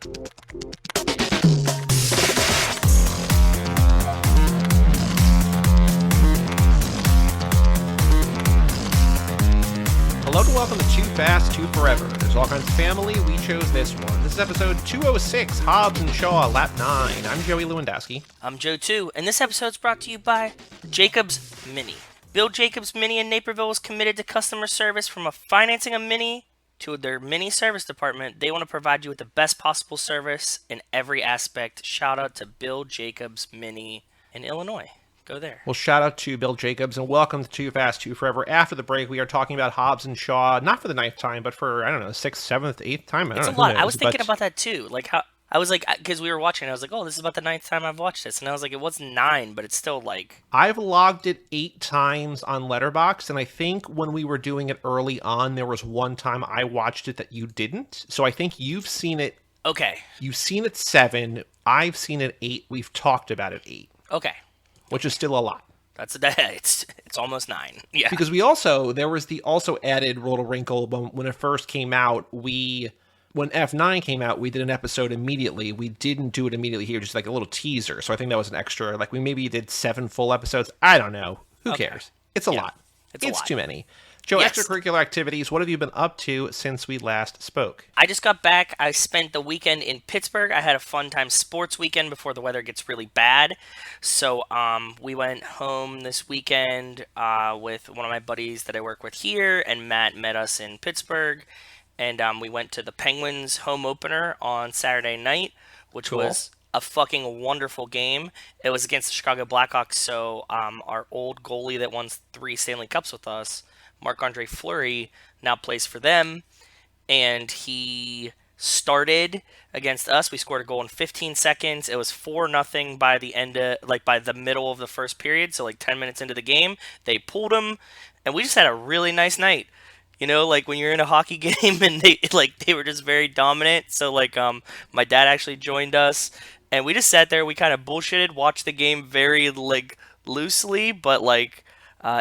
Hello and welcome to Too Fast, Too Forever. There's all kinds of family. We chose this one. This is episode 206, Hobbs and Shaw, Lap 9. I'm Joey Lewandowski. I'm Joe, too, and this episode's brought to you by Jacobs Mini. Bill Jacobs Mini in Naperville is committed to customer service. From financing a Mini to their Mini service department, they want to provide you with the best possible service in every aspect. Shout out to Bill Jacobs Mini in Illinois. Go there. Well, shout out to Bill Jacobs, and welcome to Too Fast, Too Forever. After the break, we are talking about Hobbs and Shaw, not for the 9th time, but for, I don't know, 6th, 7th, 8th time? It's a lot. I was thinking about that, too. Like, how I was like, because we were watching, I was like, oh, this is about the 9th time I've watched this. And I was like, it wasn't 9, but it's still like... I've logged it 8 times on Letterboxd, and I think when we were doing it early on, there was one time I watched it that you didn't. So I think you've seen it... Okay. You've seen it 7. I've seen it 8. We've talked about it 8. Okay. Which is still a lot. It's almost 9. Yeah. Because there was the also added little wrinkle when it first came out. When F9 came out, we did an episode immediately. We didn't do it immediately here, just like a little teaser. So I think that was an extra. Like we maybe did 7 full episodes. I don't know. Who cares? It's a lot. It's too many. Joe, Yes. Extracurricular activities. What have you been up to since we last spoke? I just got back. I spent the weekend in Pittsburgh. I had a fun time sports weekend before the weather gets really bad. So we went home this weekend with one of my buddies that I work with here, and Matt met us in Pittsburgh. And we went to the Penguins home opener on Saturday night, which was a fucking wonderful game. It was against the Chicago Blackhawks, so our old goalie that won 3 Stanley Cups with us, Marc-Andre Fleury, now plays for them, and he started against us. We scored a goal in 15 seconds. It was 4-0 by the end of, by the middle of the first period, so 10 minutes into the game. They pulled him, and we just had a really nice night. You know, when you're in a hockey game and they were just very dominant. So my dad actually joined us, and we just sat there. We kind of bullshitted, watched the game very loosely, but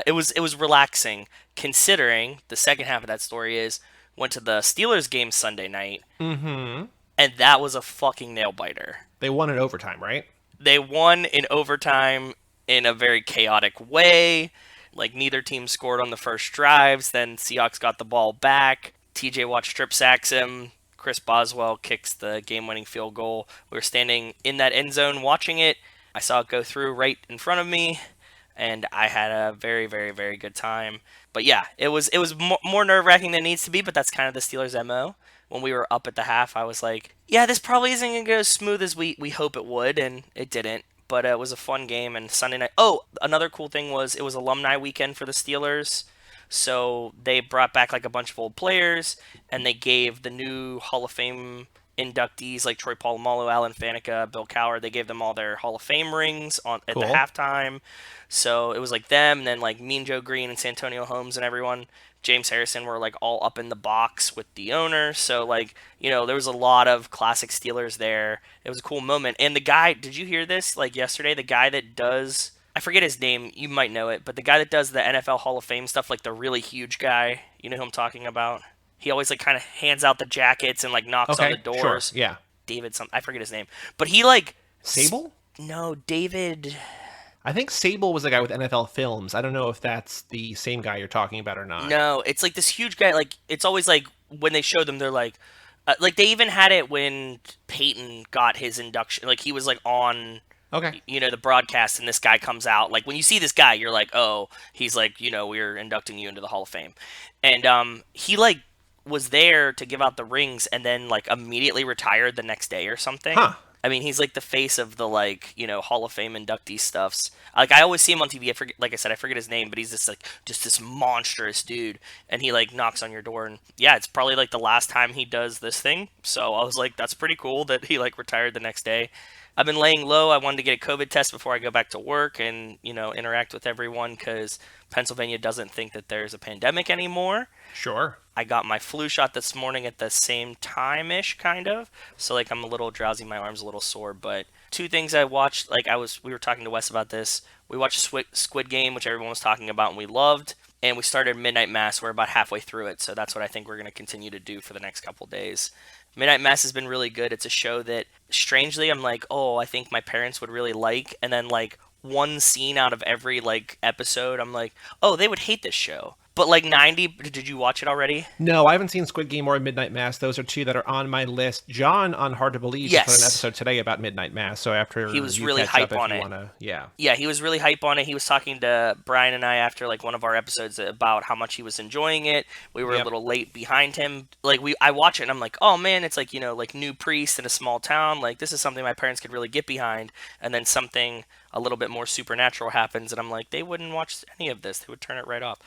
it was relaxing. Considering the second half of that story went to the Steelers game Sunday night, and that was a fucking nail biter. They won in overtime, right? They won in overtime in a very chaotic way. Neither team scored on the first drives. Then Seahawks got the ball back. TJ Watt strip sacks him. Chris Boswell kicks the game-winning field goal. We were standing in that end zone watching it. I saw it go through right in front of me, and I had a very, very, very good time. But yeah, it was more nerve-wracking than it needs to be, but that's kind of the Steelers' MO. When we were up at the half, I was like, yeah, this probably isn't going to go as smooth as we hope it would, and it didn't. But it was a fun game, and Sunday night... Oh, another cool thing was it was alumni weekend for the Steelers, so they brought back a bunch of old players, and they gave the new Hall of Fame inductees like Troy Polamalu, Alan Faneca, Bill Cowher, they gave them all their Hall of Fame rings at the halftime. So it was them, and then Mean Joe Green and Santonio Holmes and everyone, James Harrison, were all up in the box with the owner. So there was a lot of classic Steelers there. It was a cool moment. And the guy, did you hear this yesterday? The guy that does, I forget his name, you might know it, but the guy that does the NFL Hall of Fame stuff, the really huge guy, you know who I'm talking about? He always kind of hands out the jackets and knocks on the doors. Sure. Yeah. David I forget his name. But he Sable? No, David. I think Sable was the guy with NFL Films. I don't know if that's the same guy you're talking about or not. No, it's this huge guy. It's always when they show them, they're they even had it when Peyton got his induction. He was on, the broadcast, and this guy comes out. When you see this guy, you're oh, he's we're inducting you into the Hall of Fame. And he was there to give out the rings and then immediately retired the next day or something. Huh. I mean, he's the face of the Hall of Fame inductee stuffs. I always see him on TV. I forget his name, but he's just this monstrous dude, and he knocks on your door, and yeah, it's probably the last time he does this thing. So I was that's pretty cool that he retired the next day. I've been laying low. I wanted to get a COVID test before I go back to work and interact with everyone because Pennsylvania doesn't think that there's a pandemic anymore. Sure. I got my flu shot this morning at the same time-ish, kind of. So, I'm a little drowsy, my arm's a little sore. But 2 things I watched, we were talking to Wes about this. We watched Squid Game, which everyone was talking about and we loved. And we started Midnight Mass. We're about halfway through it. So that's what I think we're going to continue to do for the next couple days. Midnight Mass has been really good. It's a show that, strangely, I'm like, oh, I think my parents would really like. And then, like, one scene out of every, like, episode, I'm like, oh, they would hate this show. But, like, 90, did you watch it already? No, I haven't seen Squid Game or Midnight Mass. Those are two that are on my list. John on Hard to Believe just put an Yes. episode today about Midnight Mass. So after He was you really catch hype up, on if you it. wanna, yeah. Yeah, he was really hype on it. He was talking to Brian and I after like one of our episodes about how much he was enjoying it. We were a Yep. little late behind him. Like I watch it and I'm like, oh man, it's like, like new priest in a small town. Like this is something my parents could really get behind. And then something a little bit more supernatural happens, and I'm like, they wouldn't watch any of this. They would turn it right off.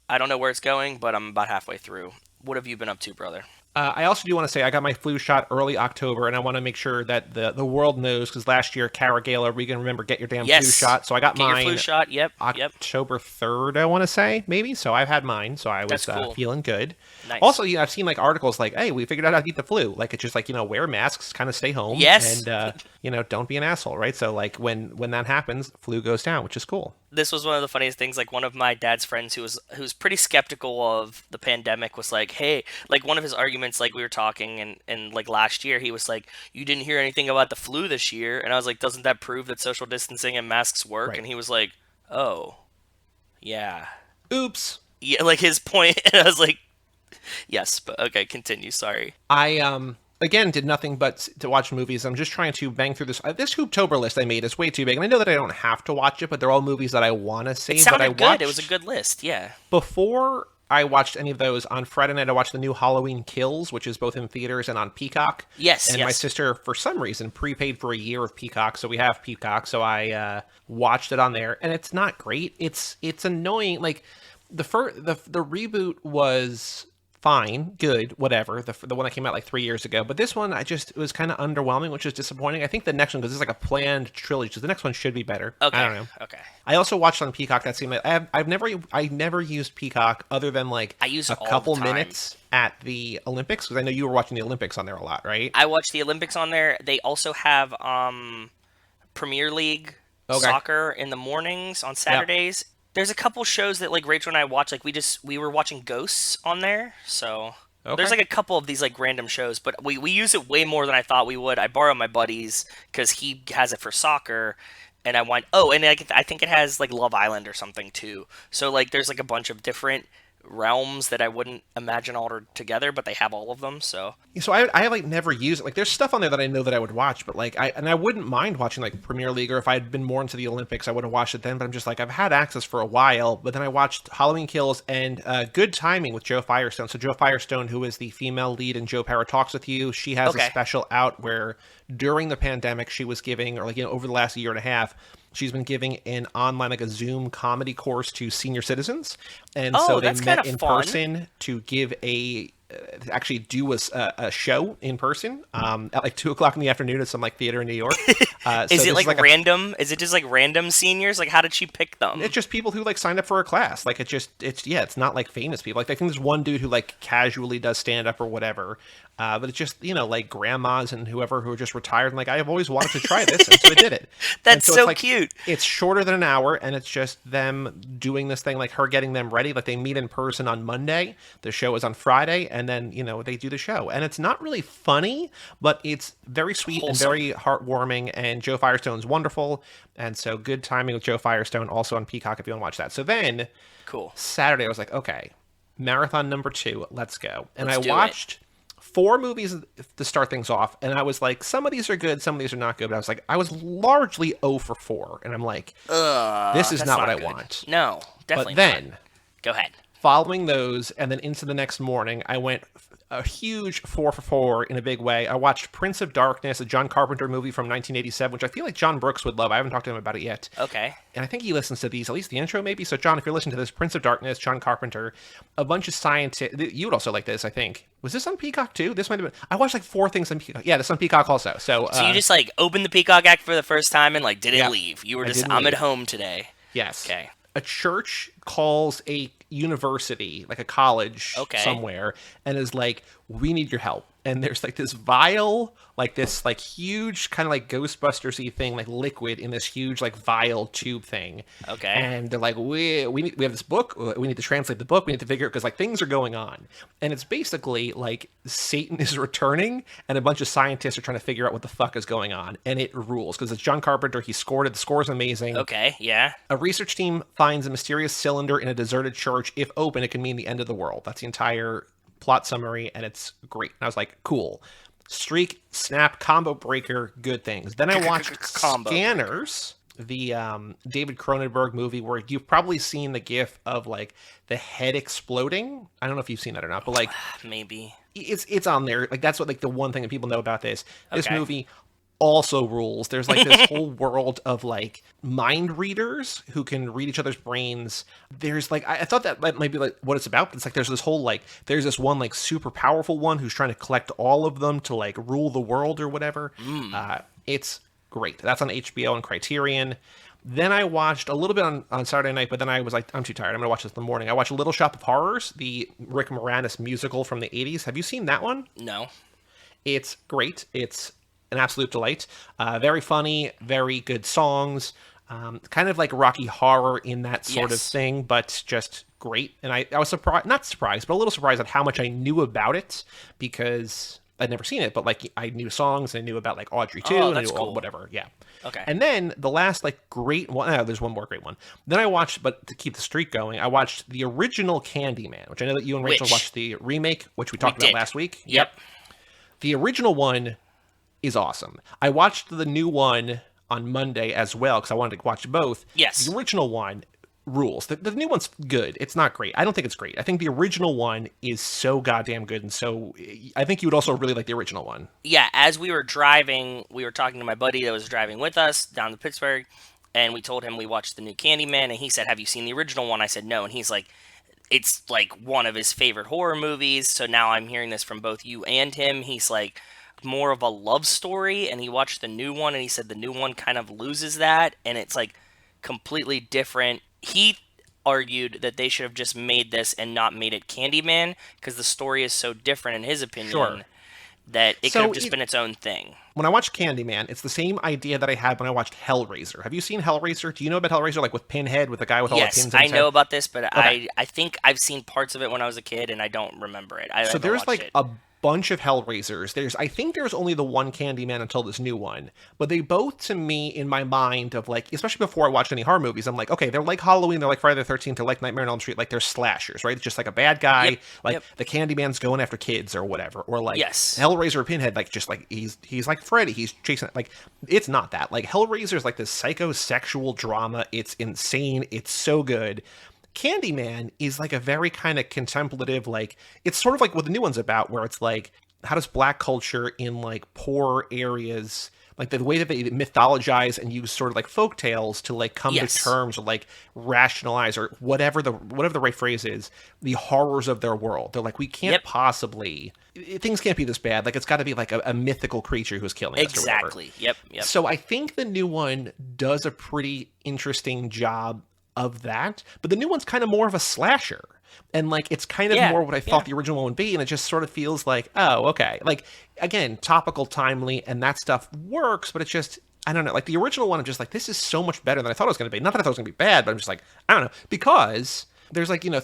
I don't know where it's going, but I'm about halfway through. What have you been up to, brother? I also do want to say I got my flu shot early October, and I want to make sure that the world knows, because last year, Cara Gala, Regan, remember, get your damn flu shot. So I got Get mine. your flu shot. Yep. October 3rd, I want to say, maybe. So I've had mine, so I was That's cool. feeling good. Nice. Also, I've seen like articles like, hey, we figured out how to beat the flu. Like, it's just like, wear masks, kind of stay home. Yes. And, don't be an asshole, right? So, like, when that happens, flu goes down, which is cool. This was one of the funniest things. Like one of my dad's friends who's pretty skeptical of the pandemic was like, hey, like one of his arguments, like we were talking and like last year, he was like, you didn't hear anything about the flu this year. And I was like, doesn't that prove that social distancing and masks work? Right. And he was like, oh, yeah. Oops. Yeah, like his point. And I was like, yes, but okay, continue. Sorry. I again did nothing but to watch movies. I'm just trying to bang through this. This Hooptober list I made is way too big, and I know that I don't have to watch it, but they're all movies that I want to see. It sounded but I good. watched, It was a good list. Yeah. Before I watched any of those, on Friday night I watched the new Halloween Kills, which is both in theaters and on Peacock. Yes. And my sister, for some reason, prepaid for a year of Peacock, so we have Peacock. So I watched it on there, and it's not great. It's annoying. Like the reboot was fine, good, whatever. The one that came out like 3 years ago. But this one, it was kind of underwhelming, which is disappointing. I think the next one, because it's like a planned trilogy, so the next one should be better. Okay. I don't know. Okay. I also watched on Peacock that same night. I never used Peacock other than like I use it a all couple the time. minutes at the Olympics, because I know you were watching the Olympics on there a lot, right? I watch the Olympics on there. They also have Premier League soccer in the mornings on Saturdays. Yep. There's a couple shows that like Rachel and I watch. Like we were watching Ghosts on there, so there's like a couple of these like random shows. But we use it way more than I thought we would. I borrow my buddy's because he has it for soccer, and I went, and I think it has like Love Island or something too. So like there's like a bunch of different realms that I wouldn't imagine all together, but they have all of them. So I like never use it. Like there's stuff on there that I know that I would watch, but like I wouldn't mind watching like Premier League, or if I had been more into the Olympics, I would have watched it then. But I'm just like, I've had access for a while. But then I watched Halloween Kills and Good Timing with Joe Firestone. So Joe Firestone, who is the female lead in Joe Para Talks with You, she has a special out where during the pandemic she was giving, or like over the last year and a half, she's been giving an online, like a Zoom comedy course to senior citizens. And so they met in person to give actually do a show in person at like 2:00 in the afternoon at some like theater in New York. Is it like random? Is it just like random seniors? Like how did she pick them? It's just people who like signed up for a class. Like it's not like famous people. Like I think there's one dude who like casually does stand up or whatever. But it's just, like grandmas and whoever who are just retired and like, I have always wanted to try this. And so I did it. That's so cute. It's shorter than an hour, and it's just them doing this thing, like her getting them ready. Like they meet in person on Monday. The show is on Friday, and then, they do the show. And it's not really funny, but it's very sweet and very heartwarming. And Joe Firestone's wonderful. And so Good Timing with Joe Firestone, also on Peacock if you want to watch that. So then Saturday, I was like, okay, marathon number 2, let's go. And I watched 4 movies to start things off, and I was like, some of these are good, some of these are not good, but I was largely 0 for 4, and I'm like, this is not what I want. No, definitely But then, go ahead. Following those, and then into the next morning, I went a huge 4 for 4 in a big way. I watched Prince of Darkness, a John Carpenter movie from 1987, which I feel like John Brooks would love. I haven't talked to him about it yet. Okay. And I think he listens to these, at least the intro maybe. So John, if you're listening to this, Prince of Darkness, John Carpenter, a bunch of scientists. You would also like this, I think. Was this on Peacock too? This might have been. I watched like 4 things on Peacock. Yeah, this on Peacock also. So you just like opened the Peacock app for the first time and like didn't leave. You were just, I'm at home today. Yes. Okay. A church calls a university, like a college somewhere, and is like, we need your help. and there's like this vial, like this like huge kind of like Ghostbusters-y thing, like liquid in this huge like vial tube thing. Okay. And they're like, we have this book, we need to translate the book, we need to figure it, because like things are going on. And it's basically like Satan is returning and a bunch of scientists are trying to figure out what the fuck is going on. And it rules because it's John Carpenter. He scored it. The score is amazing. Okay, yeah. A research team finds a mysterious cylinder in a deserted church. If open, it can mean the end of the world. That's the entire plot summary, and it's great. And I was like, cool. Streak, snap, combo breaker, good things. Then I watched Scanners, the David Cronenberg movie, where you've probably seen the gif of like the head exploding. I don't know if you've seen that or not, but like maybe it's on there. Like that's what like the one thing that people know about this. This movie also rules. There's like this whole world of like mind readers who can read each other's brains. There's like I thought that might be like what it's about, but it's like there's this whole like there's this one like super powerful one who's trying to collect all of them to like rule the world or whatever. It's great. That's on HBO and Criterion. Then I watched a little bit on Saturday night, but then I was like, I'm too tired. I'm going to watch this in the morning. I watched Little Shop of Horrors, the Rick Moranis musical from the 80s. Have you seen that one? No. It's great. It's an absolute delight. Very funny, very good songs. Kind of like Rocky Horror in that sort of thing, but just great. And I was surprised, not surprised, but a little surprised at how much I knew about it, because I'd never seen it, but like I knew songs, and I knew about like Audrey too, and I knew whatever. Yeah. Okay. And then the last like great one, there's one more great one. Then I watched, but to keep the streak going, I watched the original Candyman, which I know that you and Rachel watched the remake, which we talked about last week. Yep. The original one is awesome. I watched the new one on Monday as well because I wanted to watch both. Yes. The original one rules. The new one's good. It's not great. I don't think it's great. I think the original one is so goddamn good, and so I think you would also really like the original one. Yeah, as we were driving, we were talking to my buddy that was driving with us down to Pittsburgh, and we told him we watched the new Candyman, and he said, have you seen the original one? I said no, and he's like, it's like one of his favorite horror movies, so now I'm hearing this from both you and him. He's like, more of a love story, and he watched the new one, and he said the new one kind of loses that, and it's like completely different. He argued that they should have just made this and not made it Candyman, because the story is so different in his opinion that it could have just been its own thing. When I watched Candyman, it's the same idea that I had when I watched Hellraiser. Have you seen Hellraiser? Do you know about Hellraiser, like with Pinhead, with the guy with all the pins in his head? Yes, I know about this, but I think I've seen parts of it when I was a kid, and I don't remember it. So there's like a bunch of Hellraisers. I think there's only the one Candyman until this new one, but they both, to me, in my mind, of like, especially before I watched any horror movies, I'm like, okay, they're like Halloween, they're like Friday the 13th, they're like Nightmare on Elm Street, like they're slashers, right? It's just like a bad guy, the Candyman's going after kids or whatever, or like Hellraiser or Pinhead, like just like he's like Freddy, he's chasing, like it's not that. Like Hellraiser is like this psychosexual drama. It's insane. It's so good. Candyman is like a very kind of contemplative, like it's sort of like what the new one's about, where it's like, how does black culture in like poor areas, like the way that they mythologize and use sort of like folk tales to like come to terms or like rationalize or whatever the right phrase is, the horrors of their world. They're like, we can't possibly, things can't be this bad. Like it's got to be like a mythical creature who's killing us or whatever. Exactly. Yep. So I think the new one does a pretty interesting job of that, but the new one's kind of more of a slasher, and like it's kind of more what I thought the original one would be, and it just sort of feels like, oh, okay, like again, topical, timely, and that stuff works, but it's just, I don't know, like the original one, I'm just like, this is so much better than I thought it was going to be. Not that I thought it was going to be bad, but I'm just like, I don't know, because there's like, you know,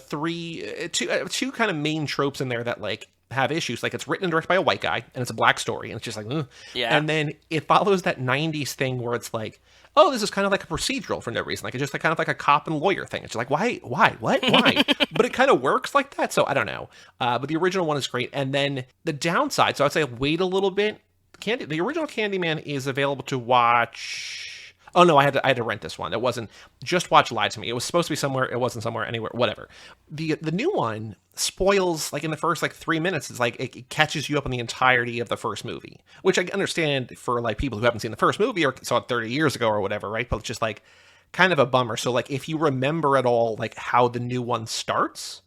two kind of main tropes in there that like have issues. Like it's written and directed by a white guy, and it's a black story, and it's just like, ugh. And then it follows that 90s thing where it's like, oh, this is kind of like a procedural for no reason. Like, it's just like kind of like a cop and lawyer thing. It's just like, why, what, why? But it kind of works like that. So I don't know. But the original one is great. And then the downside, so I'd say wait a little bit. The original Candyman is available to watch. Oh no, I had to rent this one. It wasn't just watch Lied to Me. It was supposed to be somewhere. It wasn't somewhere, anywhere, whatever. The new one spoils, like in the first like 3 minutes. It's like it catches you up on the entirety of the first movie, which I understand for like people who haven't seen the first movie or saw it 30 years ago or whatever, right? But it's just like kind of a bummer. So like if you remember at all like how the new one starts,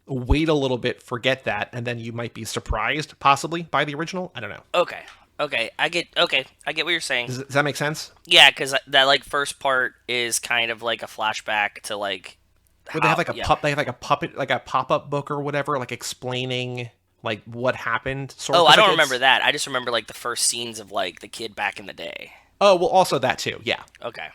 wait a little bit, forget that, and then you might be surprised possibly by the original. I don't know. Okay, I get what you're saying. Does that make sense? Yeah, because that like first part is kind of like a flashback to like where they have like a they have like a puppet, like a pop-up book or whatever, like explaining like what happened. Oh, I don't Like, remember that. I just remember like the first scenes of like the kid back in the day. Oh, well, also that too, yeah. Okay.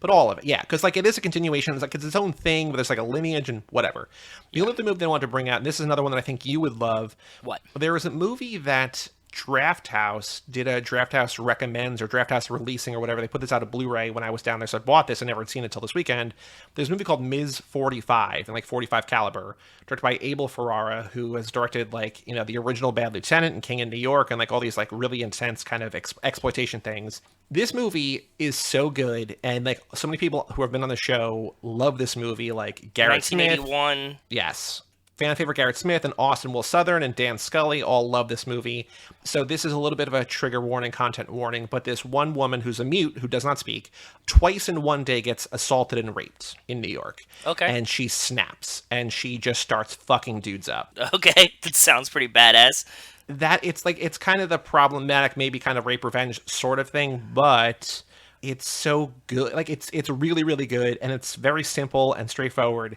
But all of it, yeah, because like it is a continuation. It's like it's its own thing, but there's like a lineage and whatever. The only other movie they want to bring out, and this is another one that I think you would love. What? There was a movie that Draft House did, a Draft House recommends or Draft House releasing or whatever. They put this out of Blu-ray when I was down there, so I bought this. I never had seen it till this weekend. There's a movie called Ms. 45 and like 45 caliber, directed by Abel Ferrara, who has directed like, you know, the original Bad Lieutenant and King in New York and like all these like really intense kind of exploitation things. This movie is so good, and like so many people who have been on the show love this movie, like Garrett Smith. 1981. Yes. Fan favorite Garrett Smith and Austin Will Southern and Dan Scully all love this movie. So this is a little bit of a trigger warning, content warning, but this one woman who's a mute, who does not speak, twice in one day gets assaulted and raped in New York. Okay. And she snaps, and she just starts fucking dudes up. Okay, that sounds pretty badass. That it's kind of the problematic, maybe kind of rape revenge sort of thing, but it's so good. Like it's really, really good, and it's very simple and straightforward.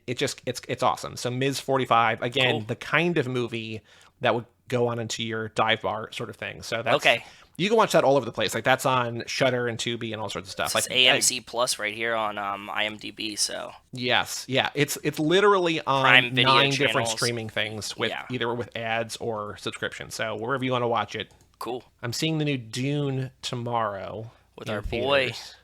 It's awesome. So Ms. 45, again, Cool. the kind of movie that would go on into your dive bar sort of thing. So that's Okay. You can watch that all over the place. Like that's on Shudder and Tubi and all sorts of stuff. It's Like AMC Plus right here on IMDb. So yes, yeah, it's literally on Prime Video 9 different channels. streaming things with Yeah. either with ads or subscription. So wherever you want to watch it. cool. I'm seeing the new Dune tomorrow With in our boy, theaters.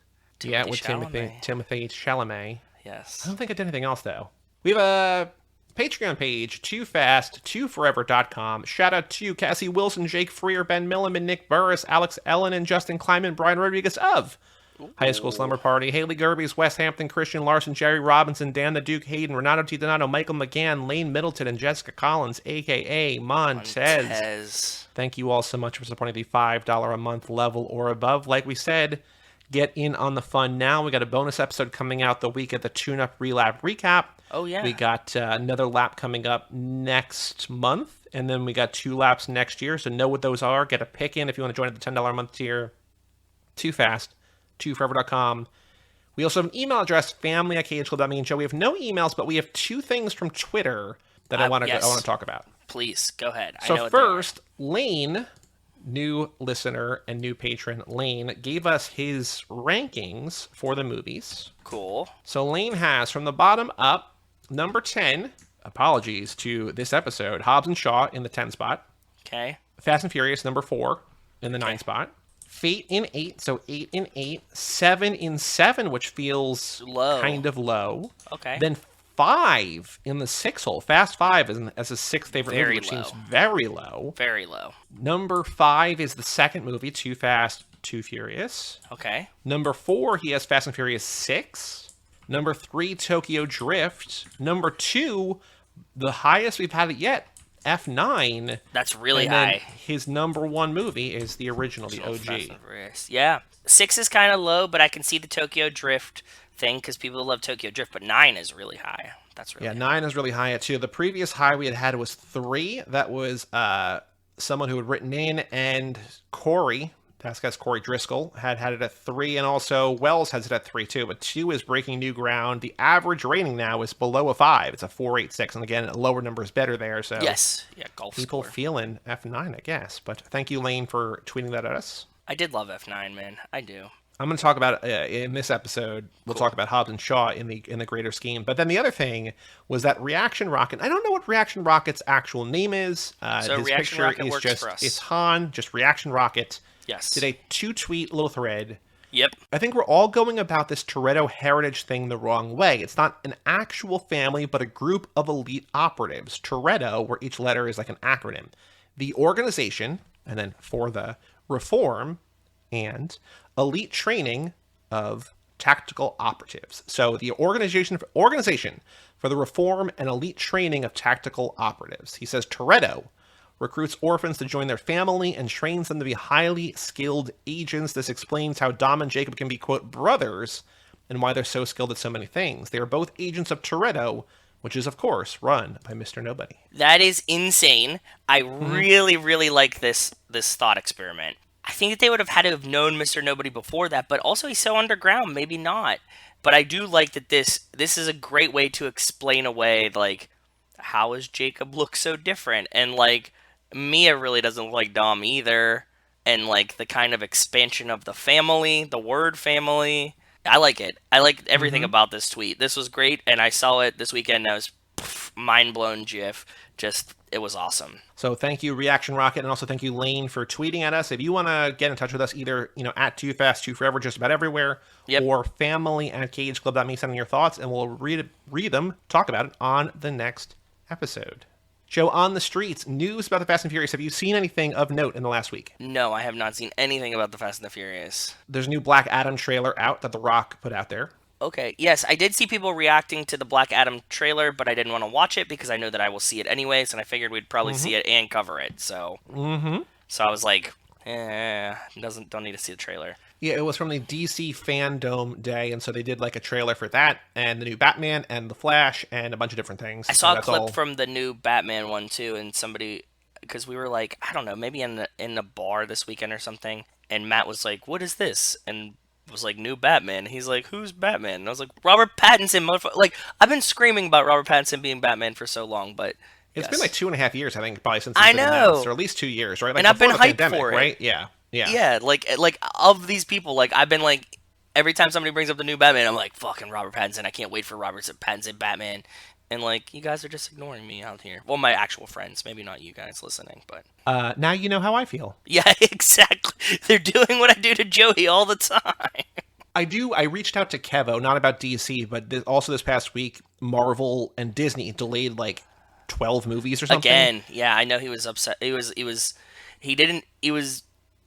Yeah, with Chalamet. Timothy Chalamet. Yes. I don't think I did anything else, though. We have a Patreon page, toofast2forever.com. Shout out to Cassie Wilson, Jake Freer, Ben Milliman, Nick Burris, Alex Ellen, and Justin Kleiman, Brian Rodriguez of High School Slumber Party, Haley Gerbies, Wes Hampton, Christian Larson, Jerry Robinson, Dan the Duke Hayden, Renato T. Donato, Michael McGann, Lane Middleton, and Jessica Collins, a.k.a. Montez. Thank you all so much for supporting the $5 a month level or above. Like we said, get in on the fun now. We got a bonus episode coming out the week of the Tune-Up Relap Recap. Oh, yeah. We got another lap coming up next month, and then we got 2 laps next year, so know what those are. Get a pick in if you want to join at the $10 a month tier. Too fast. TooForever.com. We also have an email address, family@cageclub.me and Joe. We have no emails, but we have 2 things from Twitter that I want to talk about. Please, go ahead. I know So what first, Lane, new listener and new patron, Lane, gave us his rankings for the movies. they are. Cool. So Lane has, from the bottom up, number 10, apologies to this episode, Hobbs Shaw in the 10 spot. Okay. Fast and Furious, number 4 in the 9 spot. Fate in 8, so 8 in 8. 7 in 7, which feels Low. kind of low. Okay. Then 5 in the 6 hole. Fast 5 as a 6th favorite Very movie, which low. seems very low. Very low. Number 5 is the second movie, Too Fast, Too Furious. Okay. Number 4, he has Fast and Furious 6. Number 3, Tokyo Drift. Number 2, the highest we've had it yet, F9. That's really And then high. his number 1 movie is the original, the Fast OG. and Furious. Yeah. 6 is kind of low, but I can see the Tokyo Drift thing because people love Tokyo Drift, but 9 is really high. That's really Yeah, high. 9 is really high at 2. The previous high we had was 3. That was someone who had written in, and Corey, that's guys Corey Driscoll, had it at 3, and also Wells has it at 3 too, but 2 is breaking new ground. The average rating now is below a 5. It's a 4.86, and again, a lower number is better there, so Yes. Yeah, golf people score. feeling F9, I guess. But thank you, Lane, for tweeting that at us. I did love F9, man. I do. I'm going to talk about in this episode. We'll talk about Hobbs and Shaw in the greater scheme. But then the other thing was that Reaction Rocket. I don't know what Reaction Rocket's actual name is. So his Reaction picture Rocket is works just for us. it's Han, just Reaction Rocket. Yes. Did a 2-tweet little thread. Yep. I think we're all going about this Toretto heritage thing the wrong way. It's not an actual family, but a group of elite operatives. Toretto, where each letter is like an acronym. The organization, and then for the reform and elite training of tactical operatives. So the organization for the reform and elite training of tactical operatives. He says Toretto recruits orphans to join their family and trains them to be highly skilled agents. This explains how Dom and Jacob can be, quote, brothers, and why they're so skilled at so many things. They are both agents of Toretto, which is, of course, run by Mr. Nobody. That is insane. I really, really like this thought experiment. I think that they would have had to have known Mr. Nobody before that, but also he's so underground, maybe not. But I do like that this is a great way to explain away, like, how does Jacob look so different? And like Mia really doesn't look like Dom either. And like the kind of expansion of the family, the word family. I like it. I like everything about this tweet. This was great, and I saw it this weekend. And I was mind blown. GIF, just it was awesome. So thank you, Reaction Rocket, and also thank you, Lane, for tweeting at us. If you want to get in touch with us, either at Too Fast Too Forever, just about everywhere, or family@cageclub.me, sending your thoughts, and we'll read them, talk about it on the next episode. Joe, on the streets, news about the Fast and Furious. Have you seen anything of note in the last week? No, I have not seen anything about the Fast and the Furious. There's a new Black Adam trailer out that The Rock put out there. Okay, yes, I did see people reacting to the Black Adam trailer, but I didn't want to watch it because I know that I will see it anyways, and I figured we'd probably see it and cover it. So, so I was like, don't need to see the trailer. Yeah, it was from the DC Fandom Day, and so they did like a trailer for that, and the new Batman, and the Flash, and a bunch of different things. I saw a clip from the new Batman one too, and somebody, because we were like, I don't know, maybe in a bar this weekend or something, and Matt was like, "What is this?" and was like, "New Batman." He's like, "Who's Batman?" And I was like, "Robert Pattinson, motherfucker!" Like, I've been screaming about Robert Pattinson being Batman for so long, but it's been like 2.5 years, I think, probably since I it's been know, announced, or at least 2 years, right? Like, and I've been hyped pandemic, for it, right? Yeah. Yeah, like of these people, like I've been like, every time somebody brings up the new Batman, I'm like, fucking Robert Pattinson. I can't wait for Robert Pattinson Batman. And like, you guys are just ignoring me out here. Well, my actual friends, maybe not you guys listening, but now you know how I feel. Yeah, exactly. They're doing what I do to Joey all the time. I reached out to Kevo, not about DC, but also this past week, Marvel and Disney delayed like 12 movies or something. Again, yeah, I know he was upset. He was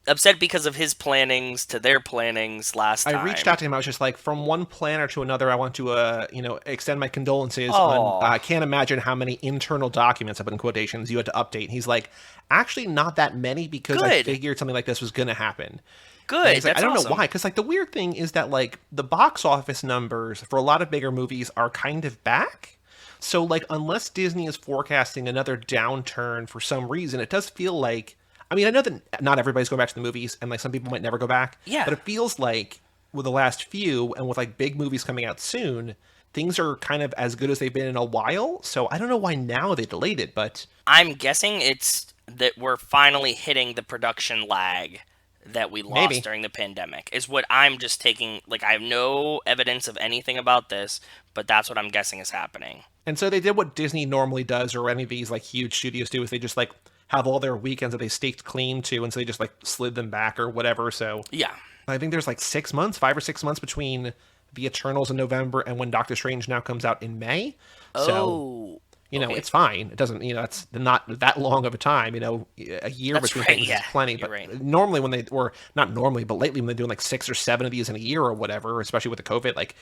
upset because of his plannings to their plannings last time. I reached out to him. I was just like, from one planner to another, I want to, extend my condolences. I can't imagine how many internal documents, up in quotations, you had to update. He's like, actually not that many, because I figured something like this was going to happen. Good. Like, I don't know why, because like the weird thing is that like the box office numbers for a lot of bigger movies are kind of back. So like, unless Disney is forecasting another downturn for some reason, it does feel like, I mean, I know that not everybody's going back to the movies, and like some people might never go back. Yeah. But it feels like with the last few, and with like big movies coming out soon, things are kind of as good as they've been in a while. So I don't know why now they delayed it, but I'm guessing it's that we're finally hitting the production lag that we lost during the pandemic, is what I'm just taking. Like, I have no evidence of anything about this, but that's what I'm guessing is happening. And so they did what Disney normally does, or any of these like huge studios do, is they just like have all their weekends that they staked claim to, and so they just like slid them back or whatever. So yeah, I think there's like 5 or 6 months between the Eternals in November and when Doctor Strange now comes out in May. So it's fine. It doesn't, it's not that long of a time. A year between things is plenty. But normally when they, or not normally, but lately when they're doing like 6 or 7 of these in a year or whatever, especially with the COVID, like,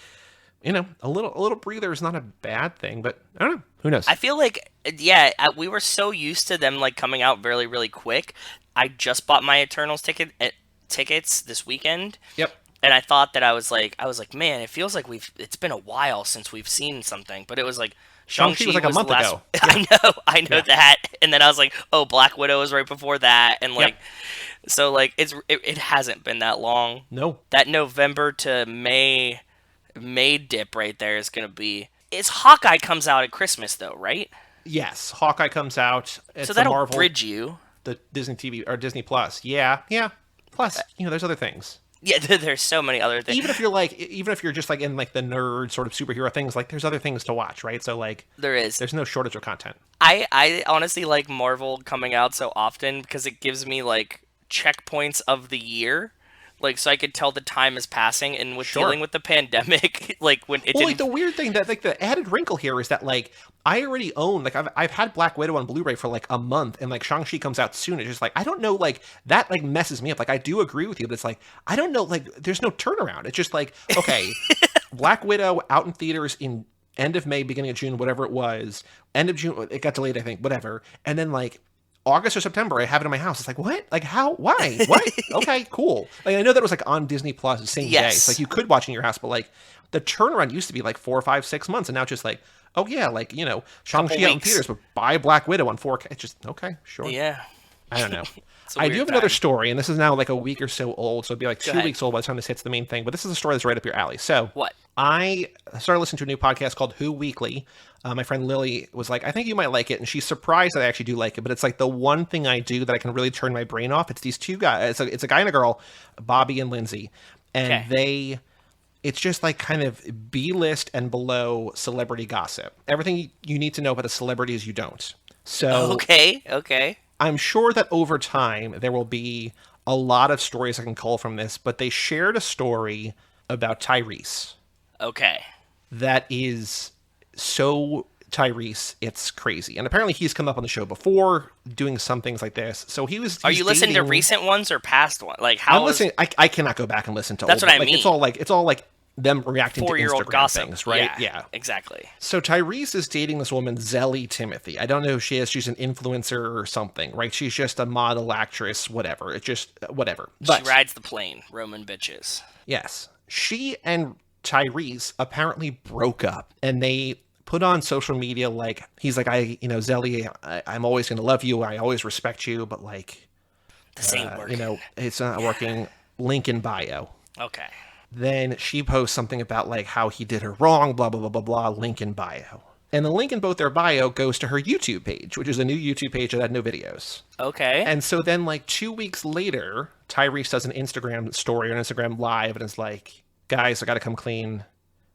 a little breather is not a bad thing, but I don't know. Who knows? I feel like, we were so used to them like coming out really, really quick. I just bought my Eternals tickets this weekend. Yep. And I thought that I was like, man, it feels like it's been a while since we've seen something. But it was like, Shang-Chi was like a month ago. Yeah. I know that. And then I was like, oh, Black Widow was right before that. And like, so like, it hasn't been that long. No. That November to May dip right there is going to be... Hawkeye comes out at Christmas, though, right? Yes, Hawkeye comes out. It's so that'll Marvel, bridge you. The Disney TV, or Disney Plus. Yeah. Plus, there's other things. Yeah, there's so many other things. Even if you're just like in like the nerd sort of superhero things, like there's other things to watch, right? So like there's no shortage of content. I honestly like Marvel coming out so often because it gives me like checkpoints of the year. Like, so I could tell the time is passing, and with dealing with the pandemic, like when it like the weird thing that like the added wrinkle here is that like I already own, like I've had Black Widow on Blu-ray for like a month, and like Shang-Chi comes out soon. It's just like, I don't know, like that like messes me up. Like I do agree with you, but it's like, I don't know, like there's no turnaround. It's just like, okay, Black Widow out in theaters in end of May, beginning of June, whatever it was. End of June, it got delayed, I think, whatever. And then like August or September, I have it in my house. It's like, what? Like, how? Why? What? Okay, cool. Like, I know that it was like on Disney Plus the same day. So like you could watch in your house, but like the turnaround used to be like 4, 5, 6 months, and now it's just like, oh yeah, like Shang-Chi out in theaters, but buy Black Widow on 4K. It's just okay, sure. Yeah. I don't know. I do have another story, and this is now like a week or so old, so it'd be like 2 weeks old by the time this hits the main thing. But this is a story that's right up your alley. So what? I started listening to a new podcast called Who Weekly. My friend Lily was like, I think you might like it. And she's surprised that I actually do like it. But it's like the one thing I do that I can really turn my brain off. It's these two guys. It's a guy and a girl, Bobby and Lindsay. And it's just like kind of B-list and below celebrity gossip. Everything you need to know about a celebrity is you don't. So Okay. I'm sure that over time there will be a lot of stories I can cull from this, but they shared a story about Tyrese. Okay. That is so Tyrese, it's crazy. And apparently he's come up on the show before doing some things like this. So Are you listening to recent ones or past ones? Like how I'm listening. I cannot go back and listen to. That's old, what I like, mean. It's all like them reacting to 4-year-old Instagram gossip. things, right? Yeah, exactly. So Tyrese is dating this woman, Zelly Timothy. I don't know who she is. She's an influencer or something, right? She's just a model, actress, whatever. It's just whatever. But she rides the plane, Roman bitches. yes, she and Tyrese apparently broke up, and they put on social media like he's like, Zelly, I'm always going to love you. I always respect you, but like, this ain't working. It's not working. Link in bio. Okay. Then she posts something about like how he did her wrong, blah, blah, blah, blah, blah, link in bio. And the link in both their bio goes to her YouTube page, which is a new YouTube page that had no videos. Okay. And so then like 2 weeks later, Tyrese does an Instagram story or an Instagram live and is like, guys, I got to come clean.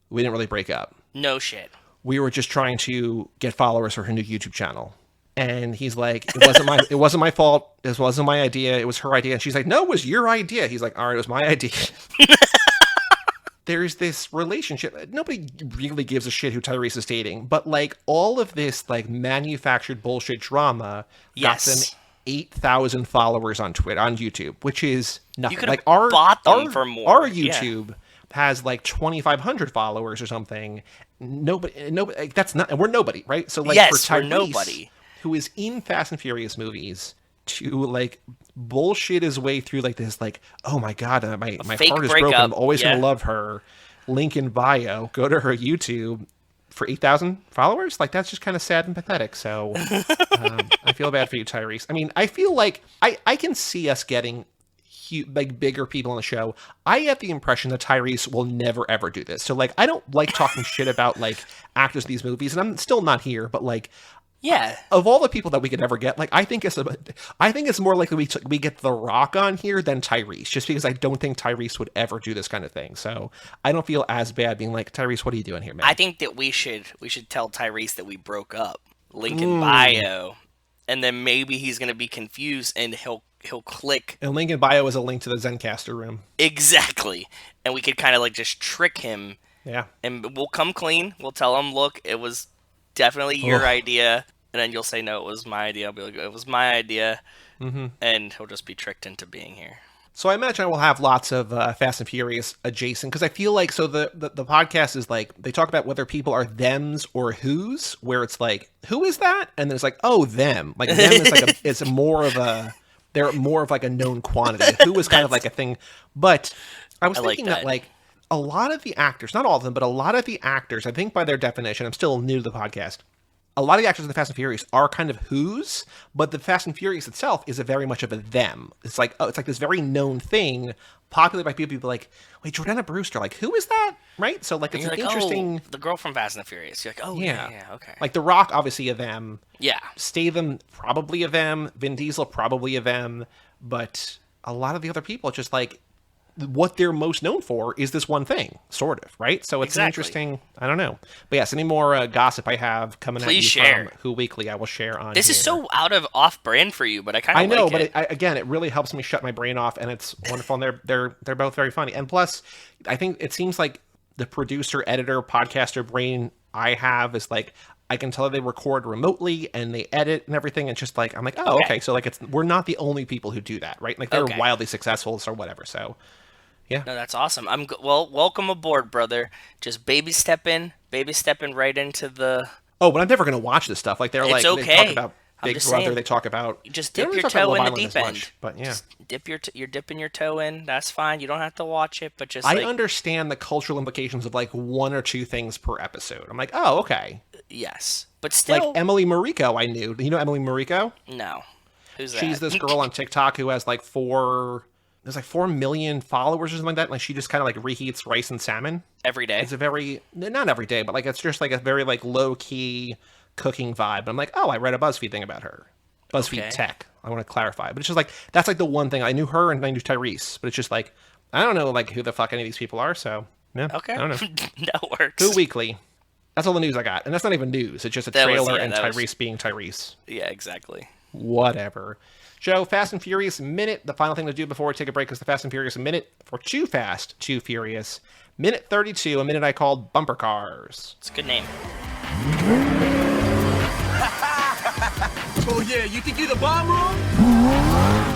We didn't really break up. No shit. We were just trying to get followers for her new YouTube channel. And he's like, it wasn't my fault. This wasn't my idea. It was her idea. And she's like, no, it was your idea. He's like, all right, it was my idea. There's this relationship. Nobody really gives a shit who Tyrese is dating, but like all of this like manufactured bullshit drama got them 8,000 followers on Twitter, on YouTube, which is nothing. You could like have bought them for more. Our YouTube has like 2,500 followers or something. Nobody, like, that's not. And we're nobody, right? So like for Tyrese, we're nobody, who is in Fast and Furious movies, to like bullshit his way through like this, like, oh my god, my heart is broken. I'm always gonna love her. Link in bio. Go to her YouTube for 8,000 followers. Like that's just kind of sad and pathetic. So I feel bad for you, Tyrese. I mean, I feel like I can see us getting like bigger people on the show. I get the impression that Tyrese will never ever do this. So like I don't like talking shit about like actors in these movies, and I'm still not here, but like. Yeah. Of all the people that we could ever get, like I think it's more likely we get The Rock on here than Tyrese, just because I don't think Tyrese would ever do this kind of thing. So I don't feel as bad being like, Tyrese, what are you doing here, man? I think that we should tell Tyrese that we broke up. Link in bio, and then maybe he's gonna be confused and he'll click. And link in bio is a link to the Zencaster room. Exactly, and we could kind of like just trick him. Yeah. And we'll come clean. We'll tell him, look, it was definitely your idea. And then you'll say, no, it was my idea. I'll be like, it was my idea. Mm-hmm. And he'll just be tricked into being here. So I imagine I will have lots of Fast and Furious adjacent, because I feel like, so the podcast is like, they talk about whether people are thems or whos, where it's like, who is that? And then it's like, oh, them. Like them is like it's more of a, they're more of like a known quantity. Who is kind of like a thing. But I was thinking that like, a lot of the actors, not all of them, but a lot of the actors, I think by their definition, I'm still new to the podcast, a lot of the actors in the Fast and Furious are kind of who's, but the Fast and Furious itself is a very much of a them. It's like, oh, it's like this very known thing, popular by people like, wait, Jordana Brewster, like, who is that? Right? So like, it's an interesting. Oh, the girl from Fast and the Furious. You're like, oh yeah, okay. Like The Rock, obviously a them. Yeah. Statham, probably a them. Vin Diesel, probably a them. But a lot of the other people, just like, what they're most known for is this one thing, sort of, right? So it's an interesting, I don't know. But yes, any more gossip I have coming at you from Who Weekly, I will share on This here. is so out of off-brand for you, but I kind of like it. I know, but again, it really helps me shut my brain off, and it's wonderful, and they're both very funny. And plus, I think it seems like the producer, editor, podcaster brain I have is like, I can tell they record remotely and they edit and everything. It's just like, I'm like, oh, okay. So like, we're not the only people who do that, right? Like they're wildly successful or whatever, so... Yeah. No, that's awesome. Well, welcome aboard, brother. Just baby stepping right into the... Oh, but I'm never going to watch this stuff. Like, they're like, okay. They talk about Big Brother, they talk about... You just dip your toe in the deep end. Much, but yeah. Just you're dipping your toe in. That's fine. You don't have to watch it, but just I understand the cultural implications of like one or two things per episode. I'm like, oh, okay. Yes. But still... Like Emily Mariko, I knew. You know Emily Mariko? No. Who's that? She's this girl on TikTok who has like 4 there's like 4 million followers or something like that. Like she just kind of like reheats rice and salmon every day. It's a very, not every day, but like it's just like a very like low key cooking vibe. But I'm like, oh, I read a BuzzFeed thing about her. BuzzFeed Tech. I want to clarify, but it's just like that's like the one thing I knew her and I knew Tyrese, but it's just like I don't know like who the fuck any of these people are. So yeah, Okay, I don't know. that works. Who Weekly. That's all the news I got, and that's not even news. It's just a trailer and Tyrese being Tyrese. Yeah, exactly. Whatever. Joe, Fast and Furious Minute. The final thing to do before we take a break is the Fast and Furious Minute for Too Fast, Too Furious. Minute 32, a minute I called Bumper Cars. It's a good name. Oh yeah, you think you're the bomb room?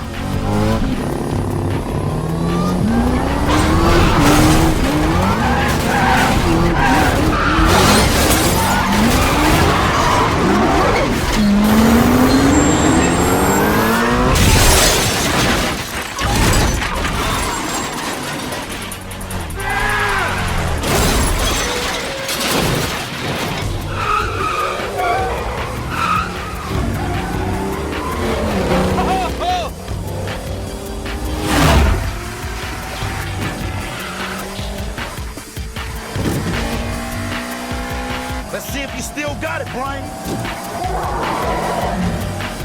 Let's see if you still got it, Brian.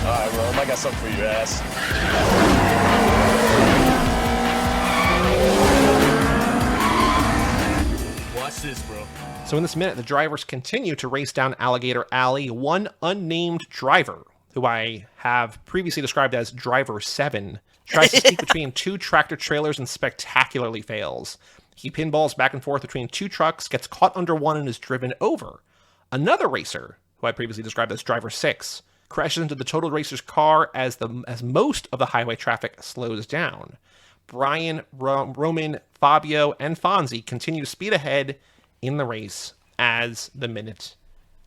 All right, Rome, I got something for your ass. Watch this, bro. So in this minute, the drivers continue to race down Alligator Alley. One unnamed driver, who I have previously described as Driver 7, tries to sneak between two tractor trailers and spectacularly fails. He pinballs back and forth between two trucks, gets caught under one, and is driven over. Another racer, who I previously described as Driver 6, crashes into the totaled racer's car as most of the highway traffic slows down. Brian, Roman, Fabio, and Fonzie continue to speed ahead in the race as the minute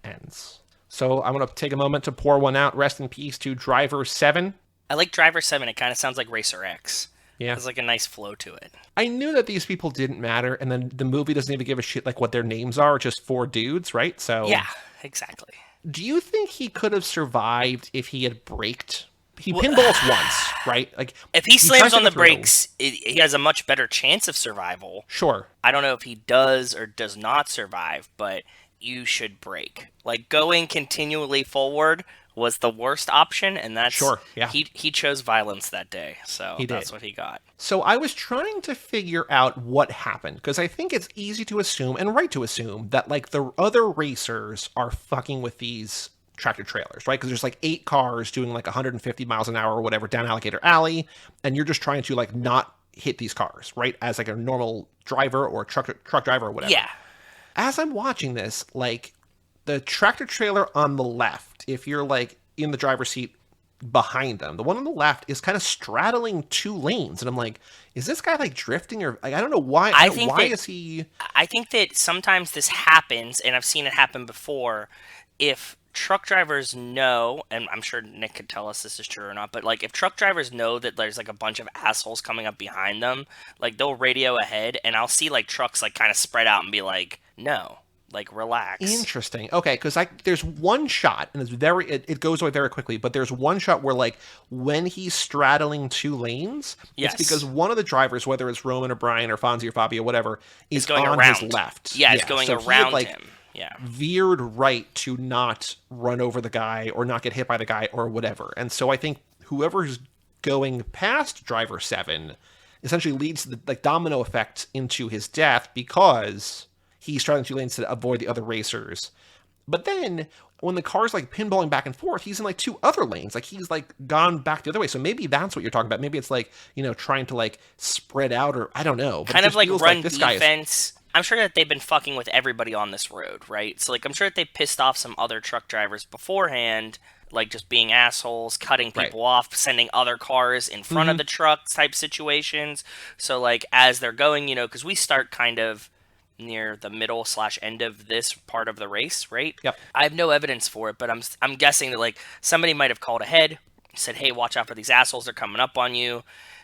ends. So I'm going to take a moment to pour one out. Rest in peace to Driver 7. I like Driver 7. It kind of sounds like Racer X. Yeah. There's like a nice flow to it. I knew that these people didn't matter, and then the movie doesn't even give a shit like what their names are, just four dudes, right? So yeah, exactly. Do you think he could have survived if he had braked? He pinballs once, right? Like if he slams on the brakes, he has a much better chance of survival. Sure. I don't know if he does or does not survive, but you should brake. Like going continually forward was the worst option, and that's sure. Yeah. He chose violence that day, so that's what he got. So I was trying to figure out what happened because I think it's easy to assume and right to assume that like the other racers are fucking with these tractor trailers, right? Because there's like 8 cars doing like 150 miles an hour or whatever down Alligator Alley, and you're just trying to like not hit these cars, right? As like a normal driver or truck driver or whatever. Yeah. As I'm watching this, like the tractor trailer on the left, if you're like in the driver's seat behind them, the one on the left is kind of straddling 2 lanes, and I'm like, is this guy like drifting or like, I don't know why. I think that sometimes this happens, and I've seen it happen before. If truck drivers know, and I'm sure Nick could tell us this is true or not, but like if truck drivers know that there's like a bunch of assholes coming up behind them, like they'll radio ahead, and I'll see like trucks like kind of spread out and be like, no, like relax. Interesting. Okay, because there's one shot, and it goes away very quickly, but there's one shot where like when he's straddling 2 lanes, it's because one of the drivers, whether it's Roman or Brian or Fonzie or Fabio, whatever, is going on around his left. Yeah, it's going so around him. Yeah. Veered right to not run over the guy or not get hit by the guy or whatever. And so I think whoever's going past Driver 7 essentially leads the like domino effect into his death because he's trying 2 lanes to avoid the other racers. But then when the car's like pinballing back and forth, he's in like 2 other lanes. Like he's like gone back the other way. So maybe that's what you're talking about. Maybe it's like, trying to like spread out or I don't know. But kind of like run defense. I'm sure that they've been fucking with everybody on this road, right? So, like, I'm sure that they pissed off some other truck drivers beforehand, like just being assholes, cutting people off, sending other cars in front of the truck type situations. So, like, as they're going, because we start kind of near the middle / end of this part of the race, right? Yep. I have no evidence for it, but I'm guessing that, like, somebody might have called ahead, said, hey, watch out for these assholes, they're coming up on you.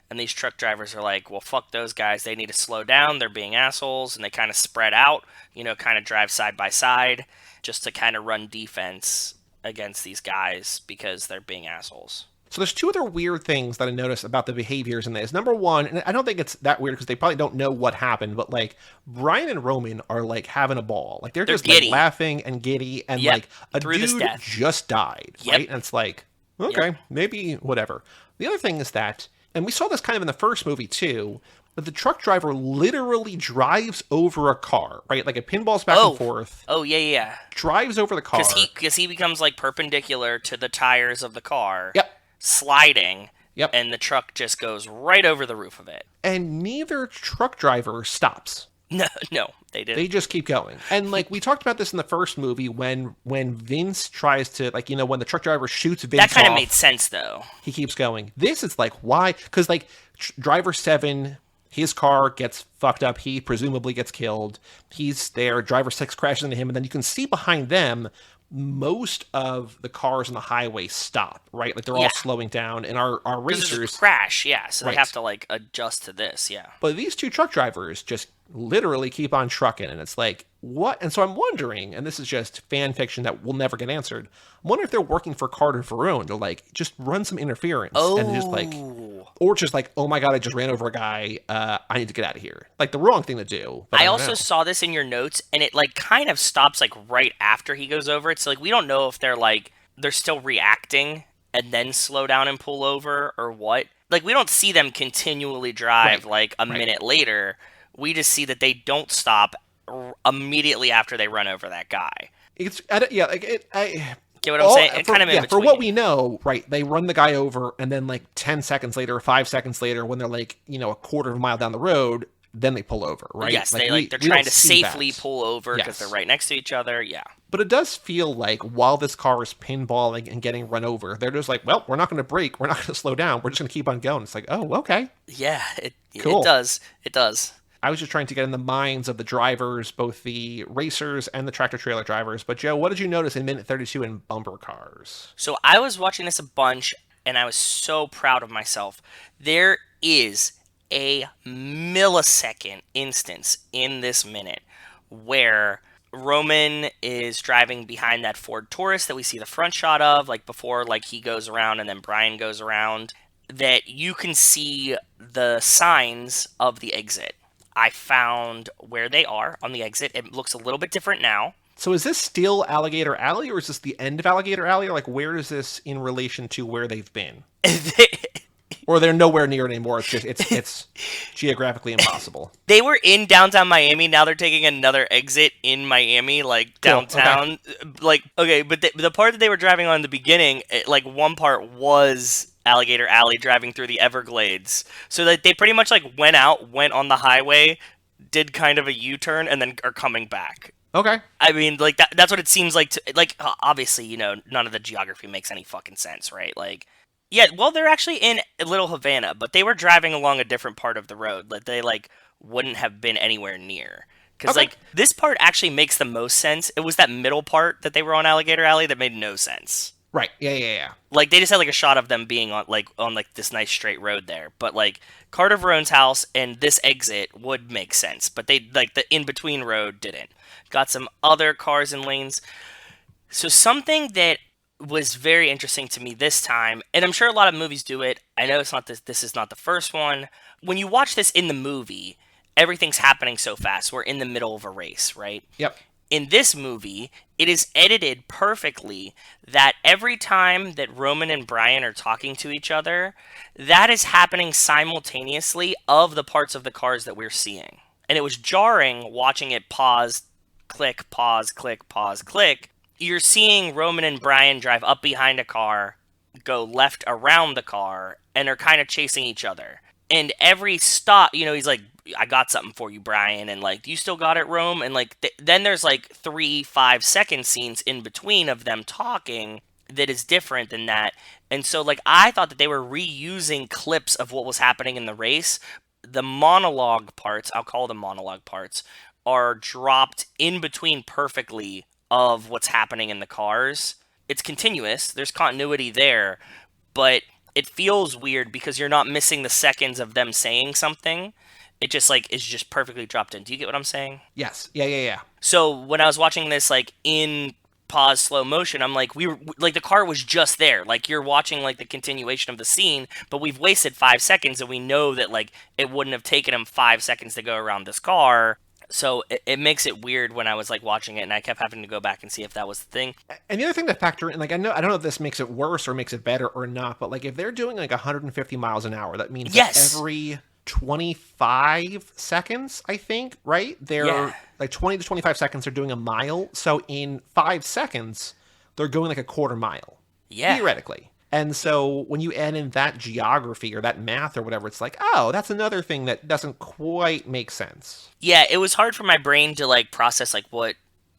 And these truck drivers are like, well, fuck those guys. They need to slow down. They're being assholes. And they kind of spread out, kind of drive side by side just to kind of run defense against these guys because they're being assholes. So there's two other weird things that I noticed about the behaviors in this. Number one, and I don't think it's that weird because they probably don't know what happened, but like Brian and Roman are like having a ball. Like they're just giddy. like laughing and giddy, and Yep, like a through this dude death. just died, Yep. right? And it's like, okay, maybe whatever. The other thing is that, and we saw this kind of in the first movie too, that the truck driver literally drives over a car, right? Like it pinballs back and forth, Oh, yeah. drives over the car. Because he becomes like perpendicular to the tires of the car. Yep. Sliding. Yep. And the truck just goes right over the roof of it. And neither truck driver stops. No, they didn't. They just keep going. And like we talked about this in the first movie when Vince tries to, like, you know, when the truck driver shoots Vince that kind of off, made sense though. he keeps going. This is like, why? Because like driver 7, his car gets fucked up. He presumably gets killed. He's there. Driver 6 crashes into him. And then you can see behind them, most of the cars on the highway stop, right? Like they're all slowing down. And our racers crash, yeah. So Right. they have to like adjust to this, yeah. But these two truck drivers just literally keep on trucking, and it's like, what? And so I'm wondering, and this is just fan fiction that will never get answered, I'm wondering if they're working for Carter Verone to like just run some interference and just like, or just like, oh my god, I just ran over a guy, I need to get out of here. Like the wrong thing to do. But I don't also know. saw this in your notes, and it like kind of stops like right after he goes over it. So like we don't know if they're still reacting and then slow down and pull over or what. Like we don't see them continually drive like a minute later. We just see that they don't stop immediately after they run over that guy. It's yeah, like it. Get what I'm saying? It kind of in for between. what we know, right? They run the guy over, and then like 10 seconds later, or 5 seconds later, when they're like, you know, a quarter of a mile down the road, then they pull over, right? Yes, like, they're we trying don't to see safely that. pull over because Yes. they're right next to each other. Yeah. But it does feel like while this car is pinballing and getting run over, they're just like, well, we're not going to brake. We're not going to slow down. We're just going to keep on going. It's like, oh, okay. Yeah, Cool. it does. It does. I was just trying to get in the minds of the drivers, both the racers and the tractor trailer drivers. But Joe, what did you notice in minute 32 in bumper cars? So I was watching this a bunch, and I was so proud of myself. There is a millisecond instance in this minute where Roman is driving behind that Ford Taurus that we see the front shot of, like before, like he goes around and then Brian goes around, that you can see the signs of the exit. I found where they are on the exit. It looks a little bit different now. So is this still Alligator Alley, or is this the end of Alligator Alley? Or like, where is this in relation to where they've been? Or they're nowhere near it anymore. It's just it's geographically impossible. They were in downtown Miami. Now they're taking another exit in Miami, like downtown. Cool. Like, okay, but the part that they were driving on in the beginning, like one part was Alligator Alley driving through the Everglades. So that they pretty much like went on the highway, did kind of a U-turn, and then are coming back. Okay. I mean, like that's what it seems like. Like, obviously, you know, none of the geography makes any fucking sense, right? Like, yeah, well, they're actually in Little Havana, but they were driving along a different part of the road that they like wouldn't have been anywhere near. Because like this part actually makes the most sense. It was that middle part that they were on Alligator Alley that made no sense. Right. Yeah. Like they just had like a shot of them being on this nice straight road there, but like Carter Verone's house and this exit would make sense, but they like the in between road didn't. Got some other cars and lanes. So something that was very interesting to me this time, and I'm sure a lot of movies do it. I know it's not this is not the first one. When you watch this in the movie, everything's happening so fast. We're in the middle of a race, right? Yep. In this movie, it is edited perfectly that every time that Roman and Brian are talking to each other, that is happening simultaneously of the parts of the cars that we're seeing. And it was jarring watching it pause, click, pause, click, pause, click. You're seeing Roman and Brian drive up behind a car, go left around the car, and are kind of chasing each other. And every stop, you know, he's like, I got something for you, Brian. And like, you still got it, Rome? And like, then there's like 3-5 second scenes in between of them talking that is different than that. And so like, I thought that they were reusing clips of what was happening in the race. The monologue parts, I'll call them monologue parts, are dropped in between perfectly of what's happening in the cars. It's continuous. There's continuity there, but it feels weird because you're not missing the seconds of them saying something. It just like is just perfectly dropped in. Do you get what I'm saying? Yes. Yeah. So when I was watching this like in pause, slow motion. I'm like, we were like, the car was just there. Like, you're watching like the continuation of the scene, but we've wasted 5 seconds, and we know that like it wouldn't have taken him 5 seconds to go around this car. So it makes it weird when I was like watching it, and I kept having to go back and see if that was the thing. And the other thing to factor in, like, I don't know if this makes it worse or makes it better or not, but like if they're doing like 150 miles an hour, that means that every 25 seconds, I think, right? They're like 20 to 25 seconds, they're doing a mile. So in 5 seconds, they're going like a quarter mile. Yeah. Theoretically. And so when you add in that geography or that math or whatever, it's like, oh, that's another thing that doesn't quite make sense. Yeah, it was hard for my brain to like process like what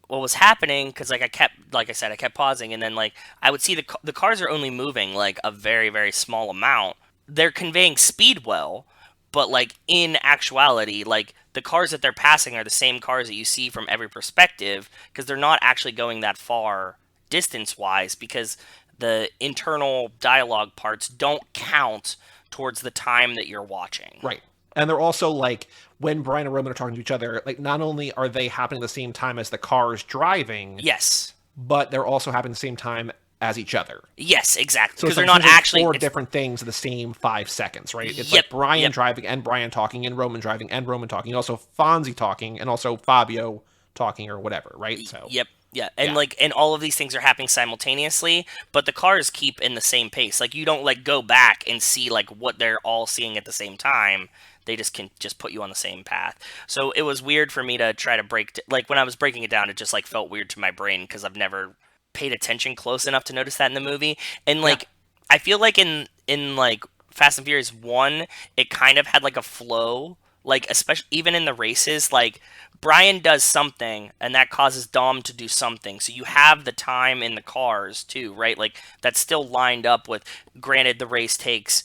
was happening, because like I kept pausing, and then like I would see the cars are only moving like a very, very small amount. They're conveying speed well, but like in actuality, like the cars that they're passing are the same cars that you see from every perspective, because they're not actually going that far distance-wise, because the internal dialogue parts don't count towards the time that you're watching. Right. And they're also like, when Brian and Roman are talking to each other, like not only are they happening at the same time as the cars driving, yes, but they're also happening at the same time as each other. Yes, exactly. So because they're not actually four different things in the same 5 seconds, right? It's like Brian driving and Brian talking and Roman driving and Roman talking, and also Fonzie talking and also Fabio talking or whatever, right? So Yeah, and like, and all of these things are happening simultaneously, but the cars keep in the same pace. Like, you don't like go back and see like what they're all seeing at the same time. They just can just put you on the same path. So it was weird for me to try to like when I was breaking it down, it just like felt weird to my brain, because I've never paid attention close enough to notice that in the movie. And like, I feel like in like Fast and Furious 1, it kind of had like a flow, like especially even in the races, like Brian does something and that causes Dom to do something. So you have the time in the cars too, right? Like that's still lined up with, granted the race takes,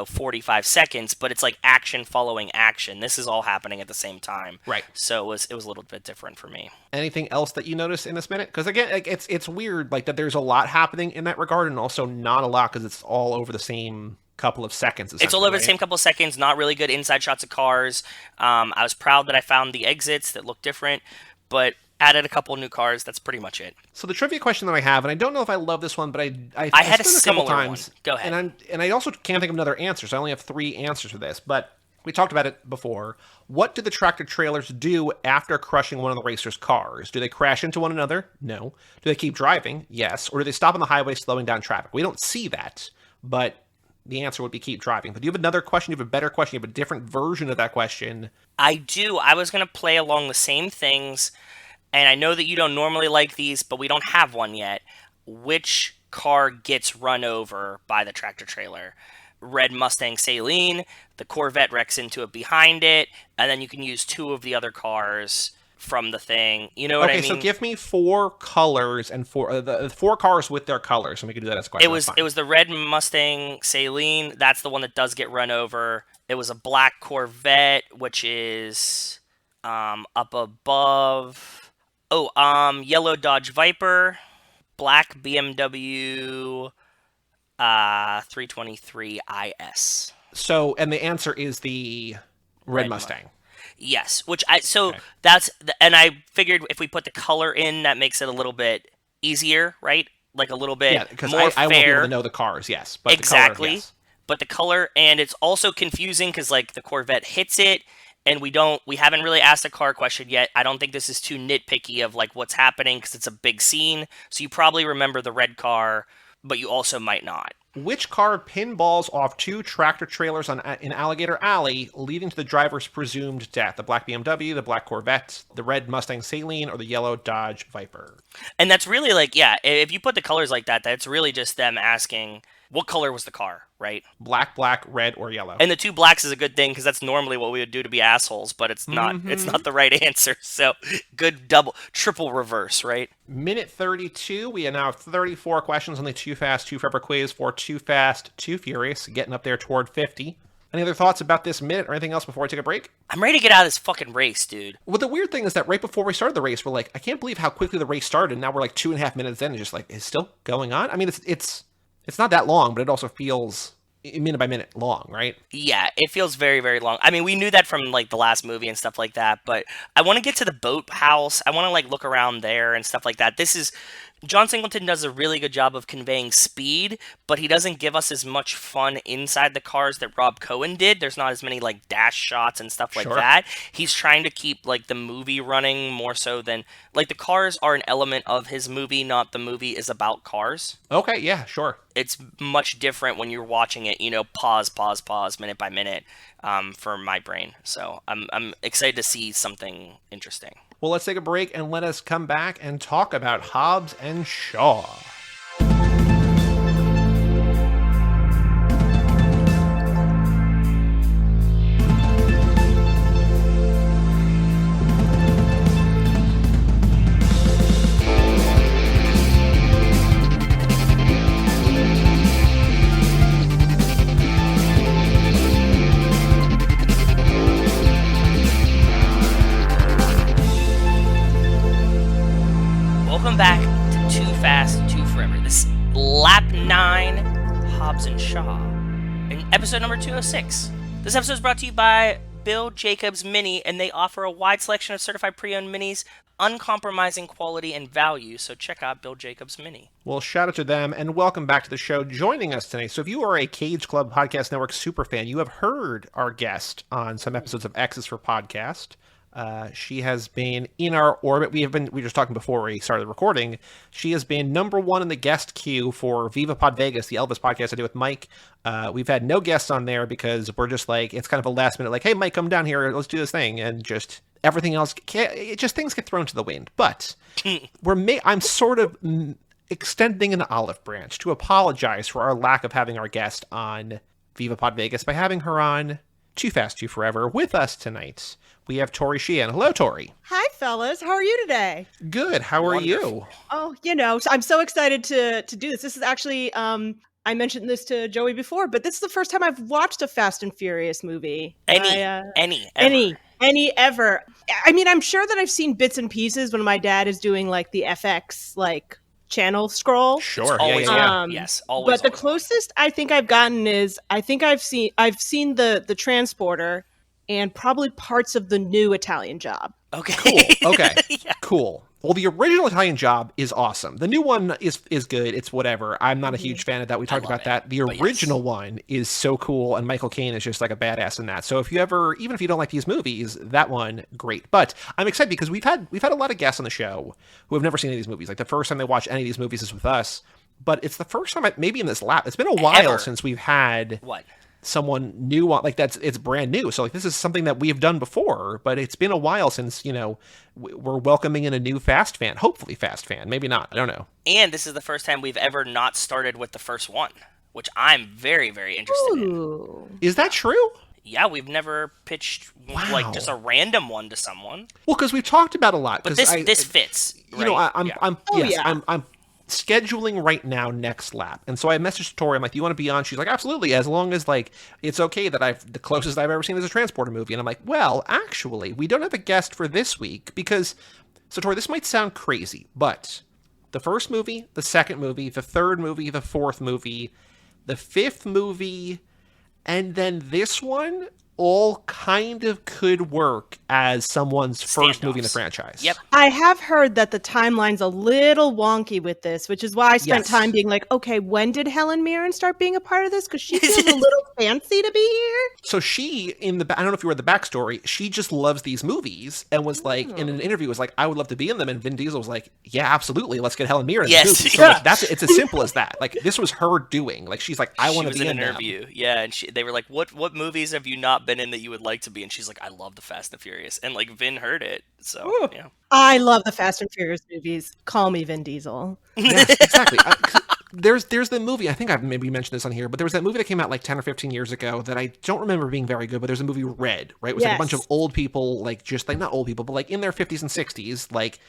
45 seconds, but it's like action following action. This is all happening at the same time. Right. So it was a little bit different for me. Anything else that you notice in this minute? Because again, like, it's weird like that there's a lot happening in that regard, and also not a lot because it's all over the same couple of seconds. It's all over the same couple of seconds. Not really good inside shots of cars. I was proud that I found the exits that look different, but added a couple new cars. That's pretty much it. So the trivia question that I have, and I don't know if I love this one, but I had a similar times, one. Go ahead. And I also can't think of another answer, so I only have 3 answers for this. But we talked about it before. What do the tractor trailers do after crushing one of the racers' cars? Do they crash into one another? No. Do they keep driving? Yes. Or do they stop on the highway, slowing down traffic? We don't see that, but the answer would be keep driving. But do you have another question? Do you have a better question? You have a different version of that question? I do. I was going to play along the same things, and I know that you don't normally like these, but we don't have one yet. Which car gets run over by the tractor trailer? Red Mustang Saline, the Corvette wrecks into it behind it, and then you can use 2 of the other cars from the thing. You know what I mean? Okay, so give me 4 colors and 4 cars with their colors, and we can do that as a question. It was the Red Mustang Saline. That's the one that does get run over. It was a black Corvette, which is up above. Yellow Dodge Viper, black BMW 323 IS. So, and the answer is the Red Mustang. Yes, that's, and I figured if we put the color in, that makes it a little bit easier, right? Like a little bit more fair. Because I won't be able to know the cars, yes. But exactly. The color, yes. But the color, and it's also confusing because like the Corvette hits it, and we haven't really asked a car question yet. I don't think this is too nitpicky of like what's happening because it's a big scene. So you probably remember the red car, but you also might not. Which car pinballs off 2 tractor trailers in Alligator Alley, leading to the driver's presumed death? The black BMW, the black Corvette, the red Mustang Saline, or the yellow Dodge Viper? And that's really like, yeah, if you put the colors like that, that's really just them asking, what color was the car, right? Black, red, or yellow. And the 2 blacks is a good thing because that's normally what we would do to be assholes, but it's not. It's not the right answer. So good triple reverse, right? Minute 32. We now have 34 questions on the Too Fast, Too Forever quiz for Too Fast, Too Furious, getting up there toward 50. Any other thoughts about this minute or anything else before we take a break? I'm ready to get out of this fucking race, dude. Well, the weird thing is that right before we started the race, we're like, I can't believe how quickly the race started. And now we're like 2.5 minutes in and just like, it's still going on? I mean, it's not that long, but it also feels minute by minute long, right? Yeah, it feels very, very long. I mean, we knew that from like the last movie and stuff like that, but I want to get to the boat house. I want to like look around there and stuff like that. This is John Singleton does a really good job of conveying speed, but he doesn't give us as much fun inside the cars that Rob Cohen did. There's not as many like dash shots and stuff like that. He's trying to keep like the movie running more so than like the cars are an element of his movie, not the movie is about cars. Okay, yeah, sure. It's much different when you're watching it, pause minute by minute, for my brain. So I'm excited to see something interesting. Well, let's take a break and let us come back and talk about Hobbs and Shaw. Welcome back to Too Fast, Too Forever. This is Lap 9, Hobbs and Shaw, in episode number 206. This episode is brought to you by Bill Jacobs Mini, and they offer a wide selection of certified pre-owned minis, uncompromising quality and value, so check out Bill Jacobs Mini. Well, shout out to them, and welcome back to the show. Joining us today, so if you are a Cage Club Podcast Network superfan, you have heard our guest on some episodes of X's for Podcast. She has been in our orbit. We were just talking before we started recording. She has been number one in the guest queue for Viva Pod Vegas, the Elvis podcast I do with Mike. We've had no guests on there because we're just like, it's kind of a last minute, like, hey, Mike, come down here. Let's do this thing. And just everything else, things get thrown to the wind. But I'm sort of extending an olive branch to apologize for our lack of having our guest on Viva Pod Vegas by having her on Too Fast, Too Forever with us tonight. We have Tori Sheehan. Hello, Tori. Hi, fellas. How are you today? Good. How are you? Oh, I'm so excited to do this. This is actually, I mentioned this to Joey before, but this is the first time I've watched a Fast and Furious movie. Any ever. I mean, I'm sure that I've seen bits and pieces when my dad is doing like the FX like channel scroll. Sure. Always, yes, always. But the closest I think I've gotten is I've seen the transporter and probably parts of the new Italian Job. Okay. Cool. Okay. Yeah. Cool. Well, the original Italian Job is awesome. The new one is good. It's whatever. I'm not a huge fan of that. We talked about that. The original one is so cool, and Michael Caine is just like a badass in that. So even if you don't like these movies, that one, great. But I'm excited because we've had a lot of guests on the show who have never seen any of these movies. Like the first time they watch any of these movies is with us. But it's the first time, maybe in this lap, it's been a while since we've had someone new on, like it's brand new. So like this is something that we have done before, but it's been a while since, we're welcoming in a new Fast fan, hopefully Fast fan, maybe not. I don't know. And this is the first time we've ever not started with the first one, which I'm very, very interested in. Is that true? Yeah, we've never pitched like just a random one to someone. Well, because we've talked about a lot. But this fits. Right? I'm scheduling right now next lap, and so I messaged Tori. I'm like, do you want to be on? She's like, absolutely, as long as like it's okay that the closest I've ever seen is a transporter movie. And I'm like, well, actually, we don't have a guest for this week because, so Tori, this might sound crazy, but the first movie, the second movie, the third movie, the fourth movie, the fifth movie, and then this one all kind of could work as someone's first movie in the franchise. Yep. I have heard that the timeline's a little wonky with this, which is why I spent time being like, okay, when did Helen Mirren start being a part of this? Because she feels a little fancy to be here. So she, I don't know if you read the backstory, she just loves these movies and was like, in an interview, was like, I would love to be in them. And Vin Diesel was like, yeah, absolutely. Let's get Helen Mirren in the movie. So like, it's as simple as that. Like, this was her doing. Like, she's like, I want to be in an interview. Them. Yeah. And they were like, what movies have you not been in that you would like to be? And she's like, I love the Fast and Furious. And like Vin heard it. So, yeah. I love the Fast and Furious movies. Call me Vin Diesel. Yes, exactly. There's the movie, I think I've maybe mentioned this on here, but there was that movie that came out like 10 or 15 years ago that I don't remember being very good, but there's a movie Red, right? It was like a bunch of old people, like just like not old people, but like in their 50s and 60s, like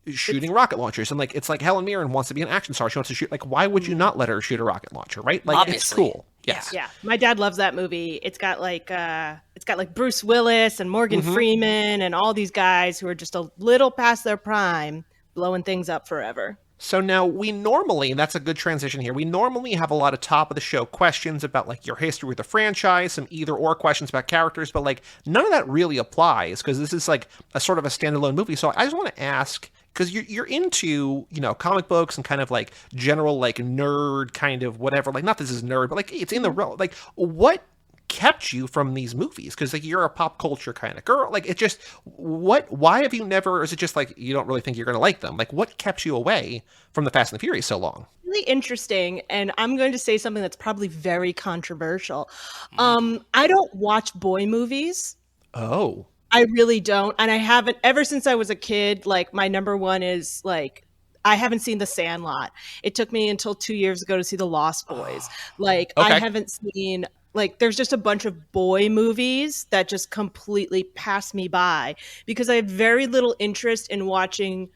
shooting rocket launchers. And like, it's like Helen Mirren wants to be an action star. She wants to shoot, like, why would you not let her shoot a rocket launcher, right? Like, obviously. It's cool. Yes. Yeah. My dad loves that movie. It's got like Bruce Willis and Morgan Freeman and all these guys who are just a little past their prime, blowing things up forever. So now we normally, and that's a good transition here, we normally have a lot of top of the show questions about like your history with the franchise, some either or questions about characters, but like none of that really applies because this is like a sort of a standalone movie. So I just want to ask, because you're into, comic books and kind of like general like nerd kind of whatever. Like, not this is nerd, but like it's in the realm. Like, what kept you from these movies? Because like you're a pop culture kind of girl. Like, it just why have you never? Or is it just like you don't really think you're gonna like them? Like, what kept you away from the Fast and the Furious so long? Really interesting, and I'm going to say something that's probably very controversial. I don't watch boy movies. Oh. I really don't. And I haven't ever since I was a kid. Like, my number one is like, I haven't seen The Sandlot. It took me until 2 years ago to see The Lost Boys. Like, Okay. I haven't seen, like, there's just a bunch of boy movies that just completely pass me by because I have very little interest in watching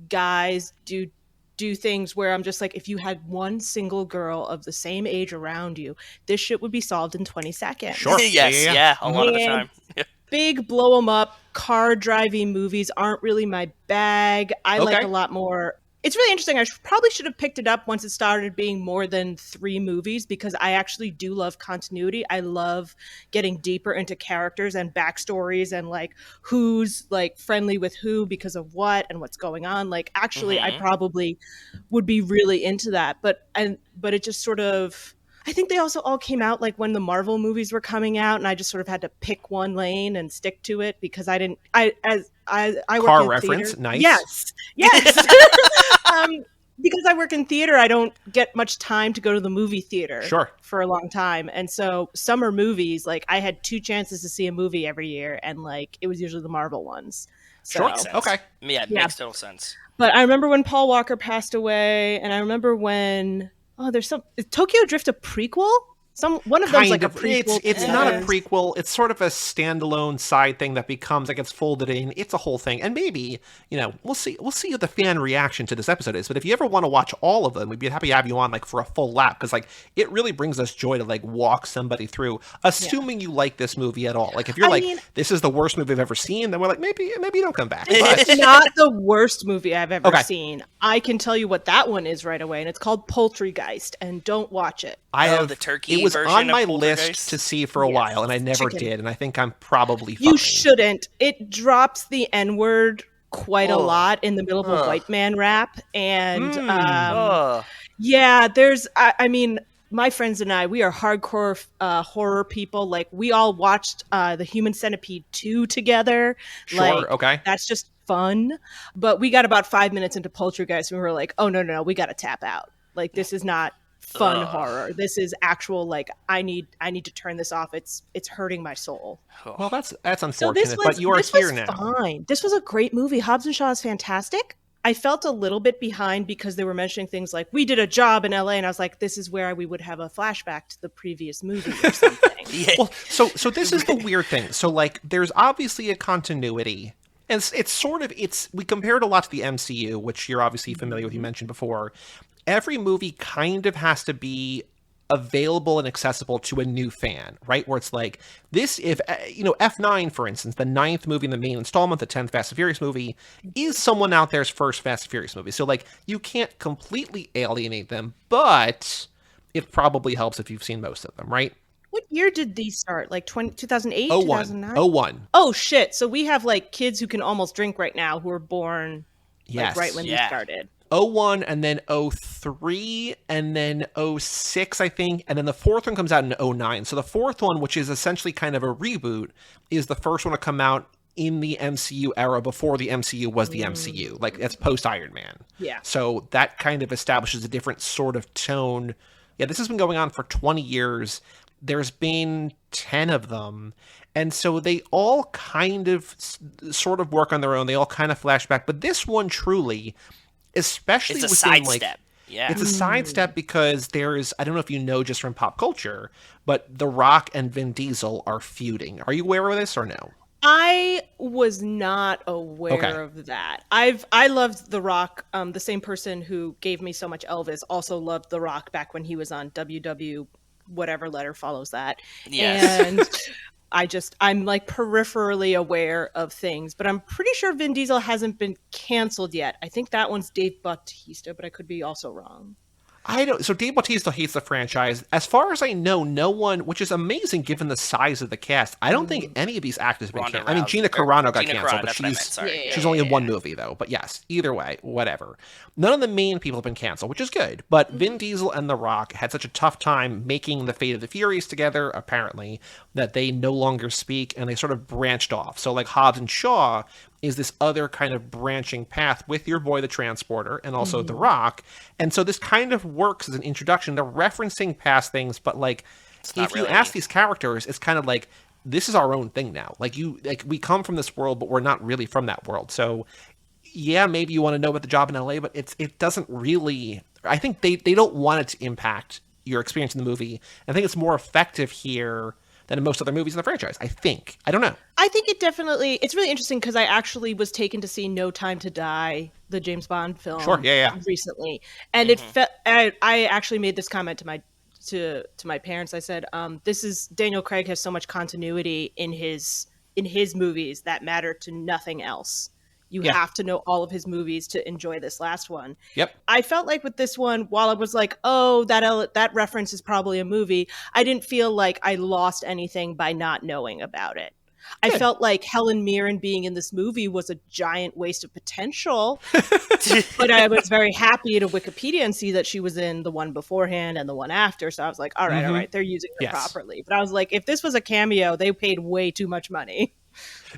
guys do things where I'm just like, if you had one single girl of the same age around you, this shit would be solved in 20 seconds. Sure. Yes, yeah, a lot of the time. Big blow 'em up car driving movies aren't really my bag. I like a lot more. It's really interesting. I probably should have picked it up once it started being more than 3 movies because I actually do love continuity. I love getting deeper into characters and backstories and like who's like friendly with who because of what and what's going on. Like, actually, I probably would be really into that. But it just sort of, I think they also all came out like when the Marvel movies were coming out, and I just sort of had to pick one lane and stick to it because I didn't. I work Car in reference, theater. nice. Yes. Because I work in theater, I don't get much time to go to the movie theater for a long time, and so summer movies, like I had 2 chances to see a movie every year, and like it was usually the Marvel ones. So, Okay. Yeah, it makes total sense. But I remember when Paul Walker passed away, and I remember when. Oh, there's is Tokyo Drift a prequel? One of them's like a prequel. It's not a prequel. It's sort of a standalone side thing that becomes like it's folded in. It's a whole thing, and maybe we'll see what the fan reaction to this episode is. But if you ever want to watch all of them, we'd be happy to have you on like for a full lap because like it really brings us joy to like walk somebody through. Assuming you like this movie at all. Like if you're this is the worst movie I've ever seen, then we're like maybe you don't come back. But it's not the worst movie I've ever seen. I can tell you what that one is right away, and it's called Poultrygeist. And don't watch it. I have the turkey. It was version on my of list to see for a while, and I never did. And I think I'm probably fine. You shouldn't. It drops the N-word quite a lot in the middle of a white man rap, and there's. I mean, my friends and I, we are hardcore horror people. Like, we all watched The Human Centipede 2 together. Sure. Okay. That's just fun. But we got about 5 minutes into Poultrygeist, and we were like, oh no, we got to tap out. Like, this is not fun horror. This is actual, like, I need to turn this off. It's hurting my soul. Well, that's unfortunate, but you are here now. Fine. This was a great movie. Hobbs Shaw is fantastic. I felt a little bit behind because they were mentioning things like, we did a job in LA, and I was like, this is where we would have a flashback to the previous movie or something. Well, so this is the weird thing. So like, there's obviously a continuity. And we compare it a lot to the MCU, which you're obviously familiar with, you mentioned before. Every movie kind of has to be available and accessible to a new fan, right? Where it's like this, if F9, for instance, the 9th movie in the main installment, the 10th Fast and Furious movie, is someone out there's first Fast and Furious movie. So like, you can't completely alienate them, but it probably helps if you've seen most of them, right? What year did these start? Like 2008, 01. 2009? 01. Oh, shit. So we have like kids who can almost drink right now who were born like, right when these started. 01 and then 03 and then 06, I think. And then the 4th one comes out in 09. So the 4th one, which is essentially kind of a reboot, is the first one to come out in the MCU era before the MCU was the MCU. Like, that's post Iron Man. Yeah. So that kind of establishes a different sort of tone. Yeah, this has been going on for 20 years. There's been 10 of them. And so they all kind of sort of work on their own. They all kind of flash back. But this one truly, especially it's a within, sidestep. Yeah. It's a sidestep because there's, I don't know if you know just from pop culture, but The Rock and Vin Diesel are feuding. Are you aware of this or no? I was not aware of that. I loved The Rock. The same person who gave me so much Elvis also loved The Rock back when he was on WW, whatever letter follows that. Yes. And I'm like peripherally aware of things, but I'm pretty sure Vin Diesel hasn't been canceled yet. I think that one's Dave Bautista, but I could be also wrong. I don't. So Dave Bautista hates the franchise. As far as I know, no one, which is amazing given the size of the cast. I don't think any of these actors have been canceled. I mean, Gina Carano got canceled, but she's only in one movie though. But yes, either way, whatever. None of the main people have been canceled, which is good. But Vin Diesel and The Rock had such a tough time making the Fate of the Furious together, apparently, that they no longer speak and they sort of branched off. So like Hobbs and Shaw is this other kind of branching path with your boy the Transporter and also The Rock. And so this kind of works as an introduction. They're referencing past things, but like if you ask these characters, it's kind of like this is our own thing now. Like we come from this world, but we're not really from that world. So yeah, maybe you want to know about the job in LA, but it doesn't really, I think they don't want it to impact your experience in the movie. I think it's more effective here than in most other movies in the franchise, I think. I don't know. I think it's really interesting because I actually was taken to see No Time to Die, the James Bond film, recently. And I actually made this comment to my parents. I said, Daniel Craig has so much continuity in his movies that matter to nothing else. You have to know all of his movies to enjoy this last one. Yep. I felt like with this one, while I was like, oh, that reference is probably a movie, I didn't feel like I lost anything by not knowing about it. Good. I felt like Helen Mirren being in this movie was a giant waste of potential. But I was very happy to Wikipedia and see that she was in the one beforehand and the one after. So I was like, all right, they're using her properly. But I was like, if this was a cameo, they paid way too much money.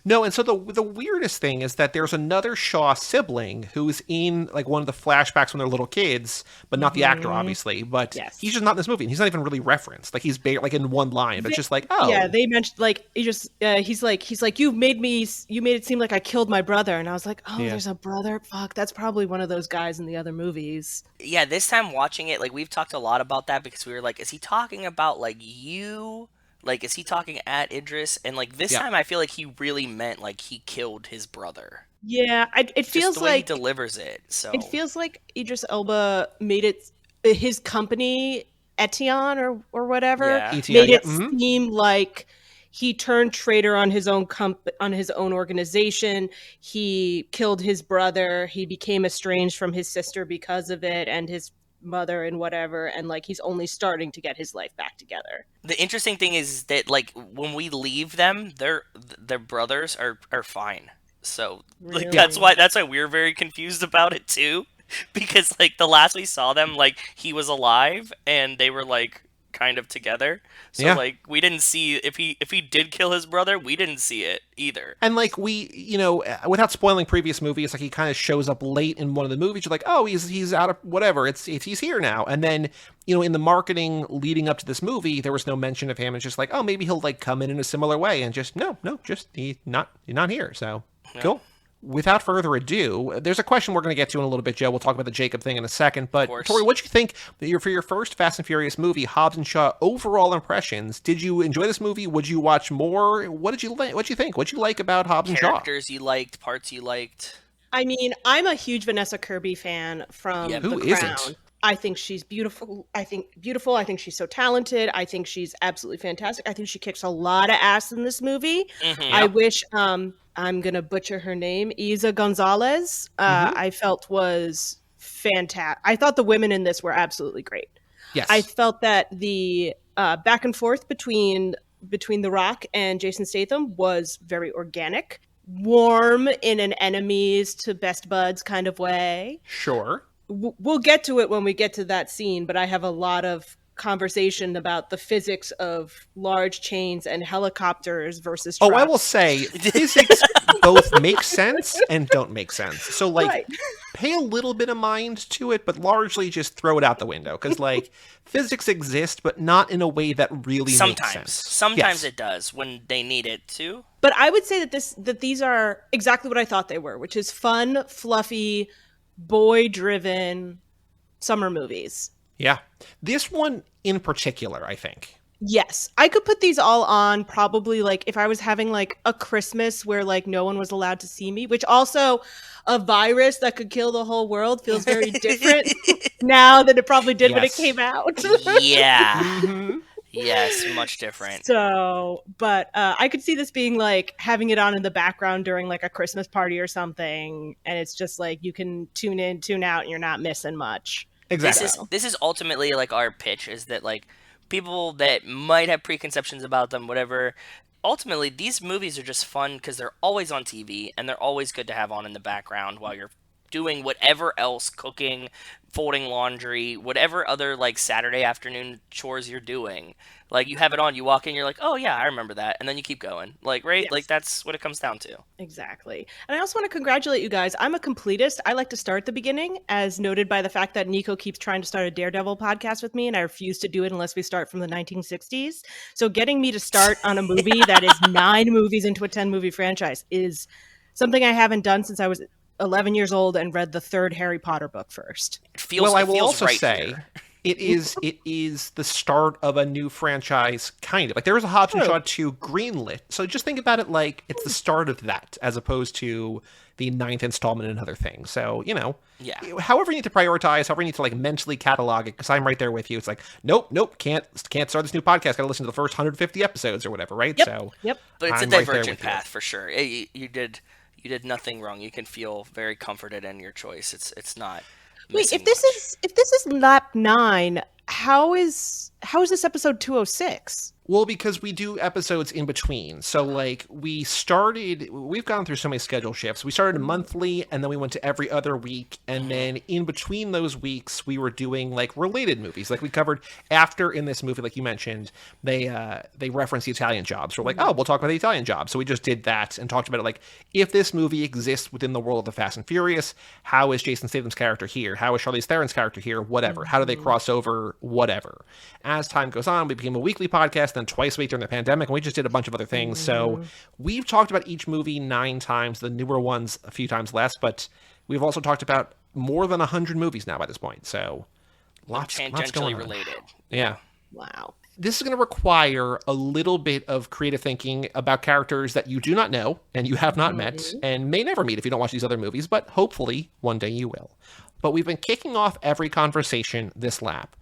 No, and so the weirdest thing is that there's another Shaw sibling who's in like one of the flashbacks when they're little kids, but not the actor, obviously. But he's just not in this movie. And he's not even really referenced. Like he's like in one line, but just like, oh, yeah. They mentioned like he's like you made it seem like I killed my brother, and I was like, oh, there's a brother. Fuck, that's probably one of those guys in the other movies. Yeah, this time watching it, like we've talked a lot about that because we were like, is he talking about like you? Like, is he talking at Idris? And, like, this time I feel like he really meant, like, he killed his brother. Yeah, it feels just the way he delivers it, so. It feels like Idris Elba made it, his company, Etion or whatever, made it seem like he turned traitor on his own on his own organization. He killed his brother. He became estranged from his sister because of it, and his mother and whatever, and like he's only starting to get his life back together. The interesting thing is that like when we leave them, their brothers are fine. So like that's why we're very confused about it too, because like the last we saw them, like he was alive and they were like kind of together. So like we didn't see if he did kill his brother, we didn't see it either. And like we, you know, without spoiling previous movies, like he kind of shows up late in one of the movies. You're like, oh, he's out of whatever. He's here now. And then, you know, in the marketing leading up to this movie, there was no mention of him. It's just like, oh, maybe he'll like come in a similar way, and just just he's not here. So cool. Without further ado, there's a question we're going to get to in a little bit, Joe. We'll talk about the Jacob thing in a second. But, Tori, what'd you think for your first Fast and Furious movie, Hobbs and Shaw, overall impressions? Did you enjoy this movie? Would you watch more? What did you think? What'd you like about Hobbs and Shaw? Characters you liked, parts you liked. I mean, I'm a huge Vanessa Kirby fan from The Crown. Who isn't? I think she's beautiful. I think she's so talented. I think she's absolutely fantastic. I think she kicks a lot of ass in this movie. I wish, I'm going to butcher her name, Isa Gonzalez, I felt was fantastic. I thought the women in this were absolutely great. Yes. I felt that the back and forth between The Rock and Jason Statham was very organic, warm in an enemies to best buds kind of way. Sure. We'll get to it when we get to that scene, but I have a lot of conversation about the physics of large chains and helicopters versus trucks. Oh, I will say physics both make sense and don't make sense. So like pay a little bit of mind to it, but largely just throw it out the window, because like physics exist, but not in a way that really makes sense. Sometimes it does when they need it to. But I would say that these are exactly what I thought they were, which is fun, fluffy, boy-driven summer movies. Yeah. This one in particular, I think. Yes. I could put these all on probably like if I was having like a Christmas where like no one was allowed to see me, which also a virus that could kill the whole world feels very different now than it probably did when it came out. Yeah. Yes, much different. So, but I could see this being like having it on in the background during like a Christmas party or something. And it's just like you can tune in, tune out, and you're not missing much. Exactly. This is ultimately like our pitch is that like people that might have preconceptions about them, whatever. Ultimately, these movies are just fun because they're always on TV and they're always good to have on in the background while you're doing whatever else, cooking, folding laundry, whatever other like Saturday afternoon chores you're doing. Like you have it on, you walk in, you're like, oh yeah, I remember that, and then you keep going. Like right, Yes. like that's what it comes down to. Exactly. And I also want to congratulate you guys. I'm a completist. I like to start at the beginning, as noted by the fact that Nico keeps trying to start a Daredevil podcast with me, and I refuse to do it unless we start from the 1960s. So getting me to start on a movie that is 9 movies into a 10-movie franchise is something I haven't done since I was 11 years old and read the 3rd Harry Potter book first. It feels. Well, I it will feels also right say here. it is the start of a new franchise, kind of. Like, there was a Hobbs Shaw 2 greenlit, so just think about it like it's the start of that, as opposed to the 9th installment and another thing. So, you know, Yeah. however you need to prioritize, however you need to, like, mentally catalog it, because I'm right there with you. It's like, nope, can't start this new podcast, gotta listen to the first 150 episodes or whatever, right? Yep. So, Yep. But it's I'm a right there divergent with you. path for sure. You did nothing wrong. You can feel very comforted in your choice. It's not. Wait, missing if this much. is lap 9, how is this episode 206? Well, because we do episodes in between. So, like, we've gone through so many schedule shifts. We started monthly, and then we went to every other week. And then in between those weeks, we were doing, like, related movies. Like, we covered after in this movie, like you mentioned, they reference the Italian Job. So we're like, oh, we'll talk about the Italian Job. So we just did that and talked about it. Like, if this movie exists within the world of the Fast and Furious, how is Jason Statham's character here? How is Charlize Theron's character here? Whatever. How do they cross over? Whatever. As time goes on, we became a weekly podcast, then twice a week during the pandemic, and we just did a bunch of other things. So we've talked about each movie 9 times, the newer ones a few times less, but we've also talked about more than 100 movies now by this point. So lots going Tangentially on. related. Yeah. Wow. This is going to require a little bit of creative thinking about characters that you do not know and you have not met and may never meet if you don't watch these other movies, but hopefully one day you will. But we've been kicking off every conversation this lap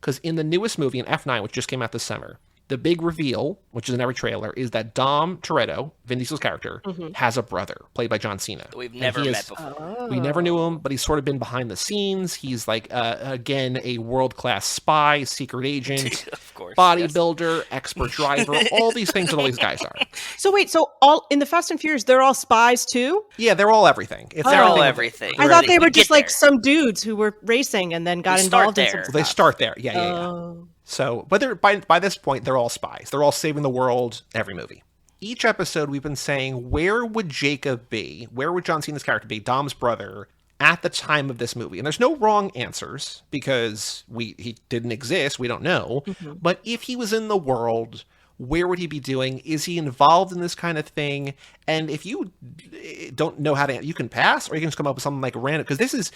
because in the newest movie, in F9, which just came out this summer, the big reveal, which is in every trailer, is that Dom Toretto, Vin Diesel's character, has a brother played by John Cena. We've And never he met is- before. We never knew him, but he's sort of been behind the scenes. He's like, again, a world-class spy, secret agent, Of course. bodybuilder, expert driver, all these things that all these guys are. So wait, so all in the Fast and Furious, they're all spies too? Yeah, they're all everything. It's They're all everything. everything. I thought they We were just get like there. some dudes who were racing and then got We start involved in there. some They stuff. start there. Yeah. Oh. So, but they're by this point, they're all spies. They're all saving the world every movie. Each episode, we've been saying, where would Jacob be? Where would John Cena's character be, Dom's brother, at the time of this movie? And there's no wrong answers because he didn't exist. We don't know. But if he was in the world, where would he be doing? Is he involved in this kind of thing? And if you don't know how to, you can pass, or you can just come up with something like random, because this is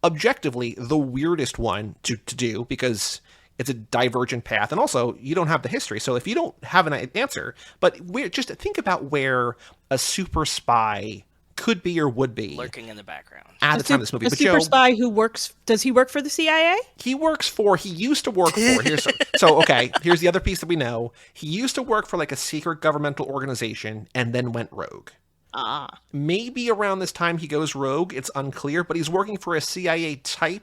objectively the weirdest one to do because it's a divergent path, and also you don't have the history. So if you don't have an answer, but just think about where a super spy could be or would be Lurking in the background. at the time of this movie. A But super Joe, spy who does he work for the CIA? he used to work for, here's the other piece that we know. He used to work for like a secret governmental organization and then went rogue. Ah. Maybe around this time he goes rogue, it's unclear, but he's working for a CIA type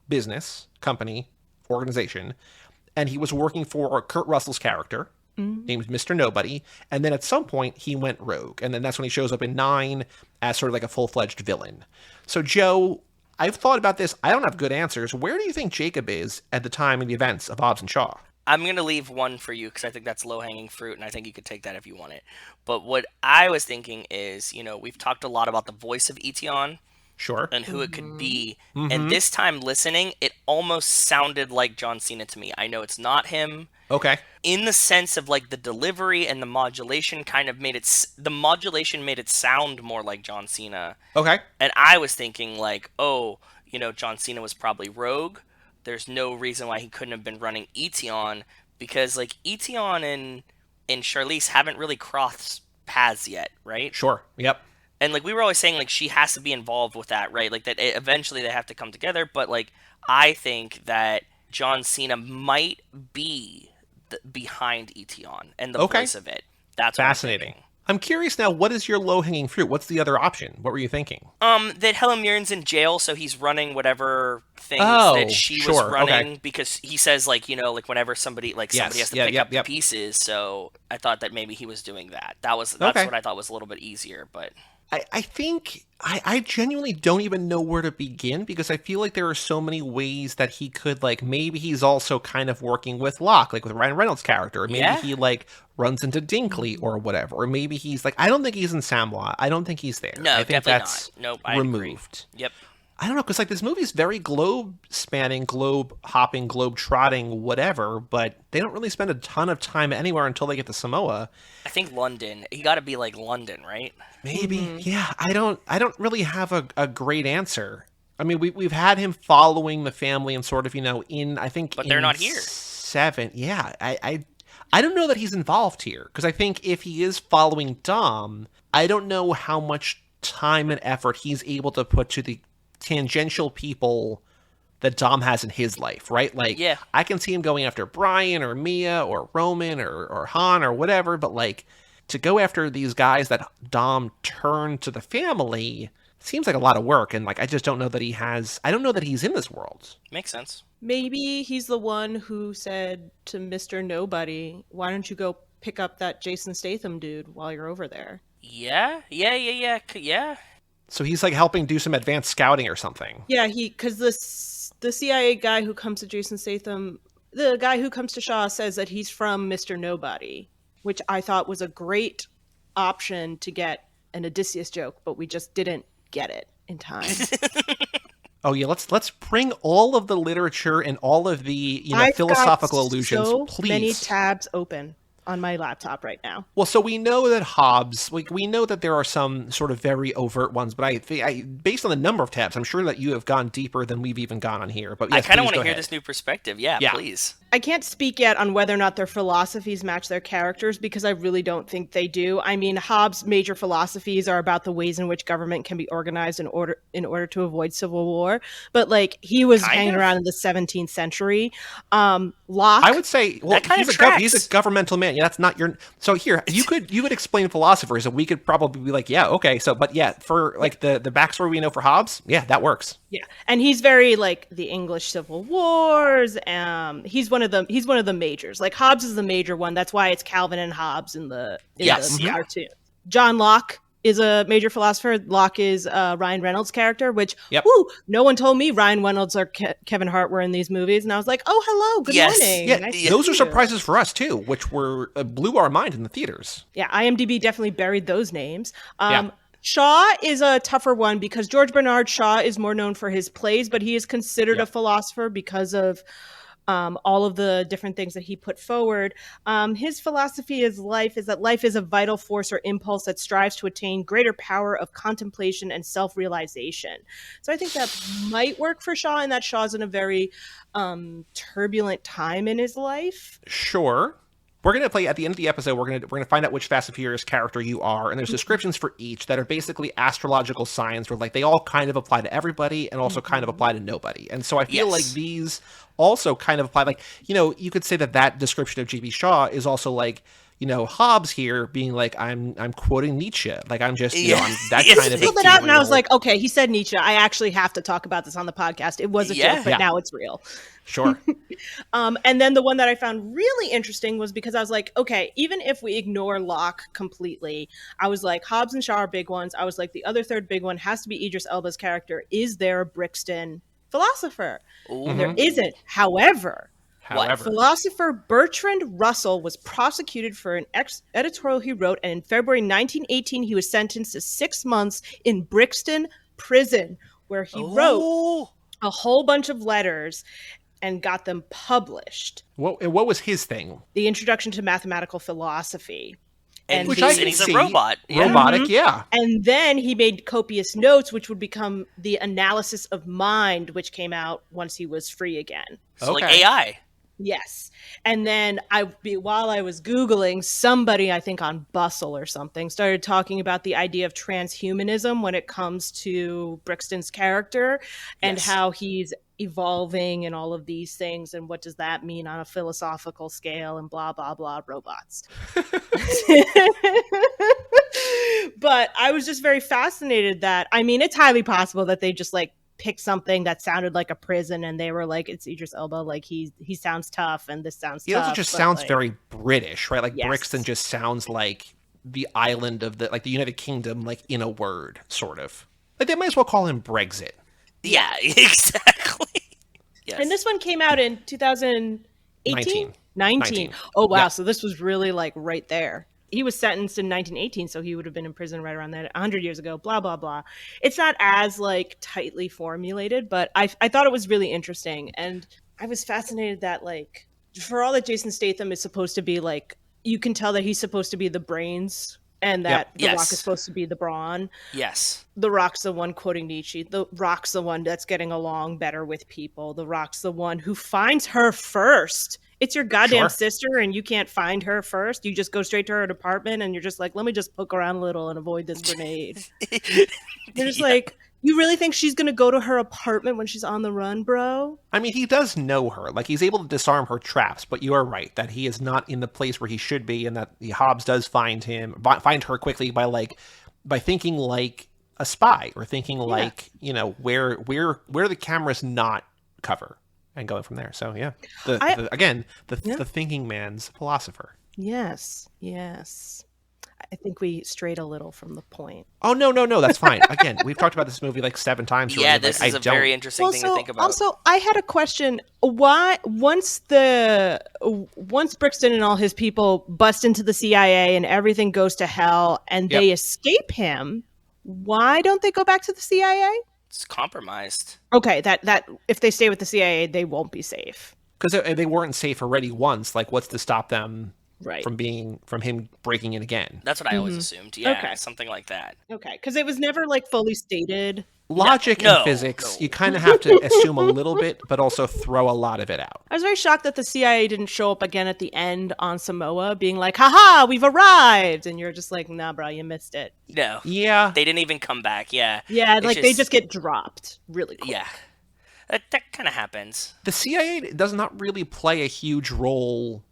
business, company, organization, and he was working for Kurt Russell's character, named Mr. Nobody, and then at some point he went rogue, and then that's when he shows up in 9 as sort of like a full-fledged villain. So Joe, I've thought about this. I don't have good answers. Where do you think Jacob is at the time of the events of Hobbs and Shaw? I'm going to leave one for you because I think that's low-hanging fruit, and I think you could take that if you want it. But what I was thinking is, we've talked a lot about the voice of Etion Sure. and who it could be. And this time listening, it almost sounded like John Cena to me. I know it's not him. Okay. In the sense of like the delivery and the modulation kind of made it sound more like John Cena. Okay. And I was thinking like, John Cena was probably rogue. There's no reason why he couldn't have been running Etion because like Etion and Charlize haven't really crossed paths yet, right? Sure. Yep. And like we were always saying like she has to be involved with that, right? Like that eventually they have to come together, but like I think that John Cena might be behind Etion and the voice of it. That's what I'm Fascinating. thinking. I'm curious now, what is your low-hanging fruit? What's the other option? What were you thinking? That Helen Mirren's in jail, so he's running whatever things Oh, that she was sure, running okay. because he says like, like whenever somebody Yes, has to yeah, pick yep, up yep. the pieces. So I thought that maybe he was doing that. That's Okay. what I thought was a little bit easier, but I think I genuinely don't even know where to begin because I feel like there are so many ways that he could, like, maybe he's also kind of working with Locke, like with Ryan Reynolds' character. Or maybe Yeah. he, like, runs into Dinkley or whatever. Or maybe he's, like, I don't think he's in Samoa. I don't think he's there. no, I think definitely that's not. Nope, I agree. removed. Yep. I don't know, because, like, this movie's very globe-spanning, globe-hopping, globe-trotting, whatever, but they don't really spend a ton of time anywhere until they get to Samoa. I think London. He got to be like London, right? Maybe, yeah. I don't really have a great answer. I mean, we've had him following the family and sort of, in I think, But they're in not here. 7. Yeah, I don't know that he's involved here because I think if he is following Dom, I don't know how much time and effort he's able to put to the tangential people that Dom has in his life, right? Like, Yeah. I can see him going after Brian or Mia or Roman or Han or whatever, but like to go after these guys that Dom turned to the family seems like a lot of work. And like, I just don't know that I don't know that he's in this world. Makes sense. Maybe he's the one who said to Mr. Nobody, why don't you go pick up that Jason Statham dude while you're over there? Yeah. So he's like helping do some advanced scouting or something. Yeah, because the CIA guy who comes to Jason Statham, the guy who comes to Shaw says that he's from Mr. Nobody, which I thought was a great option to get an Odysseus joke, but we just didn't get it in time. Oh yeah, let's bring all of the literature and all of the I've philosophical got allusions, so please. many tabs open on my laptop right now. Well, so we know that Hobbs, we know that there are some sort of very overt ones, but I based on the number of tabs, I'm sure that you have gone deeper than we've even gone on here. But yes, I kind of please want to go hear ahead. this new perspective. Yeah, Yeah. please. I can't speak yet on whether or not their philosophies match their characters because I really don't think they do. I mean, Hobbes' major philosophies are about the ways in which government can be organized in order to avoid civil war. But like he was hanging around in the 17th century. Locke, I would say, well, That kind he's of a tracks. he's a governmental man. Yeah, that's not your. So here, you could explain philosophers, and we could probably be like, yeah, okay. So, but yeah, for like the backstory we know for Hobbes, yeah, that works. yeah, and he's very like the English Civil Wars. He's one of the majors. Like Hobbes is the major one. That's why it's Calvin and Hobbes in the cartoon. John Locke is a major philosopher. Locke is Ryan Reynolds' character, which no one told me Ryan Reynolds or Kevin Hart were in these movies, and I was like, oh, hello, good morning. Yeah, Nice to those see are you. surprises for us too, which were blew our mind in the theaters. Yeah, IMDb definitely buried those names. Yeah. Shaw is a tougher one because George Bernard Shaw is more known for his plays, but he is considered a philosopher because of all of the different things that he put forward. His philosophy is that life is a vital force or impulse that strives to attain greater power of contemplation and self-realization. So I think that might work for Shaw, and that Shaw's in a very turbulent time in his life. Sure. We're gonna play at the end of the episode. We're gonna find out which Fast and Furious character you are, and there's descriptions for each that are basically astrological signs, where like they all kind of apply to everybody and also kind of apply to nobody. And so I feel like these also kind of apply. Like you could say that description of J.B. Shaw is also like Hobbes here being like I'm quoting Nietzsche, like I'm just I'm that kind of. I pulled it out and I was like, okay, he said Nietzsche. I actually have to talk about this on the podcast. It was a joke, but now it's real. Sure. And then the one that I found really interesting was because I was like, okay, even if we ignore Locke completely, I was like, Hobbes and Shaw are big ones. I was like, the other third big one has to be Idris Elba's character. Is there a Brixton philosopher? And there isn't. However, philosopher Bertrand Russell was prosecuted for an editorial he wrote, and in February 1918, he was sentenced to 6 months in Brixton prison, where he wrote a whole bunch of letters and got them published. What was his thing? The Introduction to Mathematical Philosophy. And Which I can he's see. a robot. Robotic, yeah. And then he made copious notes, which would become the Analysis of Mind, which came out once he was free again. So like AI. Yes. And then while I was Googling, somebody, I think on Bustle or something, started talking about the idea of transhumanism when it comes to Brixton's character and how he's evolving and all of these things, and what does that mean on a philosophical scale, and blah blah blah, robots. But I was just very fascinated that, I mean, it's highly possible that they just like picked something that sounded like a prison and they were like, it's Idris Elba, like he sounds tough and this sounds tough. It also just sounds like, very British, right? Like yes. Brixton just sounds like the island of the United Kingdom, like in a word, sort of. Like they might as well call him Brexit. Yeah, exactly. Yes. And this one came out in 2018? 19. Oh, wow. Yeah. So this was really like right there. He was sentenced in 1918, so he would have been in prison right around that 100 years ago, blah, blah, blah. It's not as like tightly formulated, but I thought it was really interesting. And I was fascinated that like, for all that Jason Statham is supposed to be like, you can tell that he's supposed to be the brains and that The Rock is supposed to be the brawn. Yes. The Rock's the one, quoting Nietzsche, the Rock's the one that's getting along better with people. The Rock's the one who finds her first. It's your goddamn sister and you can't find her first. You just go straight to her apartment and you're just like, let me just poke around a little and avoid this grenade. You're just like, you really think she's going to go to her apartment when she's on the run, bro? I mean, he does know her. Like, he's able to disarm her traps, but you are right that he is not in the place where he should be, and that the Hobbs does find her quickly by thinking like a spy, or thinking like, you know, where the cameras not cover, and going from there. So, yeah. The thinking man's philosopher. Yes. I think we strayed a little from the point. Oh, no, that's fine. Again, we've talked about this movie like 7 times. Yeah, this is a very interesting thing to think about. Also, I had a question. Why, once Brixton and all his people bust into the CIA and everything goes to hell and they escape him, why don't they go back to the CIA? It's compromised. Okay, that if they stay with the CIA, they won't be safe. Because they weren't safe already once. Like, what's to stop them from him breaking in again? That's what I always assumed. Yeah, something like that. Okay, because it was never like fully stated. Logic and physics, you kind of have to assume a little bit, but also throw a lot of it out. I was very shocked that the CIA didn't show up again at the end on Samoa, being like, haha, we've arrived. And you're just like, nah, bro, you missed it. No. Yeah. They didn't even come back, yeah. Yeah, like they just get dropped really quick. Yeah. That kind of happens. The CIA does not really play a huge role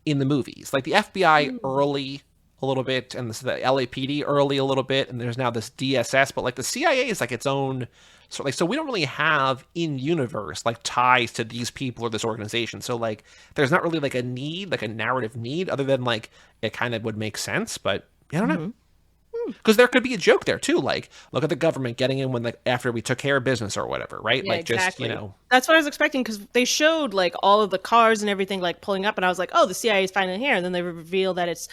in the movies. Like the FBI early a little bit, and the LAPD early a little bit, and there's now this DSS, but like the CIA is like its own, so we don't really have in universe like ties to these people or this organization. So like there's not really like a need, like a narrative need, other than like it kind of would make sense, but I don't know. Because there could be a joke there too, like look at the government getting in when after we took care of business or whatever, right? Yeah, like exactly. Just that's what I was expecting, because they showed like all of the cars and everything like pulling up, and I was like, oh, the CIA is finally here, and then they reveal that it's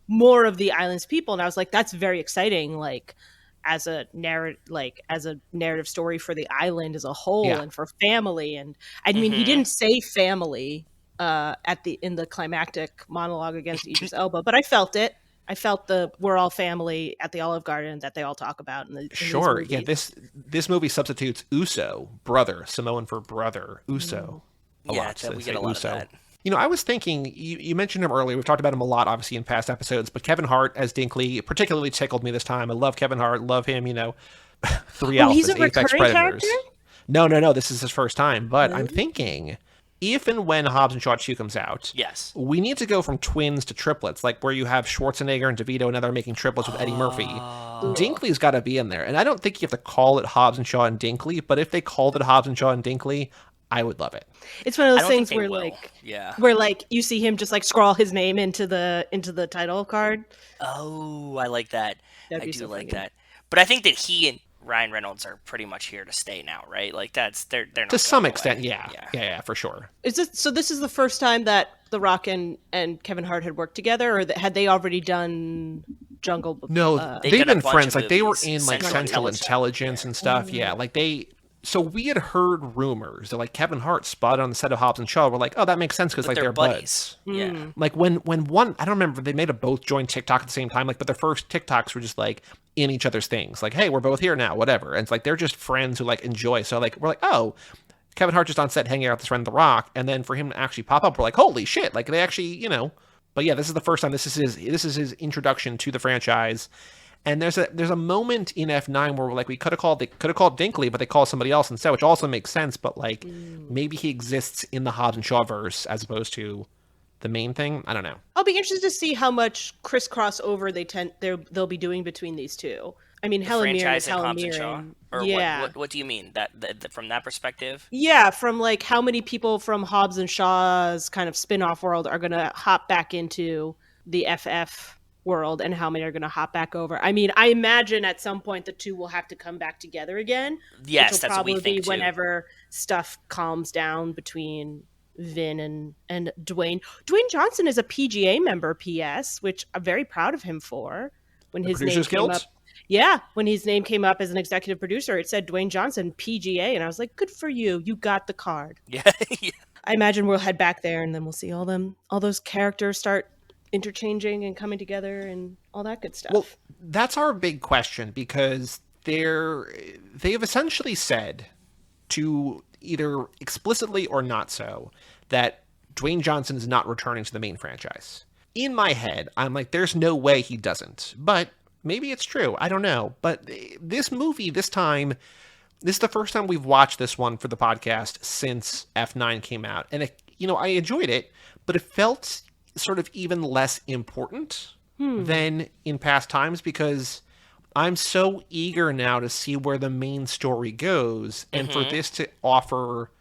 more of the island's people, and I was like, that's very exciting, like as a narrative story for the island as a whole and for family. And I mean, he didn't say family in the climactic monologue against Idris Elba, but I felt it. I felt the we're all family at the Olive Garden that they all talk about in sure. Yeah, this movie substitutes Uso, brother, Samoan for brother, Uso. We get a lot of that. You know, I was thinking, you mentioned him earlier. We've talked about him a lot, obviously, in past episodes, but Kevin Hart as Dinkley particularly tickled me this time. I love Kevin Hart, love him, 3 Alphas, he's a Apex recurring Predators. character? No, this is his first time, but I'm thinking, if and when Hobbs and Shaw 2 comes out, we need to go from twins to triplets, like where you have Schwarzenegger and DeVito and they're making triplets with Eddie Murphy. Dinkley's got to be in there, and I don't think you have to call it Hobbs and Shaw and Dinkley, but if they called it Hobbs and Shaw and Dinkley, I would love it. It's one of those things where where like you see him just like scrawl his name into the title card. Oh, I like that. I do like funny. that. But I think that he and Ryan Reynolds are pretty much here to stay now, right? Like they're not to some going extent, away. yeah, for sure. This is the first time that The Rock and Kevin Hart had worked together, or had they already done Jungle Book? No, they've been friends. Like they were in like Central Central Intelligence and stuff. Yeah, like they. So we had heard rumors that like Kevin Hart spotted on the set of Hobbs and Shaw. We're like, oh, that makes sense because like they're buds. Yeah. Like when one, I don't remember, they made a both join TikTok at the same time. Like, but their first TikToks were just like in each other's things. Like, hey, we're both here now, whatever. And it's like they're just friends who like enjoy. So like we're like, oh, Kevin Hart just on set hanging out with his friend The Rock, and then for him to actually pop up, we're like, holy shit! Like they actually, But yeah, this is the first time. This is his introduction to the franchise. And there's a moment in F9 where we could have called Dinkley, but they call somebody else instead, which also makes sense. But maybe he exists in the Hobbs and Shaw verse as opposed to the main thing. I don't know. I'll be interested to see how much crisscross-over they'll be doing between these two. I mean, Helen Mirren is Helen Mirren. Or yeah. What do you mean that from that perspective? Yeah, from how many people from Hobbs and Shaw's kind of spin-off world are going to hop back into the FF world, and how many are going to hop back over. I mean, I imagine at some point the two will have to come back together again. Yes, that's what we think probably too. Whenever stuff calms down between Vin and Dwayne. Dwayne Johnson is a PGA member, PS, which I'm very proud of him for. When his name came up. Yeah, when his name came up as an executive producer, it said Dwayne Johnson, PGA, and I was like, good for you. You got the card. Yeah. I imagine we'll head back there, and then we'll see all those characters start interchanging and coming together and all that good stuff. Well, that's our big question, because they've essentially said, to either explicitly or not so, that Dwayne Johnson is not returning to the main franchise. In my head, I'm like, there's no way he doesn't. But maybe it's true. I don't know. But this movie, this is the first time we've watched this one for the podcast since F9 came out. And, I enjoyed it, but it felt sort of even less important than in past times, because I'm so eager now to see where the main story goes, and for this to offer,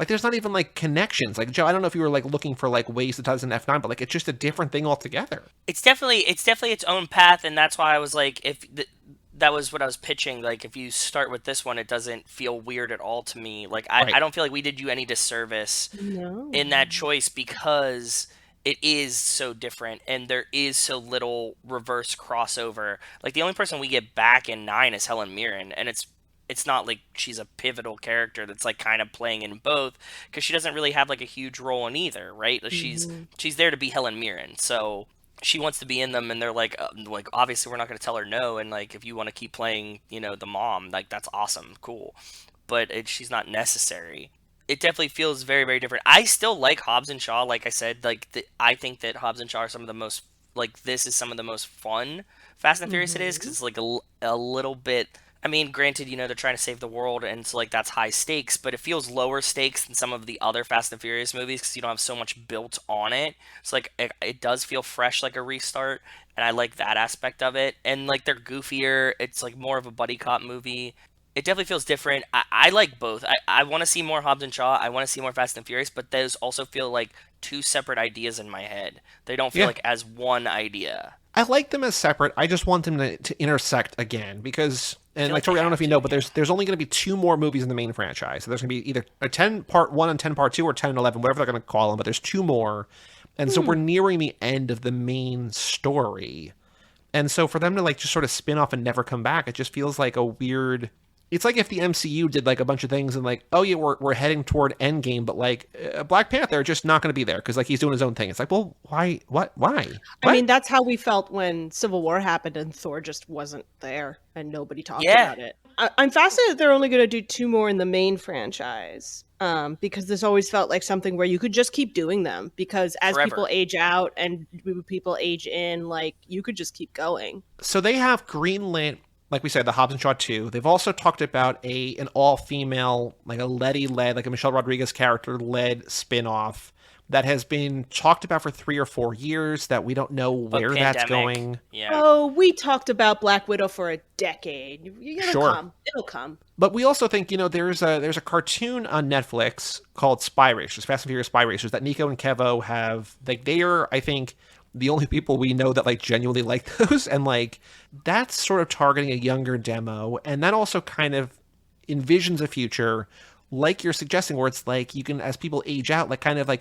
there's not even connections. Joe, I don't know if you were looking for ways to tie this in F9, but it's just a different thing altogether. It's definitely its own path, and that's why I was that was what I was pitching. If you start with this one, it doesn't feel weird at all to me. I don't feel like we did you any disservice in that choice, because it is so different, and there is so little reverse crossover. The only person we get back in 9 is Helen Mirren, and it's not like she's a pivotal character that's kind of playing in both, because she doesn't really have a huge role in either, right? She's there to be Helen Mirren, so she wants to be in them, and they're obviously we're not going to tell her no, and if you want to keep playing, the mom, that's awesome, cool, but she's not necessary. It definitely feels very, very different. I still like Hobbs and Shaw. Like I said, I think that Hobbs and Shaw are some of the most, this is some of the most fun Fast and Furious it is, because it's a little bit, I mean, granted, they're trying to save the world, and so that's high stakes, but it feels lower stakes than some of the other Fast and Furious movies, because you don't have so much built on it. So it does feel fresh, like a restart, and I like that aspect of it. And they're goofier. It's more of a buddy cop movie. It definitely feels different. I like both. I want to see more Hobbs and Shaw. I want to see more Fast and Furious, but those also feel like two separate ideas in my head. They don't feel as one idea. I like them as separate. I just want them to intersect again, because, and Tori, I don't know if you know, but there's only going to be 2 more movies in the main franchise. So there's going to be either a 10 part 1 and 10 part 2, or 10 and 11, whatever they're going to call them. But there's 2 more, and so we're nearing the end of the main story. And so for them to just sort of spin off and never come back, it just feels like a weird. It's like if the MCU did a bunch of things and oh yeah, we're heading toward Endgame, but Black Panther just not going to be there because he's doing his own thing. It's well, why? What? Why? I mean, that's how we felt when Civil War happened and Thor just wasn't there and nobody talked about it. I'm fascinated that they're only going to do 2 more in the main franchise, because this always felt like something where you could just keep doing them, because as people age out and people age in, you could just keep going. So they have greenlit, like we said, the Hobbs and Shaw 2. They've also talked about an all-female, a Letty-led, a Michelle Rodriguez character-led spin-off that has been talked about for 3 or 4 years, that we don't know where that's going. Yeah. Oh, we talked about Black Widow for a decade. It'll come. But we also think, there's a cartoon on Netflix called Spy Racers, Fast and Furious Spy Racers, that Nico and Kevo have. They are, I think, the only people we know that genuinely like those, and that's sort of targeting a younger demo, and that also kind of envisions a future like you're suggesting, where it's you can, as people age out, kind of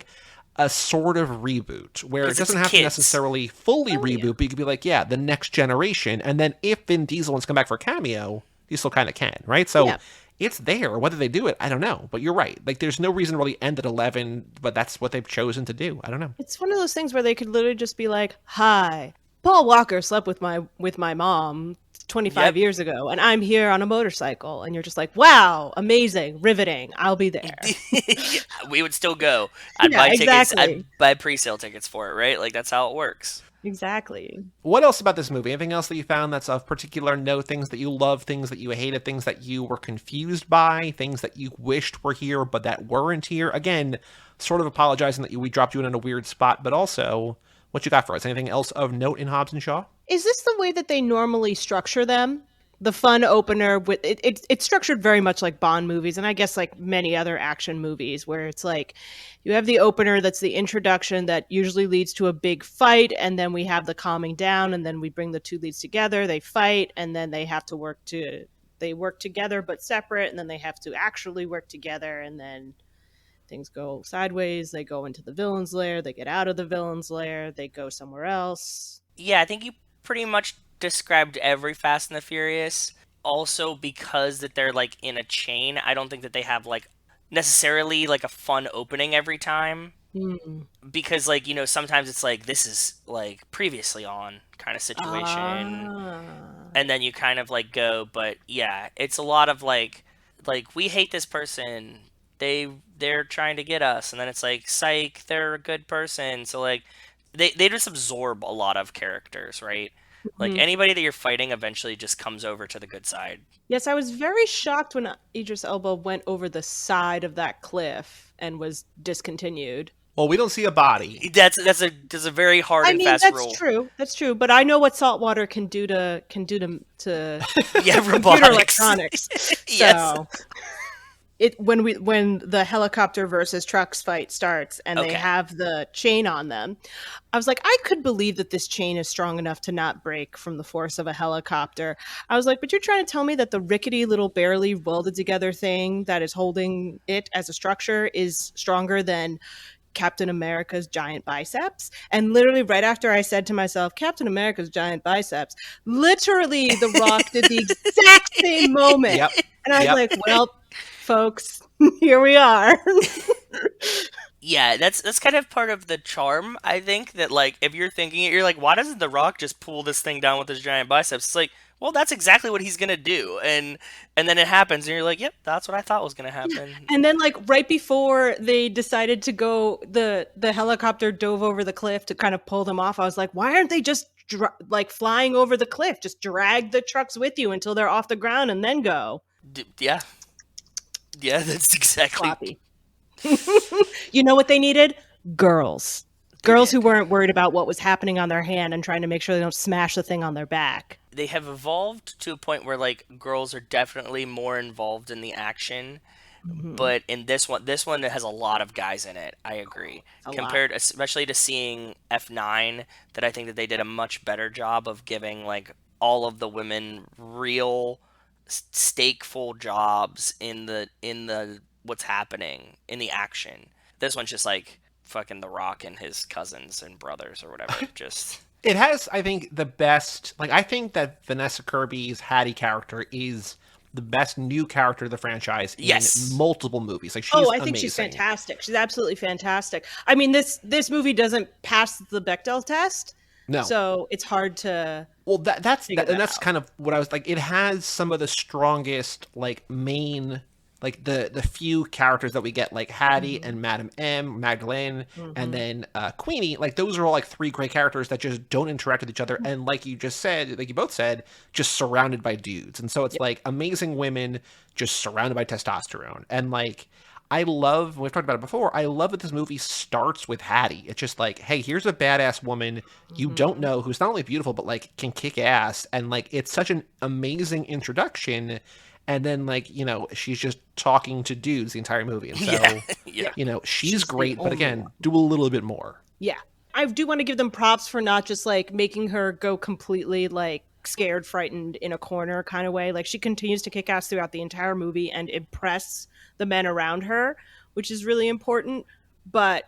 a sort of reboot, where it doesn't have to necessarily fully reboot, but you could be the next generation, and then if Vin Diesel wants to come back for a cameo, you still kind of can, right? So it's there. Whether they do it, I don't know. But you're right. There's no reason to really end at 11, but that's what they've chosen to do. I don't know. It's one of those things where they could literally just be hi, Paul Walker slept with my mom 25 years ago, and I'm here on a motorcycle, and you're just like, wow, amazing, riveting. I'll be there. Yeah, we would still go. I'd buy tickets. I'd buy pre-sale tickets for it, right? Like that's how it works. Exactly. What else about this movie? Anything else that you found that's of particular note? Things that you love, things that you hated, things that you were confused by, things that you wished were here but that weren't here? Again, sort of apologizing that we dropped you in a weird spot, but also what you got for us? Anything else of note in Hobbs and Shaw? Is this the way that they normally structure them? The fun opener with it's structured very much like Bond movies, and I guess like many other action movies, where it's like you have the opener that's the introduction that usually leads to a big fight, and then we have the calming down, and then we bring the two leads together, they fight, and then they have to they work together but separate, and then they have to actually work together, and then things go sideways. They go into the villain's lair, they get out of the villain's lair, they go somewhere else. Yeah, I think you pretty much described every Fast and the Furious. Also, because that they're like in a chain, I don't think that they have like necessarily like a fun opening every time. Because like, you know, sometimes it's like this is like previously on kind of situation, and then you kind of like go, but yeah, it's a lot of like we hate this person, they're trying to get us, and then it's like psych, they're a good person, so like they just absorb a lot of characters, right? Like anybody that you're fighting eventually just comes over to the good side. Yes, I was very shocked when Idris Elba went over the side of that cliff and was discontinued. Well, we don't see a body. That's a very hard and fast rule. That's true. That's true. But I know what salt water can do to yeah, computer electronics. Yes. So when the helicopter versus trucks fight starts and they have the chain on them, I was like, I could believe that this chain is strong enough to not break from the force of a helicopter. I was like, but you're trying to tell me that the rickety little barely welded together thing that is holding it as a structure is stronger than Captain America's giant biceps? And literally right after I said to myself, Captain America's giant biceps, literally The Rock did the exact same moment. Yep. And I was like, well, folks, here we are. Yeah, that's kind of part of the charm, I think, that like if you're thinking it, you're like, why doesn't The Rock just pull this thing down with his giant biceps? It's like, well, that's exactly what he's gonna do, and then it happens, and you're like, yep, that's what I thought was gonna happen. And then like right before they decided to go, the helicopter dove over the cliff to kind of pull them off. I was like, why aren't they just like flying over the cliff? Just drag the trucks with you until they're off the ground and then go. Yeah, that's exactly. Sloppy. You know what they needed? Girls who weren't worried about what was happening on their hand and trying to make sure they don't smash the thing on their back. They have evolved to a point where like girls are definitely more involved in the action, but in this one has a lot of guys in it. I agree. Compared especially to seeing F9, that I think that they did a much better job of giving like all of the women real stakeful jobs in the what's happening in the action. This one's just like fucking The Rock and his cousins and brothers or whatever. Just it has, I think, the best. Like, I think that Vanessa Kirby's Hattie character is the best new character of the franchise in multiple movies. Like, she's I think she's fantastic. She's absolutely fantastic. I mean, this movie doesn't pass the Bechdel test. No. So it's hard to. Well, that's kind of what I was like. It has some of the strongest, like, main, like the few characters that we get, like Hattie and Madame M, Magdalene, and then Queenie. Like, those are all like three great characters that just don't interact with each other, and like you just said, like you both said, just surrounded by dudes. And so it's like amazing women just surrounded by testosterone. And like, I love, we've talked about it before, I love that this movie starts with Hattie. It's just like, hey, here's a badass woman you don't know who's not only beautiful, but like can kick ass. And like, it's such an amazing introduction. And then, like, you know, she's just talking to dudes the entire movie. And so, you know, she's great, but again, do a little bit more. Yeah. I do want to give them props for not just, like, making her go completely, like, scared, frightened in a corner kind of way. Like, she continues to kick ass throughout the entire movie and impress the men around her, which is really important. But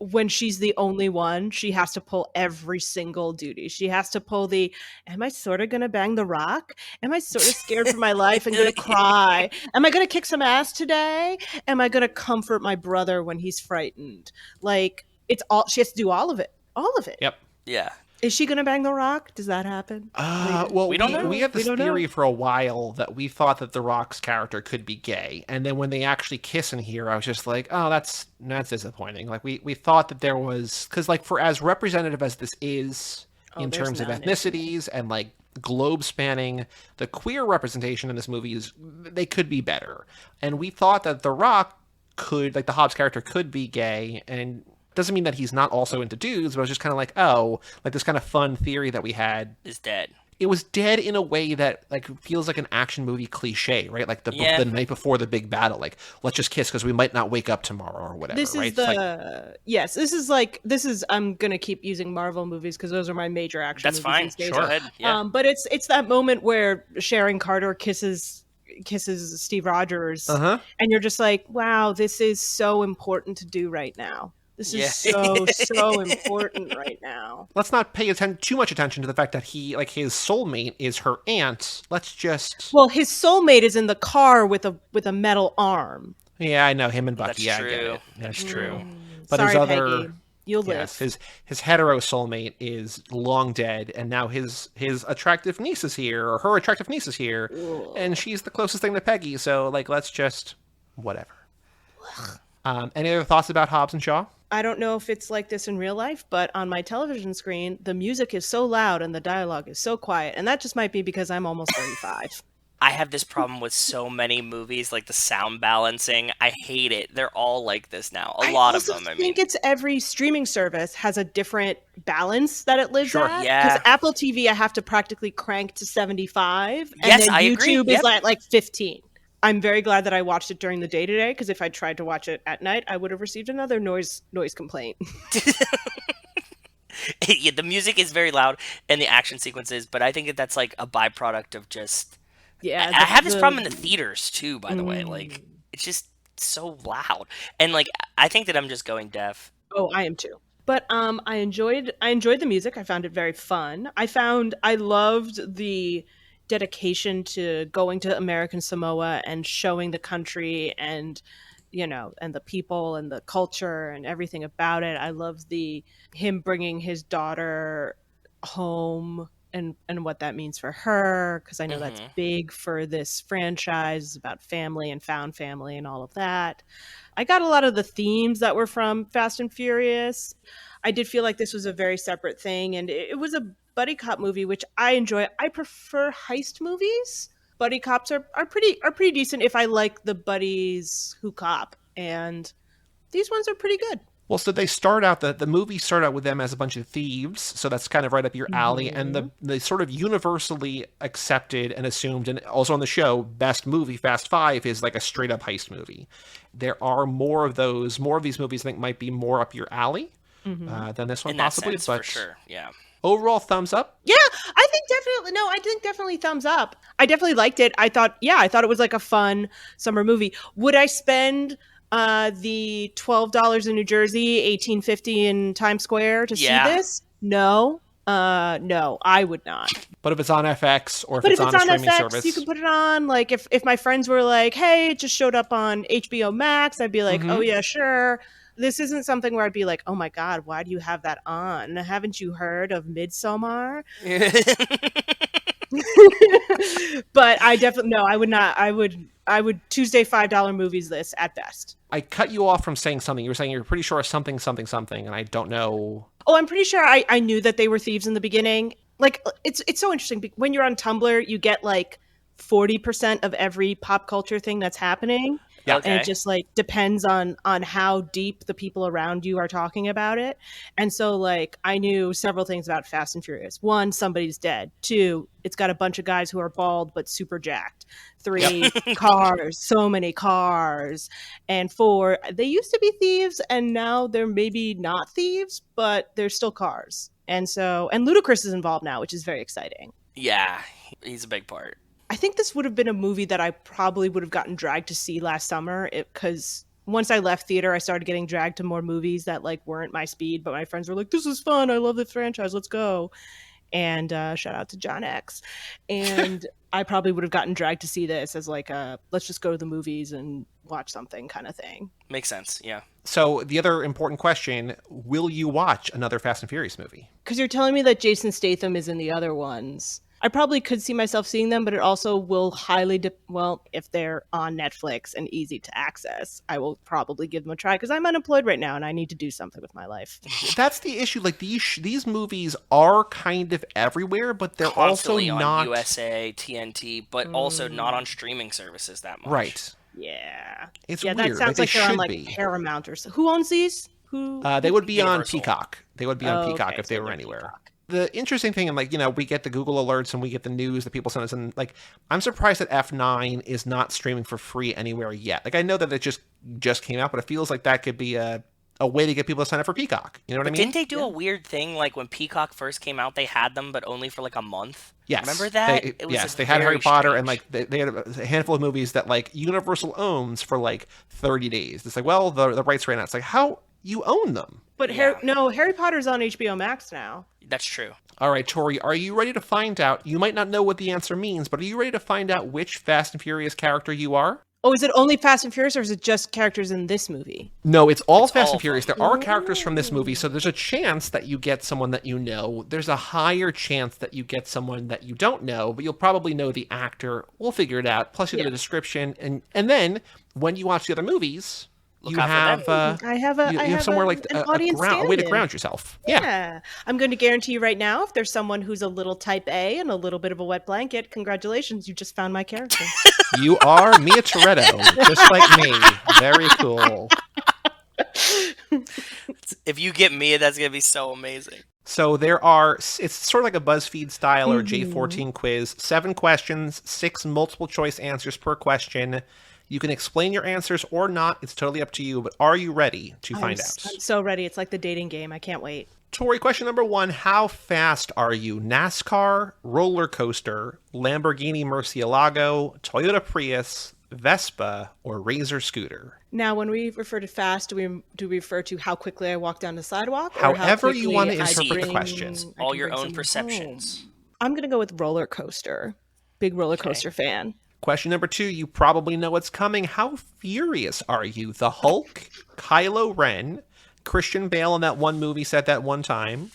when she's the only one, she has to pull every single duty. She has to pull the, am I sort of going to bang The Rock? Am I sort of scared for my life and going to cry? Am I going to kick some ass today? Am I going to comfort my brother when he's frightened? Like, it's all, she has to do all of it. All of it. Yep. Yeah. Is she gonna bang The Rock? Does that happen? Well, We don't know. we had this We don't know. theory for a while that we thought that The Rock's character could be gay, and then when they actually kiss in here, I was just like, oh, that's disappointing. Like we thought that there was, because like for as representative as this is in there's terms of none, ethnicities and like globe spanning, the queer representation in this movie is they could be better, and we thought that The Rock could, like the Hobbs character, could be gay, and doesn't mean that he's not also into dudes, but I was just kind of like, oh, like this kind of fun theory that we had Is dead. it was dead in a way that like feels like an action movie cliche, right? Like the night before the big battle, like let's just kiss because we might not wake up tomorrow or whatever. This is right? This is I'm gonna keep using Marvel movies because those are my major action That's movies fine. these days. Go ahead. Yeah. But it's that moment where Sharon Carter kisses Steve Rogers, and you're just like, wow, this is so important to do right now. This is so important right now. Let's not pay too much attention to the fact that he, like, his soulmate is her aunt. Let's just. Well, his soulmate is in the car with a metal arm. Yeah, I know him and Bucky. That's I get true. it. That's true. But But sorry, his other, Peggy, you'll live. his hetero soulmate is long dead, and now his attractive niece is here, or her attractive niece is here, and she's the closest thing to Peggy. So, like, let's just whatever. Any other thoughts about Hobbs and Shaw? I don't know if it's like this in real life, but on my television screen, the music is so loud and the dialogue is so quiet. And that just might be because I'm almost 35. I have this problem with so many movies, like the sound balancing. I hate it. They're all like this now. A lot of them, I think it's every streaming service has a different balance that it lives at. Yeah. Because Apple TV, I have to practically crank to 75. And Yes, then I agree. YouTube is Yep. at like 15. I'm very glad that I watched it during the day today, because if I tried to watch it at night, I would have received another noise complaint. Yeah, the music is very loud and the action sequences, but I think that's like a byproduct of just. Yeah, I have this problem in the theaters too, by the way. Like, it's just so loud, and like I think that I'm just going deaf. Oh, I am too. But I enjoyed the music. I found it very fun. I loved the dedication to going to American Samoa and showing the country and and the people and the culture and everything about it. I loved him bringing his daughter home and what that means for her, because I know that's big for this franchise. It's about family and found family and all of that. I got a lot of the themes that were from Fast and Furious. I did feel like this was a very separate thing, and it was a buddy cop movie, which I enjoy. I prefer heist movies. Buddy cops are pretty decent if I like the buddies who cop, and these ones are pretty good. Well, so they start out, the movie started out with them as a bunch of thieves, so that's kind of right up your alley, and the sort of universally accepted and assumed, and also on the show, best movie, Fast Five, is like a straight-up heist movie. There are more of these movies I think might be more up your alley than this one, In that possibly, sense, but for sure, yeah. Overall, thumbs up? Yeah, I think definitely thumbs up. I definitely liked it. I thought it was like a fun summer movie. Would I spend the $12 in New Jersey, $18.50 in Times Square to see this? No. No, I would not. But if it's on FX or if it's on a streaming FX, service, you can put it on. Like if my friends were like, "Hey, it just showed up on HBO Max," I'd be like, "Oh yeah, sure." This isn't something where I'd be like, "Oh my God, why do you have that on? Haven't you heard of Midsommar?" But I definitely I would not. I would Tuesday $5 movies this at best. I cut you off from saying something. You were saying you're pretty sure something, and I don't know. Oh, I'm pretty sure I knew that they were thieves in the beginning. Like, it's so interesting. When you're on Tumblr, you get like 40% of every pop culture thing that's happening. Yeah. Okay. And it just like depends on how deep the people around you are talking about it. And so like I knew several things about Fast and Furious. 1, somebody's dead. 2, it's got a bunch of guys who are bald but super jacked. 3, cars, so many cars. And 4, they used to be thieves and now they're maybe not thieves, but they're still cars. And Ludacris is involved now, which is very exciting. Yeah, he's a big part. I think this would have been a movie that I probably would have gotten dragged to see last summer, because once I left theater, I started getting dragged to more movies that like weren't my speed, but my friends were like, "This is fun. I love this franchise. Let's go." And shout out to John X. And I probably would have gotten dragged to see this as like a let's just go to the movies and watch something kind of thing. Makes sense, yeah. So the other important question, will you watch another Fast and Furious movie? Because you're telling me that Jason Statham is in the other ones. I probably could see myself seeing them, but it also will highly, if they're on Netflix and easy to access, I will probably give them a try because I'm unemployed right now and I need to do something with my life. That's the issue. Like these movies are kind of everywhere, but they're Constantly also on not USA, TNT, but also not on streaming services that much. right. Yeah. It's yeah, weird. that sounds like they're on like Paramount or so. Who owns these? Who? They would be Universal. on Peacock. They would be on Peacock if they were anywhere. Peacock. The interesting thing, and like, we get the Google alerts and we get the news that people send us, and like, I'm surprised that F9 is not streaming for free anywhere yet. Like, I know that it just came out, but it feels like that could be a way to get people to sign up for Peacock. You know what I mean? Didn't they do a weird thing, like when Peacock first came out, they had them, but only for like a month? Yes. Remember that? They had Harry Potter, and like they had a handful of movies that like Universal owns for like 30 days. It's like, well, the rights ran out. It's like, how you own them? But Harry Potter's on HBO Max now. That's true. All right, Tori, are you ready to find out? You might not know what the answer means, but are you ready to find out which Fast and Furious character you are? Oh, is it only Fast and Furious, or is it just characters in this movie? No, it's all Fast and Furious. There are characters from this movie, so there's a chance that you get someone that you know. There's a higher chance that you get someone that you don't know, but you'll probably know the actor. We'll figure it out. Plus, you get a description, and then when you watch the other movies, you have somewhere like a way to ground yourself. Yeah. I'm going to guarantee you right now, if there's someone who's a little type A and a little bit of a wet blanket, congratulations, you just found my character. You are Mia Toretto, just like me. Very cool. If you get Mia, that's going to be so amazing. So it's sort of like a BuzzFeed style or J14 quiz. 7 questions, 6 multiple choice answers per question. You can explain your answers or not. It's totally up to you. But are you ready to find out? I'm so ready. It's like the dating game. I can't wait. Tori, question number 1. How fast are you? NASCAR, roller coaster, Lamborghini Murcielago, Toyota Prius, Vespa, or Razor scooter? Now, when we refer to fast, do we refer to how quickly I walk down the sidewalk? However you want to interpret the question. All your own perceptions. I'm going to go with roller coaster. Big roller coaster fan. Question number 2, you probably know what's coming. How furious are you? The Hulk, Kylo Ren, Christian Bale in that one movie set that one time,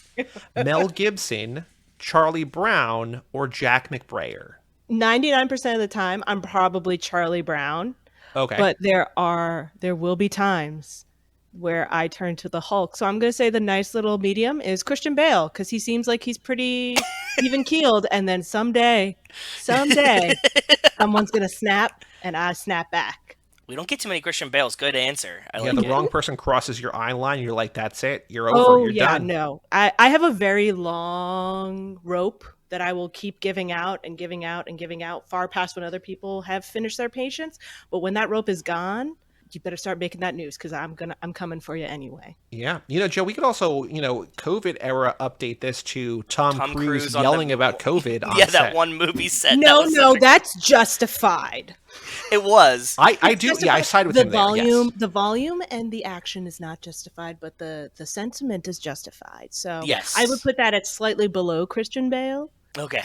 Mel Gibson, Charlie Brown, or Jack McBrayer? 99% of the time, I'm probably Charlie Brown. Okay. But there will be times where I turn to the Hulk. So I'm going to say the nice little medium is Christian Bale, because he seems like he's pretty even-keeled. And then someday, someone's going to snap, and I snap back. We don't get too many Christian Bales. Good answer. The wrong person crosses your eye line, you're like, that's it. You're over. You're done. No. I have a very long rope that I will keep giving out and giving out and giving out far past when other people have finished their patience. But when that rope is gone, you better start making that news, because I'm coming for you anyway. Yeah. Joe, we could also, COVID era update this to Tom Cruise yelling about COVID on set. That one movie set. No, that's justified. It was. I do. Yeah, I side with him there. Yes. The volume and the action is not justified, but the sentiment is justified. So yes. I would put that at slightly below Christian Bale. Okay.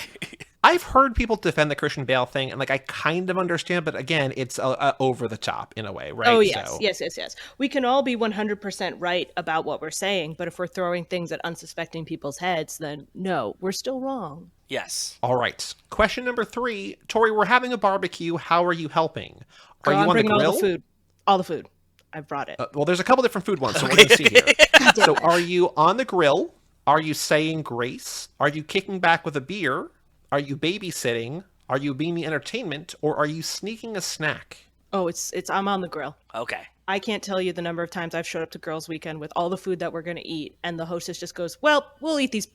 I've heard people defend the Christian Bale thing, and I kind of understand, but again, it's over the top in a way, right? Oh, yes, yes. We can all be 100% right about what we're saying, but if we're throwing things at unsuspecting people's heads, then no, we're still wrong. Yes. All right. Question number 3. Tori, we're having a barbecue. How are you helping? Are you on the grill? All the food. I've brought it. Well, there's a couple different food ones, so we're going to see here. So are you on the grill? Are you saying grace? Are you kicking back with a beer? Are you babysitting? Are you being the entertainment? Or are you sneaking a snack? Oh, it's I'm on the grill. Okay. I can't tell you the number of times I've showed up to Girls Weekend with all the food that we're going to eat, and the hostess just goes, "Well, we'll eat this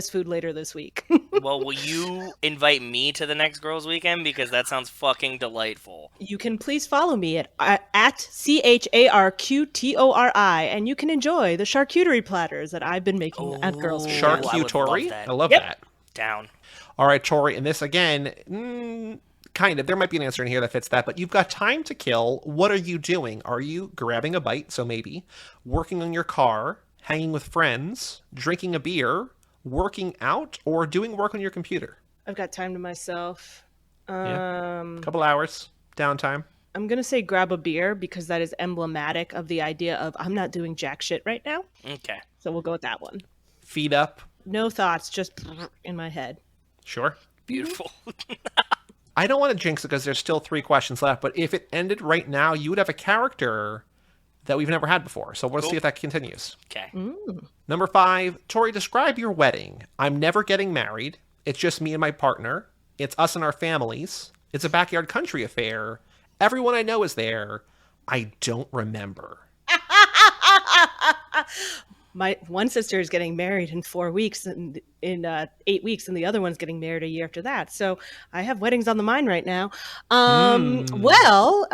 food later this week." Well, will you invite me to the next Girls Weekend, because that sounds fucking delightful? You can please follow me at CHARQTORI, and you can enjoy the charcuterie platters that I've been making at Girls Weekend. Charcuterie? I love that. Down. All right, Tori, and this again, kind of. There might be an answer in here that fits that, but you've got time to kill. What are you doing? Are you grabbing a bite, so maybe, working on your car, hanging with friends, drinking a beer, working out, or doing work on your computer? I've got time to myself. Couple hours downtime. I'm going to say grab a beer because that is emblematic of the idea of I'm not doing jack shit right now. Okay. So we'll go with that one. Feet up. No thoughts, just in my head. Sure. Beautiful. I don't want to jinx it because there's still 3 questions left, but if it ended right now, you would have a character that we've never had before. So we'll see if that continues. Okay. Number 5, Tori, describe your wedding. I'm never getting married. It's just me and my partner. It's us and our families. It's a backyard country affair. Everyone I know is there. I don't remember. My one sister is getting married in 4 weeks, and in 8 weeks, and the other one's getting married a year after that. So I have weddings on the mind right now. Well,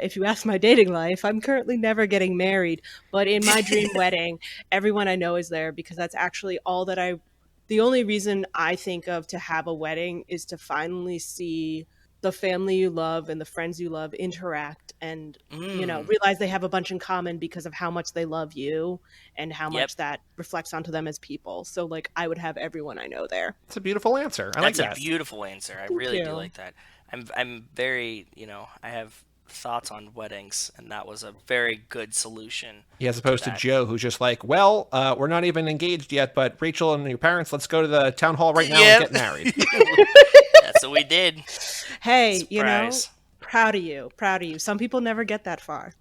if you ask my dating life, I'm currently never getting married. But in my dream wedding, everyone I know is there because that's actually all that the only reason I think of to have a wedding is to finally see the family you love and the friends you love interact and, realize they have a bunch in common because of how much they love you and how much that reflects onto them as people. So, like, I would have everyone I know there. It's a beautiful answer. I like that. That's a beautiful answer. I really do like that. I'm very, I have thoughts on weddings, and that was a very good solution. Yeah, as opposed to Joe, who's just like, well, we're not even engaged yet, but Rachel and your parents, let's go to the town hall right now and get married. That's what we did. Hey, Surprise. Proud of you. Some people never get that far.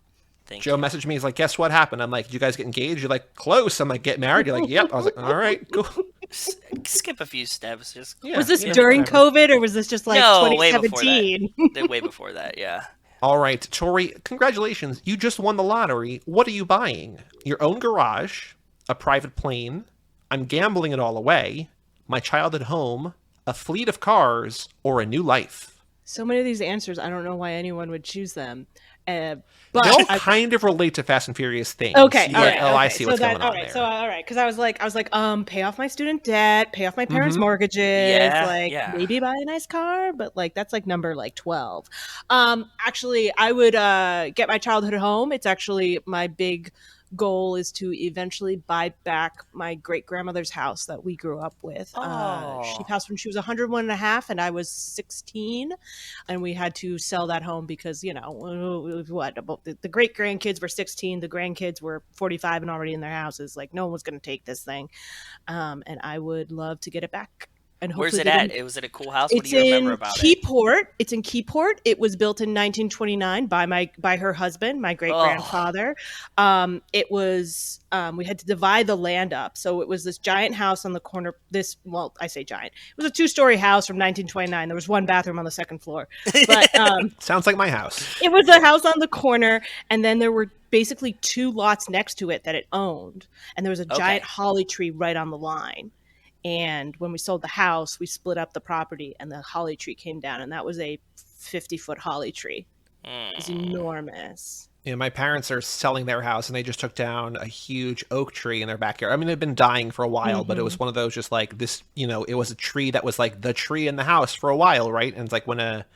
Joe messaged me. He's like, guess what happened? I'm like, did you guys get engaged? You're like, close. I'm like, get married? You're like, yep. I was like, all right, cool. Skip a few steps. Was this during COVID or was this just like 2017? Way before that, yeah. All right, Tori, congratulations. You just won the lottery. What are you buying? Your own garage, a private plane, I'm gambling it all away, my childhood home, a fleet of cars, or a new life? So many of these answers, I don't know why anyone would choose them. But they'll kind of relate to Fast and Furious things. Okay, all right. I see what's going on there. So, all right, because I was like, pay off my student debt, pay off my parents' mortgages, maybe buy a nice car, but like that's like number 12. Actually, I would get my childhood home. It's actually my big goal is to eventually buy back my great grandmother's house that we grew up with. She passed when she was 101 and a half and I was 16, and we had to sell that home because the great grandkids were 16, the grandkids were 45 and already in their houses. Like, no one was going to take this thing, and I would love to get it back. And where's it at? Was it a cool house? What do you remember about it? It's in Keyport. It was built in 1929 by her husband, my great grandfather. It was we had to divide the land up, so it was this giant house on the corner. I say giant. It was a 2-story house from 1929. There was one bathroom on the second floor. But sounds like my house. It was a house on the corner, and then there were basically 2 lots next to it that it owned, and there was a giant holly tree right on the line. And when we sold the house, we split up the property and the holly tree came down. And that was a 50-foot holly tree. It was enormous. Yeah, my parents are selling their house and they just took down a huge oak tree in their backyard. I mean, they've been dying for a while, but it was one of those just like this, it was a tree that was like the tree in the house for a while, right? And it's like when a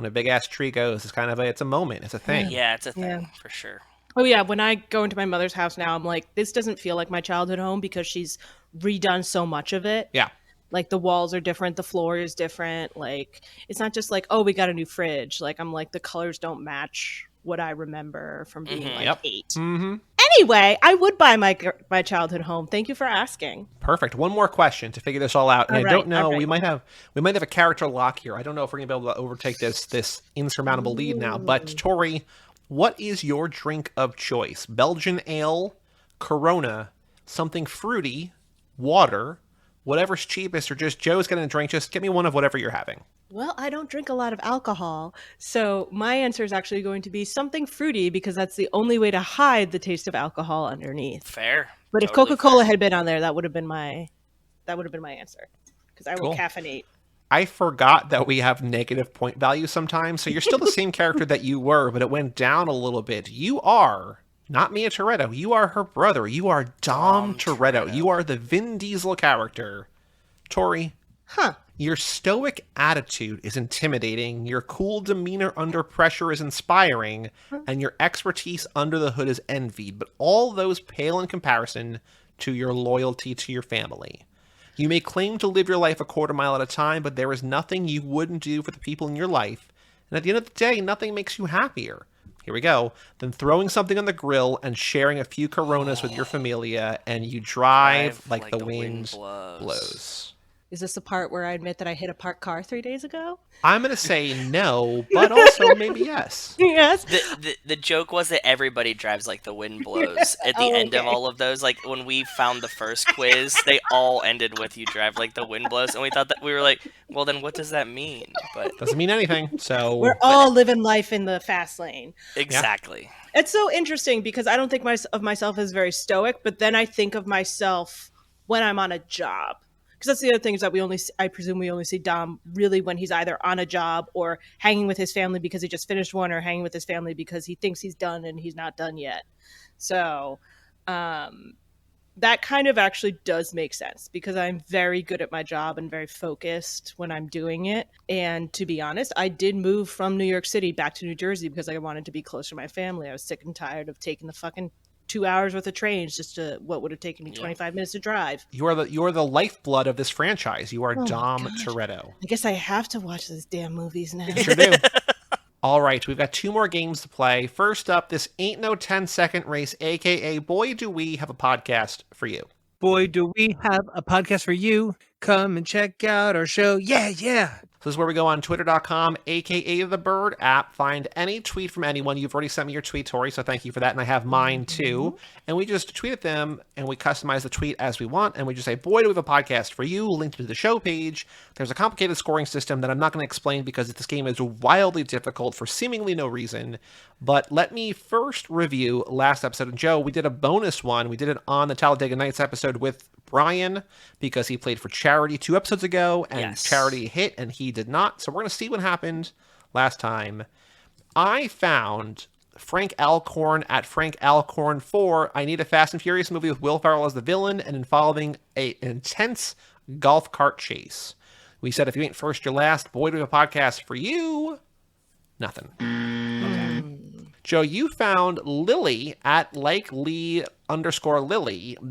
big ass tree goes, it's kind of it's a moment. It's a thing. Yeah, it's a thing for sure. Oh, yeah. When I go into my mother's house now, I'm like, this doesn't feel like my childhood home because she's redone so much of it. Yeah. Like the walls are different. The floor is different. Like, it's not just like, oh, we got a new fridge. Like, I'm like, the colors don't match what I remember from being 8. Mm-hmm. Anyway, I would buy my childhood home. Thank you for asking. Perfect. One more question to figure this all out. And all I don't know, right. we might have a character lock here. I don't know if we're going to be able to overtake this insurmountable lead now. But Tori, what is your drink of choice? Belgian ale, Corona, something fruity, water, whatever's cheapest, or just Joe's going to drink. Just get me one of whatever you're having. Well, I don't drink a lot of alcohol, so my answer is actually going to be something fruity because that's the only way to hide the taste of alcohol underneath. Fair. But if Coca-Cola had been on there, that would have been my answer because I will caffeinate. I forgot that we have negative point value sometimes, so you're still the same character that you were, but it went down a little bit. You are not Mia Toretto. You are her brother. You are Dom Toretto. You are the Vin Diesel character. Tori. Your stoic attitude is intimidating, your cool demeanor under pressure is inspiring, and your expertise under the hood is envied, but all those pale in comparison to your loyalty to your family. You may claim to live your life a quarter mile at a time, but there is nothing you wouldn't do for the people in your life. And at the end of the day, nothing makes you happier. Here we go. Than throwing something on the grill and sharing a few Coronas with your familia, and you drive like the wind blows. Is this the part where I admit that I hit a parked car 3 days ago? I'm going to say no, but also maybe yes. Yes. The joke was that everybody drives like the wind blows at the end of all of those. Like when we found the first quiz, they all ended with you drive like the wind blows. And we thought that we were like, well, then what does that mean? But doesn't mean anything. So we're all living life in the fast lane. Exactly. Yeah. It's so interesting because I don't think of myself as very stoic, but then I think of myself when I'm on a job. Because that's the other thing is that I presume we only see Dom really when he's either on a job or hanging with his family because he just finished one, or hanging with his family because he thinks he's done and he's not done yet. So that kind of actually does make sense because I'm very good at my job and very focused when I'm doing it. And to be honest, I did move from New York City back to New Jersey because I wanted to be closer to my family. I was sick and tired of taking the fucking 2 hours worth of trains just to what would have taken me 25 minutes to drive. You are the lifeblood of this franchise. You are Dom Toretto. I guess I have to watch those damn movies now. You sure do. All right, we've got 2 more games to play. First up, this ain't no 10-second race, aka Boy Do We Have a Podcast for You. Boy, do we have a podcast for you. Come and check out our show. Yeah. This is where we go on twitter.com, aka the Bird app. Find any tweet from anyone. You've already sent me your tweet, Tori, so thank you for that. And I have mine too. And we just tweet at them and we customize the tweet as we want. And we just say, boy, do we have a podcast for you. Link to the show page. There's a complicated scoring system that I'm not going to explain because this game is wildly difficult for seemingly no reason. But let me first review last episode. And Joe, we did a bonus one. We did it on the Talladega Nights episode with Brian because he played for Charity 2 episodes ago and Charity hit and he did not. So we're going to see what happened last time. I found Frank Alcorn at Frank Alcorn 4. I need a Fast and Furious movie with Will Ferrell as the villain and involving an intense golf cart chase. We said, if you ain't first, you're last. Boy, do we have a podcast for you. Nothing. Joe, you found Lily at @Lee_Lily.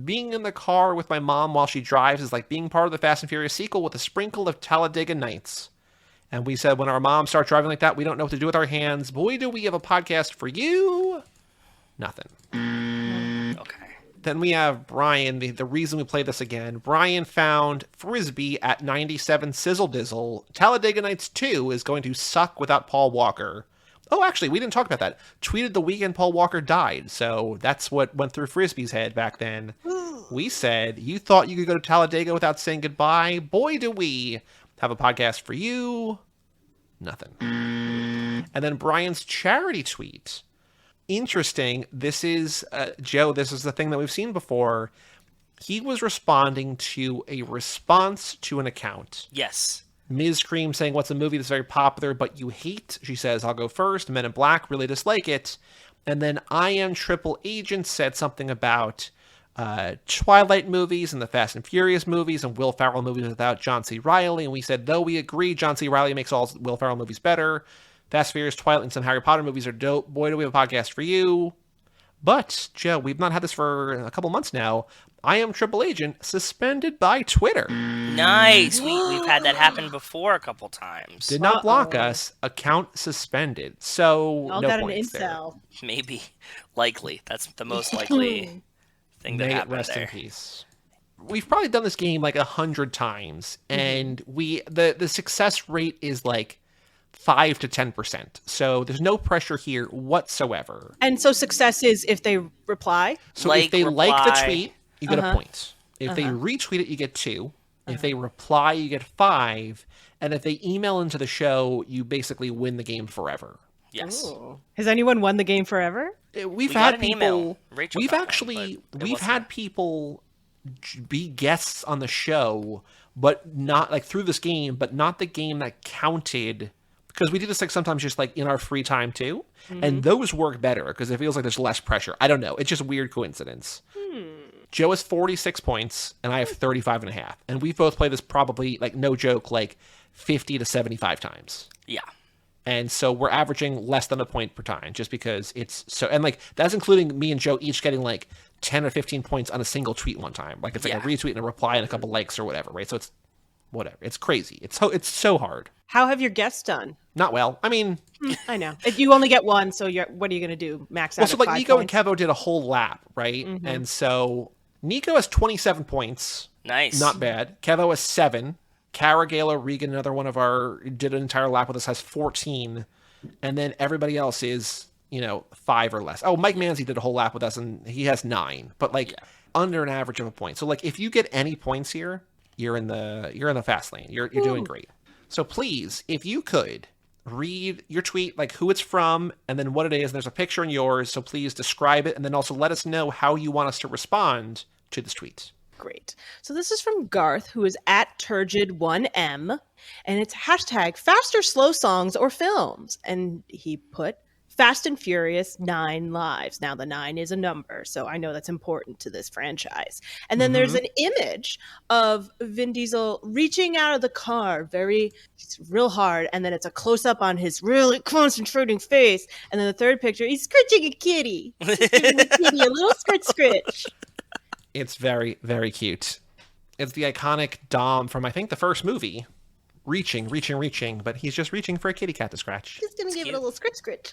Being in the car with my mom while she drives is like being part of the Fast and Furious sequel with a sprinkle of Talladega Nights. And we said, when our moms start driving like that, we don't know what to do with our hands. Boy, do we have a podcast for you. Nothing. Okay. Then we have Brian, the reason we play this again. Brian found Frisbee at 97 Sizzle Dizzle. Talladega Nights 2 is going to suck without Paul Walker. Oh, actually, we didn't talk about that. Tweeted the weekend Paul Walker died, so that's what went through Frisbee's head back then. We said, you thought you could go to Talladega without saying goodbye? Boy, do we have a podcast for you. Nothing. And then Brian's charity tweet. Interesting. This is, Joe, this is the thing that we've seen before. He was responding to a response to an account. Yes. Ms. Cream saying, what's a movie that's very popular but you hate? She says, I'll go first. Men in Black, really dislike it. And then I Am Triple Agent said something about Twilight movies and the Fast and Furious movies and Will Ferrell movies without John C. Reilly. And we said, though we agree John C. Reilly makes all Will Ferrell movies better, Fast and Furious, Twilight, and some Harry Potter movies are dope. Boy, do we have a podcast for you. But, Joe, we've not had this for a couple months now. I Am Triple Agent suspended by Twitter. Nice. We've had that happen before a couple times. Did not block us. Account suspended. So, All no got points an incel. there. Maybe. Likely. That's the most likely thing that May it happened rest there. in peace. We've probably done this game like 100 times, and the success rate is like 5 to 10%. So there's no pressure here whatsoever. And so success is if they reply? So if they like the reply. tweet, you get a point. If they retweet it, you get 2. If they reply, you get 5. And if they email into the show, you basically win the game forever. Yes. Ooh. Has anyone won the game forever? We've got had an people. email. Rachel We've got one, actually but it we've wasn't had her. people be guests on the show, but not like through this game, but not the game that counted. Because we do this like sometimes just like in our free time too, and those work better because it feels like there's less pressure. I don't know. It's just a weird coincidence. Joe has 46 points, and I have 35.5, and we've both played this probably like no joke like 50 to 75 times. Yeah. And so we're averaging less than a point per time just because it's so, and like that's including me and Joe each getting like 10 or 15 points on a single tweet one time. Like it's like a retweet and a reply and a couple likes or whatever, right? So it's whatever. It's crazy. It's so hard. How have your guests done? Not well. I mean, I know. If you only get one, so what are you going to do? Max out well, so at like 5 Nico points? and Kevo did a whole lap, right? Mm-hmm. And so Nico has 27 points. Nice. Not bad. Kevo has 7. Cara, Gala, Regan, another one of our, did an entire lap with us, has 14. And then everybody else is, 5 or less. Oh, Mike Manzi did a whole lap with us, and he has 9. But like under an average of a point. So like if you get any points here, you're in the fast lane. You're doing great. So please, if you could read your tweet, like who it's from, and then what it is. And there's a picture in yours, so please describe it, and then also let us know how you want us to respond to this tweet. Great. So this is from Garth, who is at Turgid1M, and it's hashtag fast or slow songs or films. And he put Fast and Furious 9 lives. Now the 9 is a number, so I know that's important to this franchise. And then there's an image of Vin Diesel reaching out of the car real hard, and then it's a close-up on his really concentrating face. And then the third picture, he's scritching a kitty. He's giving the kitty a little scritch. It's very, very cute. It's the iconic Dom from, I think, the first movie. Reaching, but he's just reaching for a kitty cat to scratch. He's going to give it a little scritch.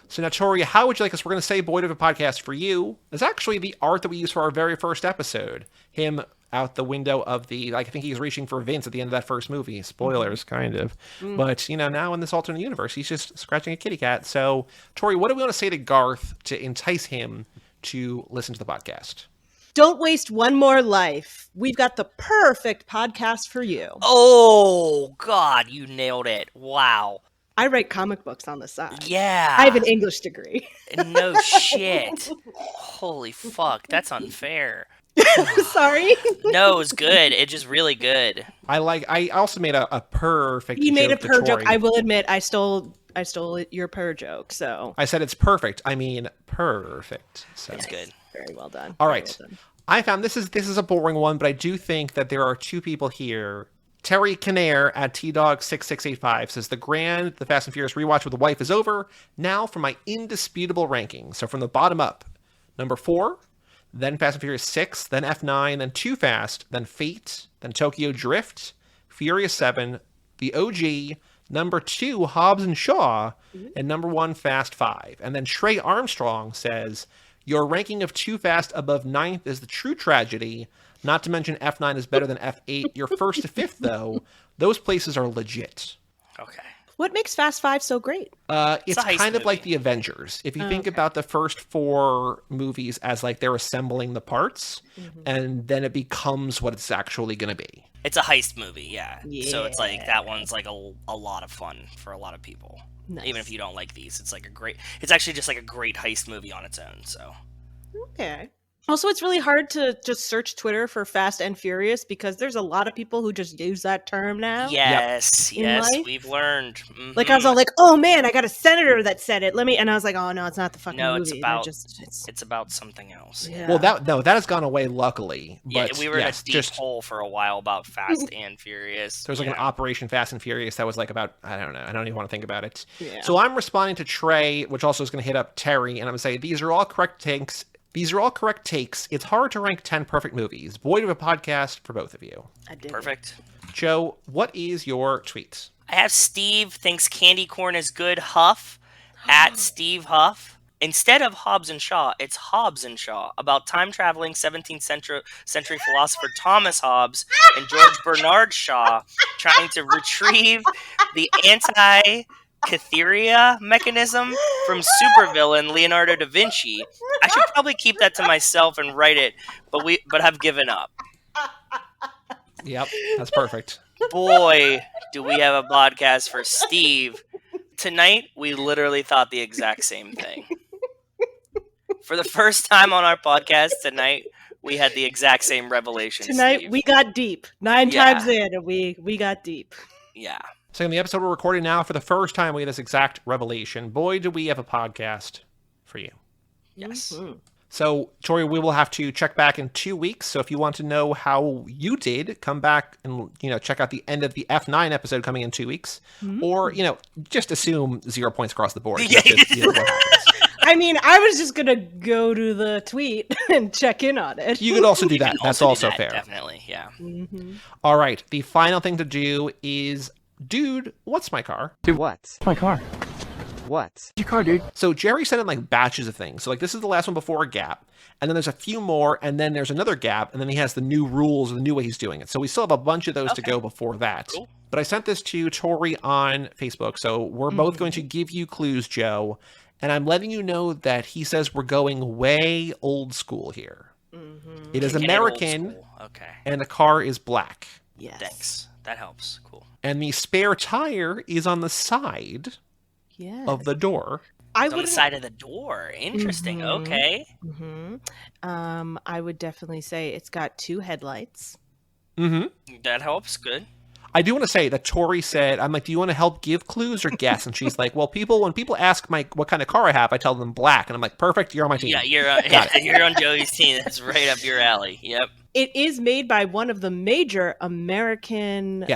So now, Tori, how would you like us? We're going to say Boyd of a Podcast for you. It's actually the art that we used for our very first episode. Him out the window of I think he's reaching for Vince at the end of that first movie. Spoilers, kind of. But, now in this alternate universe, he's just scratching a kitty cat. So, Tori, what do we want to say to Garth to entice him to listen to the podcast? Don't waste one more life. We've got the perfect podcast for you. Oh, God, you nailed it. Wow. I write comic books on the side. Yeah. I have an English degree. No shit. Holy fuck, that's unfair. Sorry. No, it was good. It's just really good. I also made a perfect You made a joke to purr joke. Tori. I will admit, I stole your purr joke, so. I said it's perfect. I mean perfect. So. It's good. Very well done. All Very right. well done. I found this is a boring one, but I do think that there are 2 people here. Terry Kinnair at TDog6685 says, the Fast and Furious rewatch with the wife is over. Now for my indisputable ranking. So from the bottom up, number 4, then Fast and Furious 6, then F9, then Too Fast, then Fate, then Tokyo Drift, Furious 7, the OG, number 2, Hobbs and Shaw, and number 1, Fast 5. And then Trey Armstrong says, your ranking of Too Fast above 9th is the true tragedy. Not to mention F9 is better than F8. Your 1st to 5th, though, those places are legit. Okay. What makes Fast 5 so great? It's a heist kind of like movie. the Avengers. If you think about the first 4 movies as like they're assembling the parts, and then it becomes what it's actually going to be. It's a heist movie, yeah. So it's like that one's like a lot of fun for a lot of people. Nice. Even if you don't like these, it's actually just like a great heist movie on its own, so. Okay. Also, it's really hard to just search Twitter for Fast and Furious because there's a lot of people who just use that term now. Yes, In yes, life? we've learned. Like I was all like, "Oh man, I got a senator that said it." And I was like, "Oh no, it's not the fucking No, movie." it's about something else. Yeah. Well, that has gone away, luckily. Yeah, But we were in a yes, deep hole for a while about Fast and Furious. There was like an Operation Fast and Furious that was like about, I don't know. I don't even want to think about it. Yeah. So I'm responding to Trey, which also is going to hit up Terry, and I'm going to say, these are all correct takes. It's hard to rank 10 perfect movies. Boyd of a Podcast for both of you. I did. Perfect. Joe, what is your tweet? I have Steve thinks candy corn is good. Huff at Steve Huff. Instead of Hobbs and Shaw, it's Hobbs and Shaw about time traveling 17th century philosopher Thomas Hobbes and George Bernard Shaw trying to retrieve the anti-Cytherea mechanism from supervillain Leonardo da Vinci. I should probably keep that to myself and write it, but have given up. Yep, that's perfect. Boy, do we have a podcast for Steve. Tonight, we literally thought the exact same thing. For the first time on our podcast tonight, we had the exact same revelation. Tonight Steve. we got deep. 9 times in, and we got deep. Yeah. So in the episode we're recording now, for the first time, we had this exact revelation. Boy, do we have a podcast for you. Yes. Mm-hmm. So, Tori, we will have to check back in 2 weeks. So if you want to know how you did, come back and, check out the end of the F9 episode coming in 2 weeks. Or, just assume 0 points across the board. Yeah. What happens. I mean, I was just going to go to the tweet and check in on it. You could also do that. That's also do that, fair. Definitely, yeah. All right. The final thing to do is, dude, what's my car? Dude, what? My car. What? Your car, dude. So Jerry sent in batches of things. So this is the last one before a gap. And then there's a few more, and then there's another gap, and then he has the new rules, the new way he's doing it. So we still have a bunch of those to go before that. Cool. But I sent this to Tori on Facebook. So we're both going to give you clues, Joe. And I'm letting you know that he says we're going way old school here. It is American, okay, and the car is black. Yes. Thanks. That helps. Cool. And the spare tire is on the side of the door. I It's on the side of the door. Interesting. Okay. I would definitely say it's got 2 headlights. That helps. Good. I do want to say that Tori said, I'm like, do you want to help give clues or guess? And she's like, well, when people ask what kind of car I have, I tell them black. And I'm like, perfect, you're on my team. Yeah, you're on Joey's team. That's right up your alley. Yep. It is made by one of the major American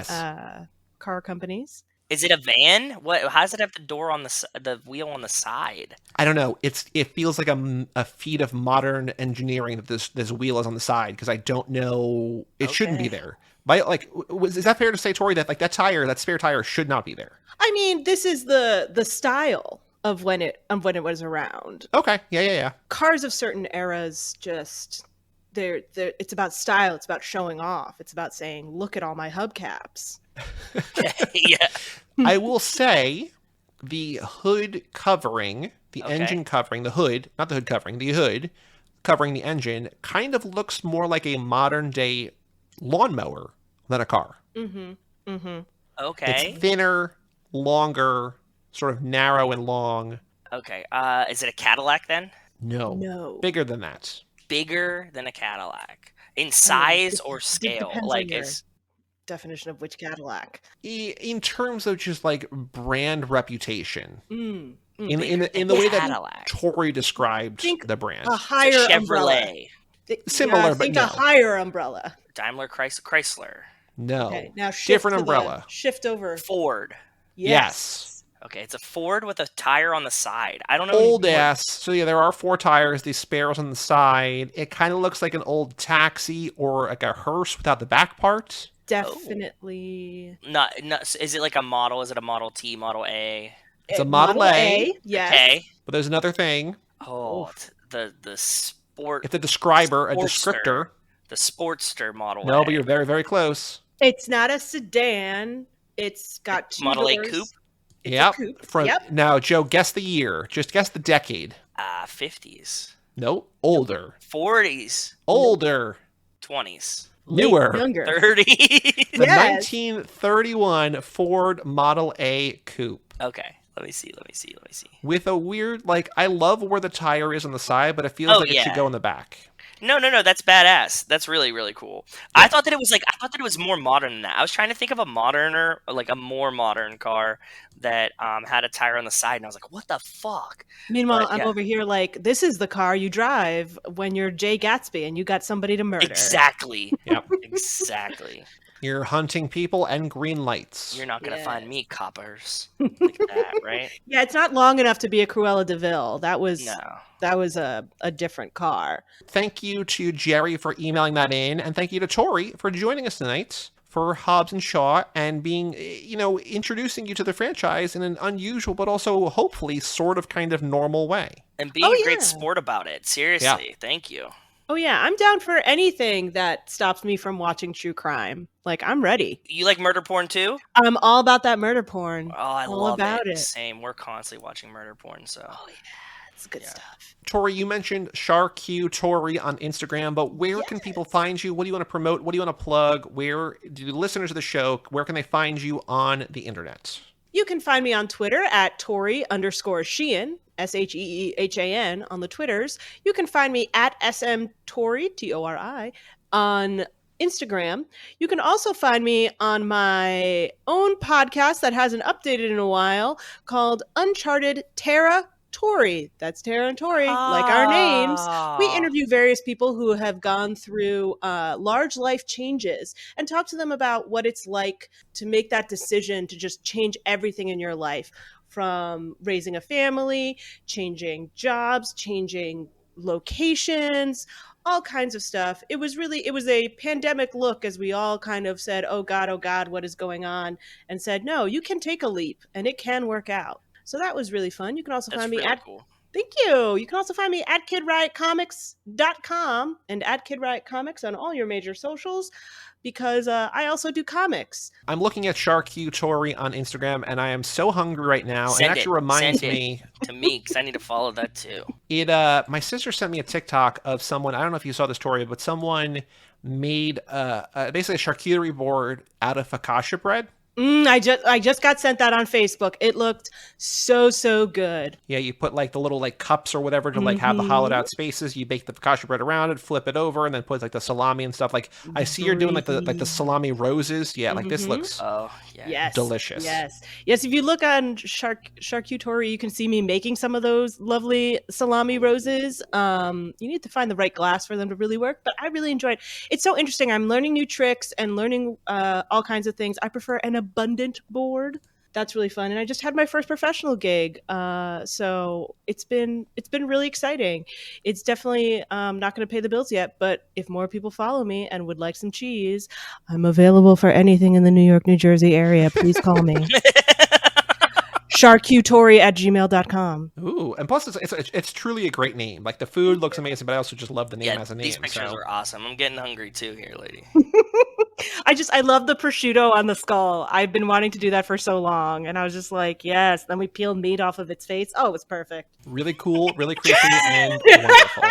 car companies. Is it a van? How does it have the door on the wheel on the side? I don't know. It feels like a feat of modern engineering that this wheel is on the side, because I don't know. It shouldn't be there. Is that fair to say, Tori, that that spare tire should not be there? I mean, this is the style of when it was around. Okay. Yeah. Cars of certain eras just they're it's about style, it's about showing off, it's about saying, look at all my hubcaps. Yeah. I will say the hood covering, the engine covering, the hood, not the hood covering, the hood covering the engine kind of looks more like a modern day lawnmower than a car. Okay. It's thinner, longer, sort of narrow and long. Okay. Is it a Cadillac then? No. Bigger than that. Bigger than a Cadillac in size or scale? Is definition of which Cadillac? In terms of just brand reputation. In the way Cadillac. that Tori described the brand. A higher Chevrolet. umbrella. Similar, but no. a higher umbrella. Daimler Chrysler. No. Okay, now different umbrella. Shift over. Ford. Yes. Okay, it's a Ford with a tire on the side. I don't know. Old ass. So yeah, there are 4 tires, these spares on the side. It kind of looks like an old taxi or like a hearse without the back part. Definitely. Not. Is it like a model? Is it a Model T, Model A? It's a Model A. Yes. Okay. But there's another thing. Oh, the sport. It's a describer, a Sportster. descriptor. The Sportster Model A. No, but you're very, very close. It's not a sedan. It's got 2 Model doors. A coupe. It's a coupe. Yep. Now, Joe, guess the year. Just guess the decade. 50s. No, older. 40s. Older. 20s. Newer. Younger. 30s. The Yes. 1931 Ford Model A coupe. Okay. Let me see. With a weird, I love where the tire is on the side, but it feels like it should go in the back. No, that's badass. That's really, really cool. Yeah. I thought that it was more modern than that. I was trying to think of a more modern car that had a tire on the side, and I was like, what the fuck? Meanwhile, I'm over here this is the car you drive when you're Jay Gatsby and you got somebody to murder. Exactly. Yep. Exactly. You're hunting people and green lights. You're not going to find me, coppers. Like that, right? Yeah, it's not long enough to be a Cruella de Vil. That was a different car. Thank you to Jerry for emailing that in, and thank you to Tori for joining us tonight for Hobbs and Shaw and being, introducing you to the franchise in an unusual but also hopefully sort of kind of normal way. And being a great sport about it. Seriously. Thank you. Oh, yeah. I'm down for anything that stops me from watching true crime. I'm ready. You like murder porn, too? I'm all about that murder porn. Oh, I all love about it. Same. We're constantly watching murder porn, so. Oh, yeah. It's good stuff. Tori, you mentioned SharQ Tori on Instagram, but where can people find you? What do you want to promote? What do you want to plug? Where do the listeners of the show, where can they find you on the internet? You can find me on Twitter at Tori_Sheehan. SHEEHAN on the Twitters. You can find me at SMTori, T-O-R-I, on Instagram. You can also find me on my own podcast that hasn't updated in a while called Uncharted Tori. That's Tara and Tori, like our names. We interview various people who have gone through large life changes and talk to them about what it's like to make that decision to just change everything in your life, from raising a family, changing jobs, changing locations, all kinds of stuff. It was a pandemic look as we all kind of said, oh God, what is going on? And said, no, you can take a leap and it can work out. So that was really fun. You can also find me at cool. Thank you. You can also find me at KidRiotComics.com and at KidRiotComics on all your major socials, because I also do comics. I'm looking at Tori on Instagram, and I am so hungry right now. It actually reminds me to me, because I need to follow that too. My sister sent me a TikTok of someone. I don't know if you saw this, Tori, but someone made basically a charcuterie board out of focaccia bread. I just got sent that on Facebook. It looked so good. Yeah, you put like the little like cups or whatever to like have the hollowed out spaces. You bake the focaccia bread around it, flip it over, and then put like the salami and stuff. Like I see you're doing like the salami roses. Yeah, like this looks delicious. Yes. If you look on Charcuterie, you can see me making some of those lovely salami roses. You need to find the right glass for them to really work, but I really enjoyed it. It's so interesting. I'm learning new tricks and learning all kinds of things. I prefer an abundant board. That's really fun, and I just had my first professional gig, so it's been really exciting. It's definitely not going to pay the bills yet, but if more people follow me and would like some cheese, I'm available for anything in the New York, New Jersey area. Please call me. Charcuterie@gmail.com. Ooh, and plus it's truly a great name. Like the food looks amazing, but I also just love the name as a name. These pictures are awesome. I'm getting hungry too here, lady. I love the prosciutto on the skull. I've been wanting to do that for so long, and I was just like, yes. Then we peeled meat off of its face. Oh, it was perfect. Really cool, really creepy, and wonderful.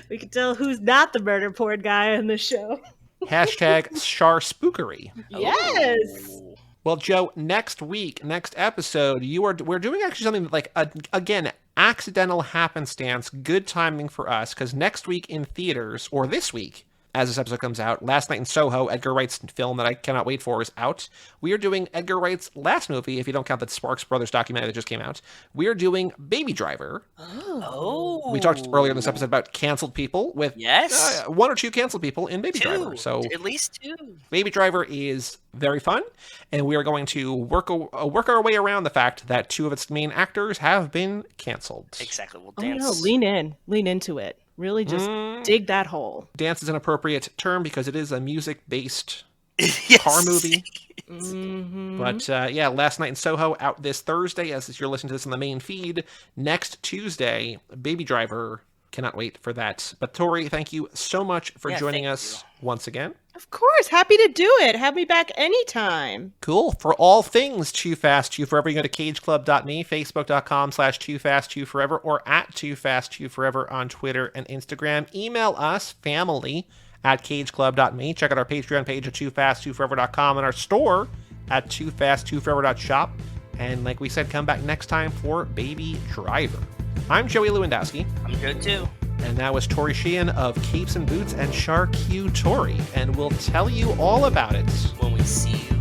We can tell who's not the murder porn guy on this show. #SharSpookery. Yes. Oh. Well, Joe, next episode, we're doing actually something like again, accidental happenstance, good timing for us, because next week in theaters, or this week, as this episode comes out, Last Night in Soho, Edgar Wright's film that I cannot wait for, is out. We are doing Edgar Wright's last movie, if you don't count the Sparks Brothers documentary that just came out. We are doing Baby Driver. Oh. We talked earlier in this episode about canceled people with one or two canceled people in Baby Driver. So at least two. Baby Driver is very fun, and we are going to work our way around the fact that two of its main actors have been canceled. Exactly. We'll dance. Oh, no, lean into it. Really just dig that hole. Dance is an appropriate term because it is a music-based car movie. Mm-hmm. But Last Night in Soho out this Thursday, as you're listening to this on the main feed. Next Tuesday, Baby Driver. Cannot wait for that. But Tori, thank you so much for joining us once again. Of course. Happy to do it. Have me back anytime. Cool. For all things Too Fast, Too Forever, you go to cageclub.me, facebook.com/TooFastTooForever, or at TooFastTooForever on Twitter and Instagram. Email us, family@cageclub.me. Check out our Patreon page at TooFastTooForever.com and our store at TooFastTooForever.shop. And like we said, come back next time for Baby Driver. I'm Joey Lewandowski. I'm good too. And that was Tori Sheehan of Capes and Boots and Charcuterie. And we'll tell you all about it when we see you.